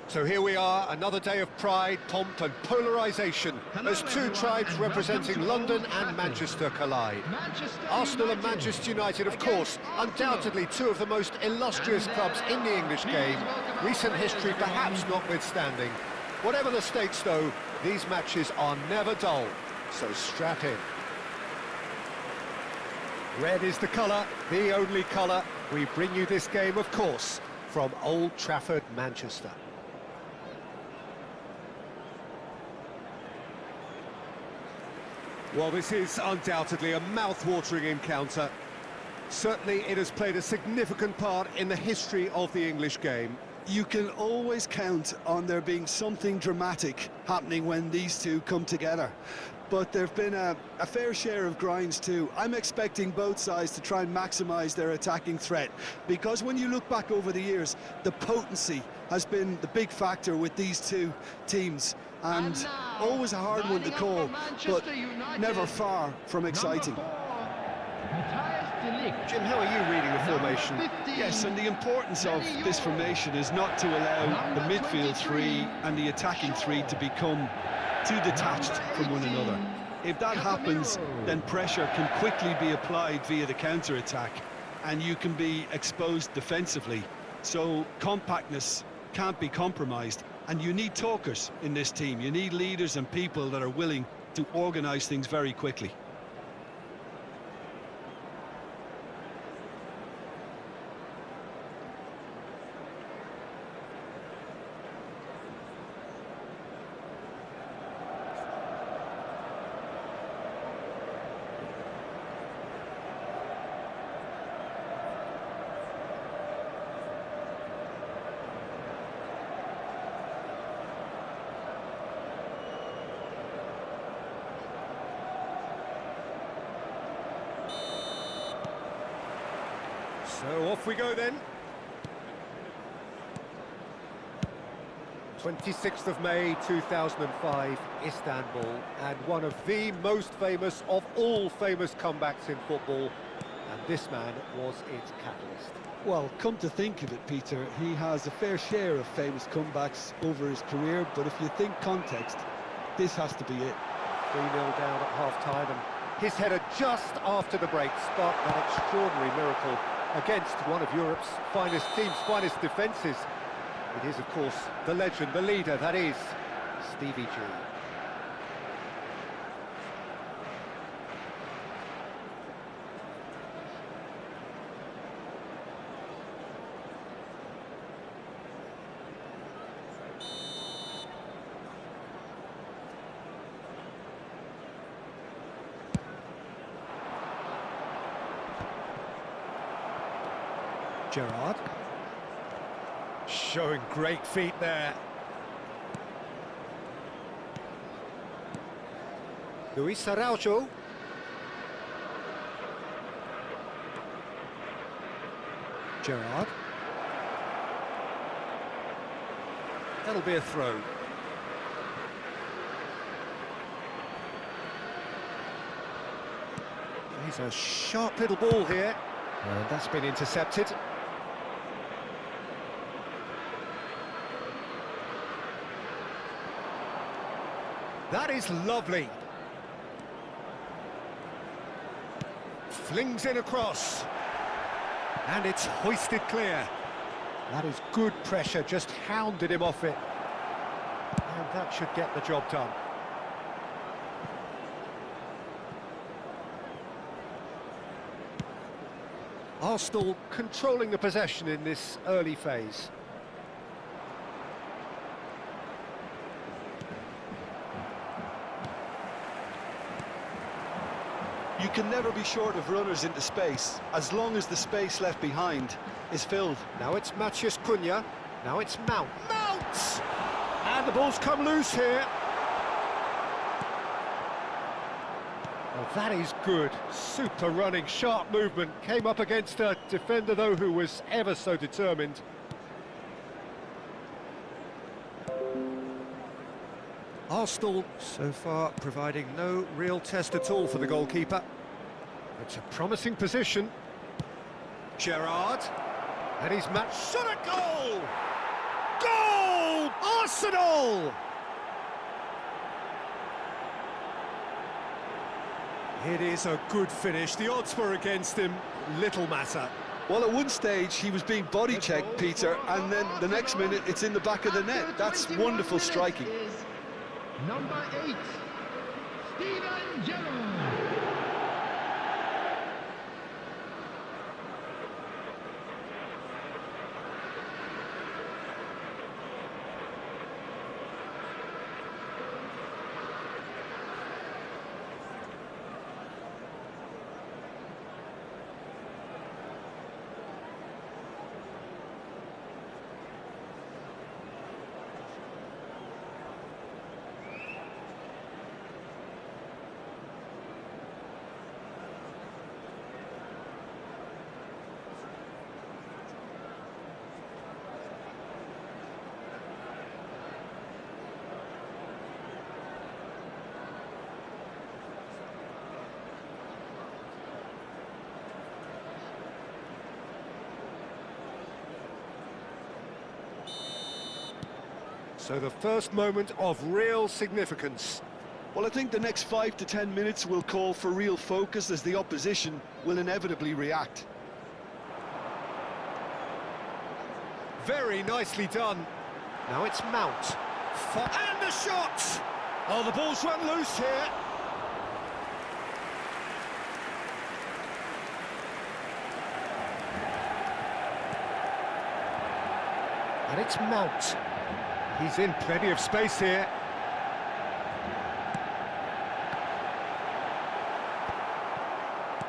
So here we are, another day of pride, pomp and polarisation as two tribes representing London and Manchester collide. Arsenal and Manchester United, of course, undoubtedly two of the most illustrious clubs in the English game, recent history perhaps notwithstanding. Whatever the stakes, though, these matches are never dull, so strap in. Red is the colour, the only colour. We bring you this game, of course, from Old Trafford, Manchester. Well, this is undoubtedly a mouth-watering encounter. Certainly it has played a significant part in the history of the English game. You can always count on there being something dramatic happening when these two come together. But there have been a fair share of grinds too. I'm expecting both sides to try and maximise their attacking threat, because when you look back over the years, the potency has been the big factor with these two teams. And always a hard one to call, but never far from exciting. Jim, how are you reading the formation? Yes, and the importance of this formation is not to allow the midfield three and the attacking three to become too detached from one another. If that happens, then pressure can quickly be applied via the counter-attack, and you can be exposed defensively So compactness can't be compromised, and you need talkers in this team. You need leaders and people that are willing to organise things very quickly. So off we go then. 26th of May 2005, Istanbul, and one of the most famous of all famous comebacks in football, and this man was its catalyst. Well, come to think of it, Peter, he has a fair share of famous comebacks over his career, but if you think context, this has to be it. 3-0 down at half-time, and his header just after the break sparked that extraordinary miracle against one of Europe's finest teams, finest defences. It is, of course, the legend, the leader, that is Stevie G. Gerrard. Showing great feet there. Luis Araujo. Gerrard. That'll be a throw. He's a sharp little ball here. And that's been intercepted. That is lovely. Flings in across. And it's hoisted clear. That is good pressure, just hounded him off it. And that should get the job done. Arsenal controlling the possession in this early phase. You can never be short of runners into space, as long as the space left behind is filled. Now it's Matheus Cunha, now it's Mount. Mount! And the ball's come loose here. Well, that is good. Super running, sharp movement. Came up against a defender, though, who was ever so determined. Arsenal, so far, providing no real test at all for the goalkeeper. It's a promising position. Gerrard. And he's matched. Shot a goal! Goal! Arsenal! It is a good finish. The odds were against him. Little matter. Well, at one stage he was being body checked, Peter, and then the next minute it's in the back of the net. That's wonderful striking. Number 8, Steven Gerrard. So the first moment of real significance. Well, I think the next 5 to 10 minutes will call for real focus, as the opposition will inevitably react. very nicely done. Now it's Mount. And the shot! Oh, the ball's run loose here. And it's Mount. He's in plenty of space here.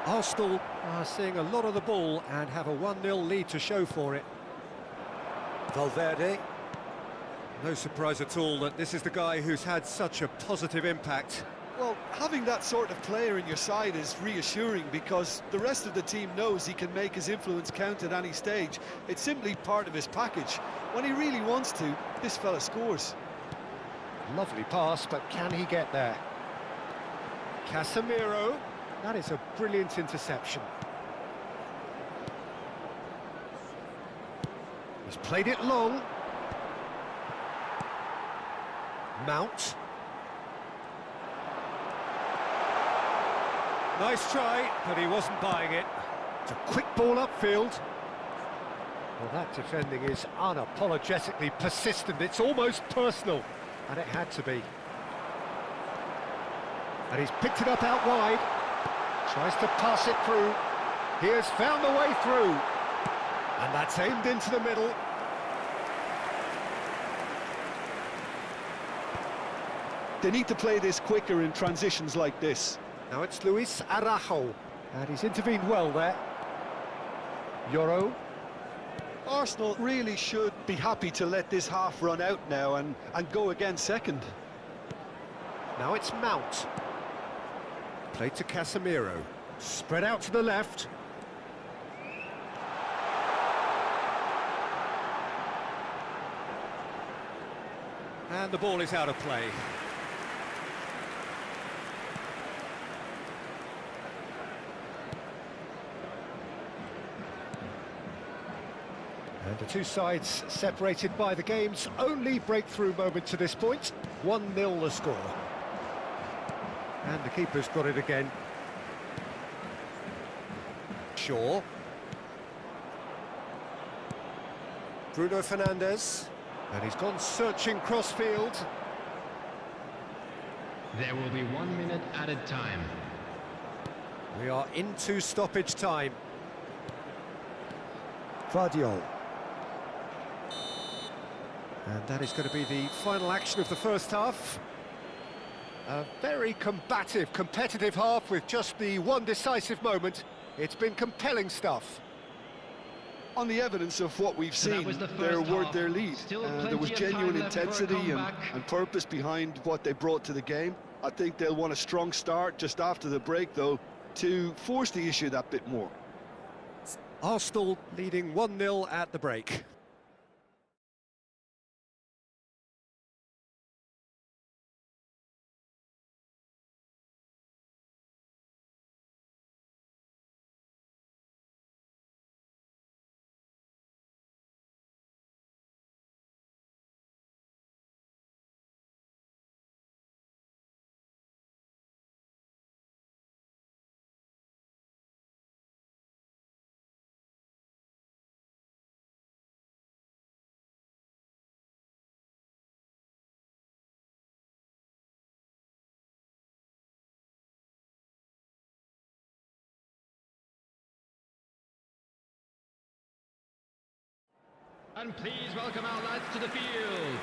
Arsenal are seeing a lot of the ball and have a 1-0 lead to show for it. Valverde. No surprise at all that this is the guy who's had such a positive impact. Well, having that sort of player in your side is reassuring because the rest of the team knows he can make his influence count at any stage. It's simply part of his package. When he really wants to, this fella scores. Lovely pass, but can he get there? Casemiro. That is a brilliant interception. He's played it long. Mount. Nice try, but he wasn't buying it. It's a quick ball upfield. Well, that defending is unapologetically persistent. It's almost personal, and it had to be. And he's picked it up out wide. Tries to pass it through. He has found the way through. And that's aimed into the middle. They need to play this quicker in transitions like this. Now it's Luis Araujo, and he's intervened well there. Yoro. Arsenal really should be happy to let this half run out now and go again second. Now it's Mount. Played to Casemiro. Spread out to the left. And the ball is out of play. And the two sides separated by the game's only breakthrough moment to this point. 1-0 the score. And the keeper's got it again. Shaw. Bruno Fernandes. And he's gone searching crossfield. There will be 1 minute added time. We are into stoppage time. Vardiol. And that is going to be the final action of the first half. A very combative, competitive half with just the one decisive moment. It's been compelling stuff. On the evidence of what we've seen, they're worth their lead. There was genuine intensity and purpose behind what they brought to the game. I think they'll want a strong start just after the break, though, to force the issue that bit more. Arsenal leading 1-0 at the break. And please welcome our lads to the field.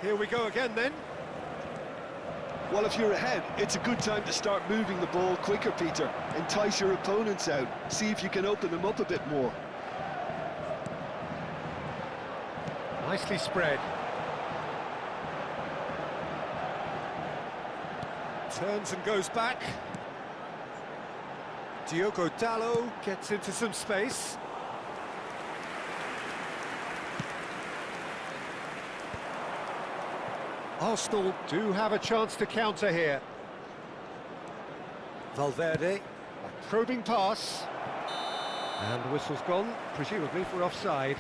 Here we go again then. Well, if you're ahead, it's a good time to start moving the ball quicker, Peter. Entice your opponents out. See if you can open them up a bit more. Nicely spread. Turns and goes back. Diogo Dalot gets into some space. Arsenal do have a chance to counter here. Valverde, a probing pass. And the whistle's gone, presumably for offside.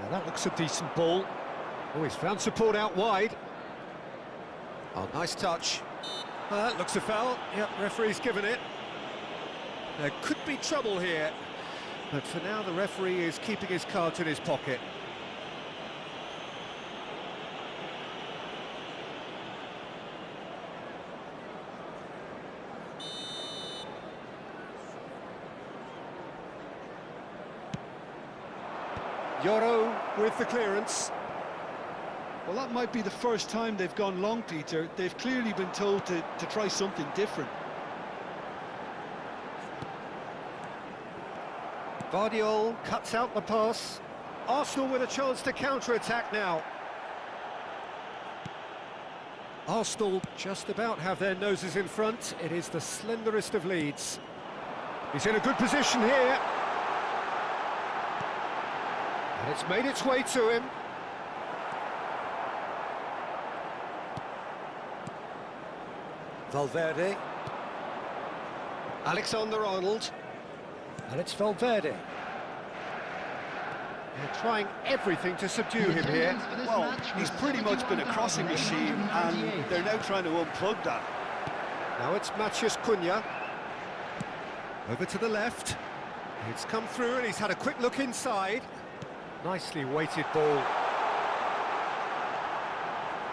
Now that looks a decent ball. Oh, he's found support out wide. Oh, nice touch. That looks a foul. Yep, referee's given it. There could be trouble here, but for now the referee is keeping his cards in his pocket. Yoro with the clearance. Well, that might be the first time they've gone long, Peter. They've clearly been told to try something different. Vardiol cuts out the pass. Arsenal with a chance to counter-attack now. Arsenal just about have their noses in front. It is the slenderest of leads. He's in a good position here. And it's made its way to him. Valverde. Alexander-Arnold. And it's Valverde. They're trying everything to subdue him here. Well, he's pretty much been a crossing machine, and they're now trying to unplug that. Now it's Matheus Cunha. Over to the left. It's come through and he's had a quick look inside. Nicely weighted ball.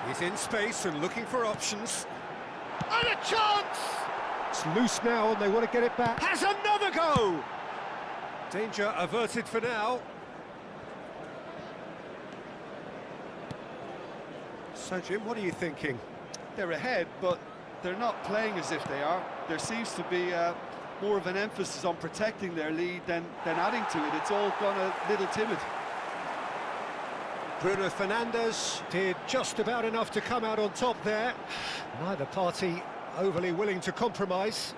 He's in space and looking for options. And a chance! It's loose now and they want to get it back. Has another go! Danger averted for now. So, Jim, what are you thinking? They're ahead, but they're not playing as if they are. There seems to be more of an emphasis on protecting their lead than adding to it. It's all gone a little timid. Bruno Fernandes did just about enough to come out on top there. Neither party overly willing to compromise.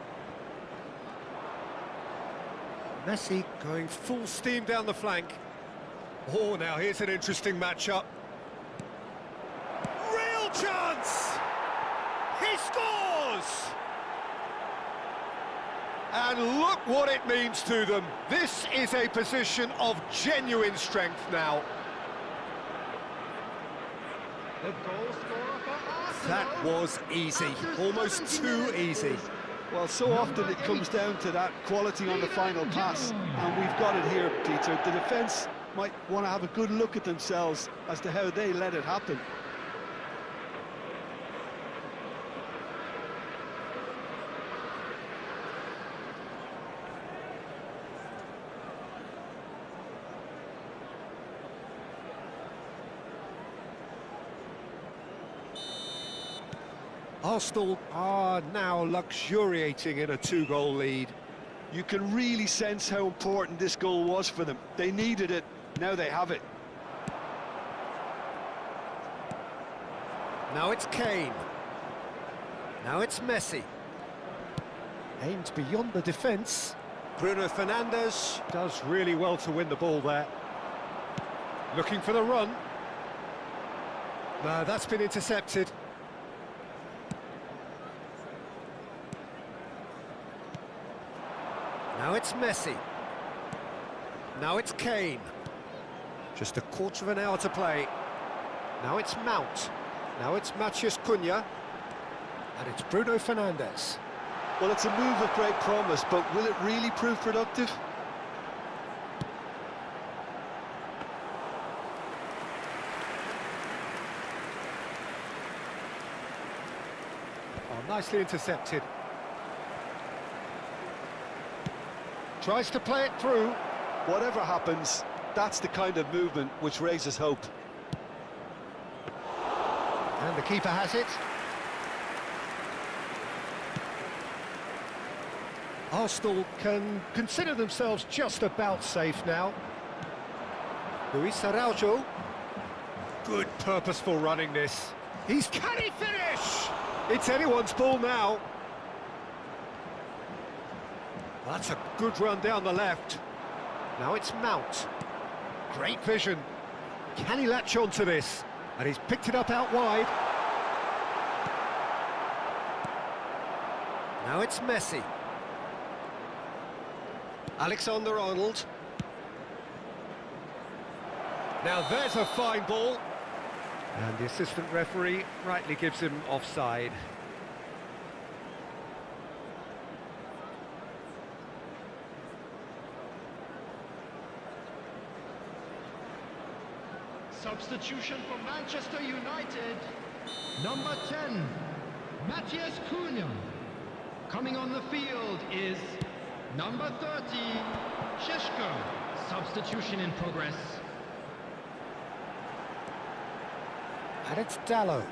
Messi going full steam down the flank. Oh, now here's an interesting matchup. Real chance! He scores! And look what it means to them. This is a position of genuine strength now. The goal scorer for Arsenal. That was easy, almost too easy. Well, so often it comes down to that quality on the final pass, and we've got it here, Peter. The defence might want to have a good look at themselves as to how they let it happen. Arsenal are now luxuriating in a two-goal lead. You can really sense how important this goal was for them. They needed it, now they have it. Now it's Kane. Now it's Messi. Aimed beyond the defence. Bruno Fernandes does really well to win the ball there. Looking for the run. No, that's been intercepted. Now it's Messi. Now it's Kane. Just a quarter of an hour to play. Now it's Mount. Now it's Matheus Cunha. And it's Bruno Fernandes. Well, it's a move of great promise, but will it really prove productive? Oh, nicely intercepted. Tries to play it through. Whatever happens, that's the kind of movement which raises hope. And the keeper has it. Arsenal can consider themselves just about safe now. Luis Araujo. Good purposeful running this. Can he finish? It's anyone's ball now. That's a good run down the left. Now it's Mount. Great vision. Can he latch on to this? And he's picked it up out wide. Now it's Messi. Alexander-Arnold. Now there's a fine ball. And the assistant referee rightly gives him offside. Substitution for Manchester United. Number 10, Matthias Cunha. Coming on the field is number 30, Šeško. Substitution in progress. And it's Dalot.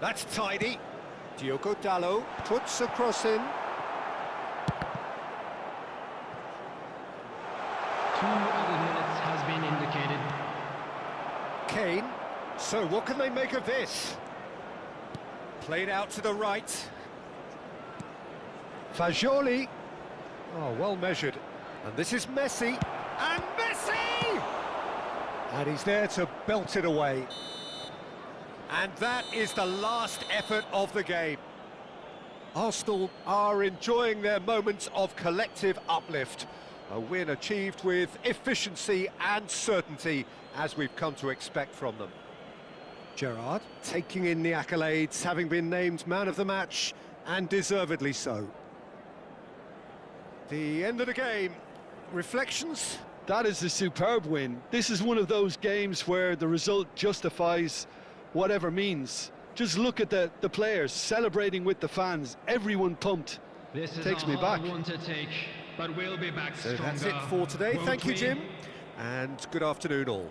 That's tidy. Diogo Dalot puts a cross in. 2 added minutes has been indicated. Kane. So what can they make of this? Played out to the right. Fagioli. Oh, well measured. And this is Messi. And Messi! And he's there to belt it away. And that is the last effort of the game. Arsenal are enjoying their moments of collective uplift. A win achieved with efficiency and certainty, as we've come to expect from them. Gerrard taking in the accolades, having been named man of the match, and deservedly so. The end of the game. Reflections? That is a superb win. This is one of those games where the result justifies whatever means. Just look at the players celebrating with the fans, everyone pumped. This is Takes a me hard back. one to take, but we'll be back So stronger. that's it for today. Won't Thank you, we? Jim, and good afternoon all.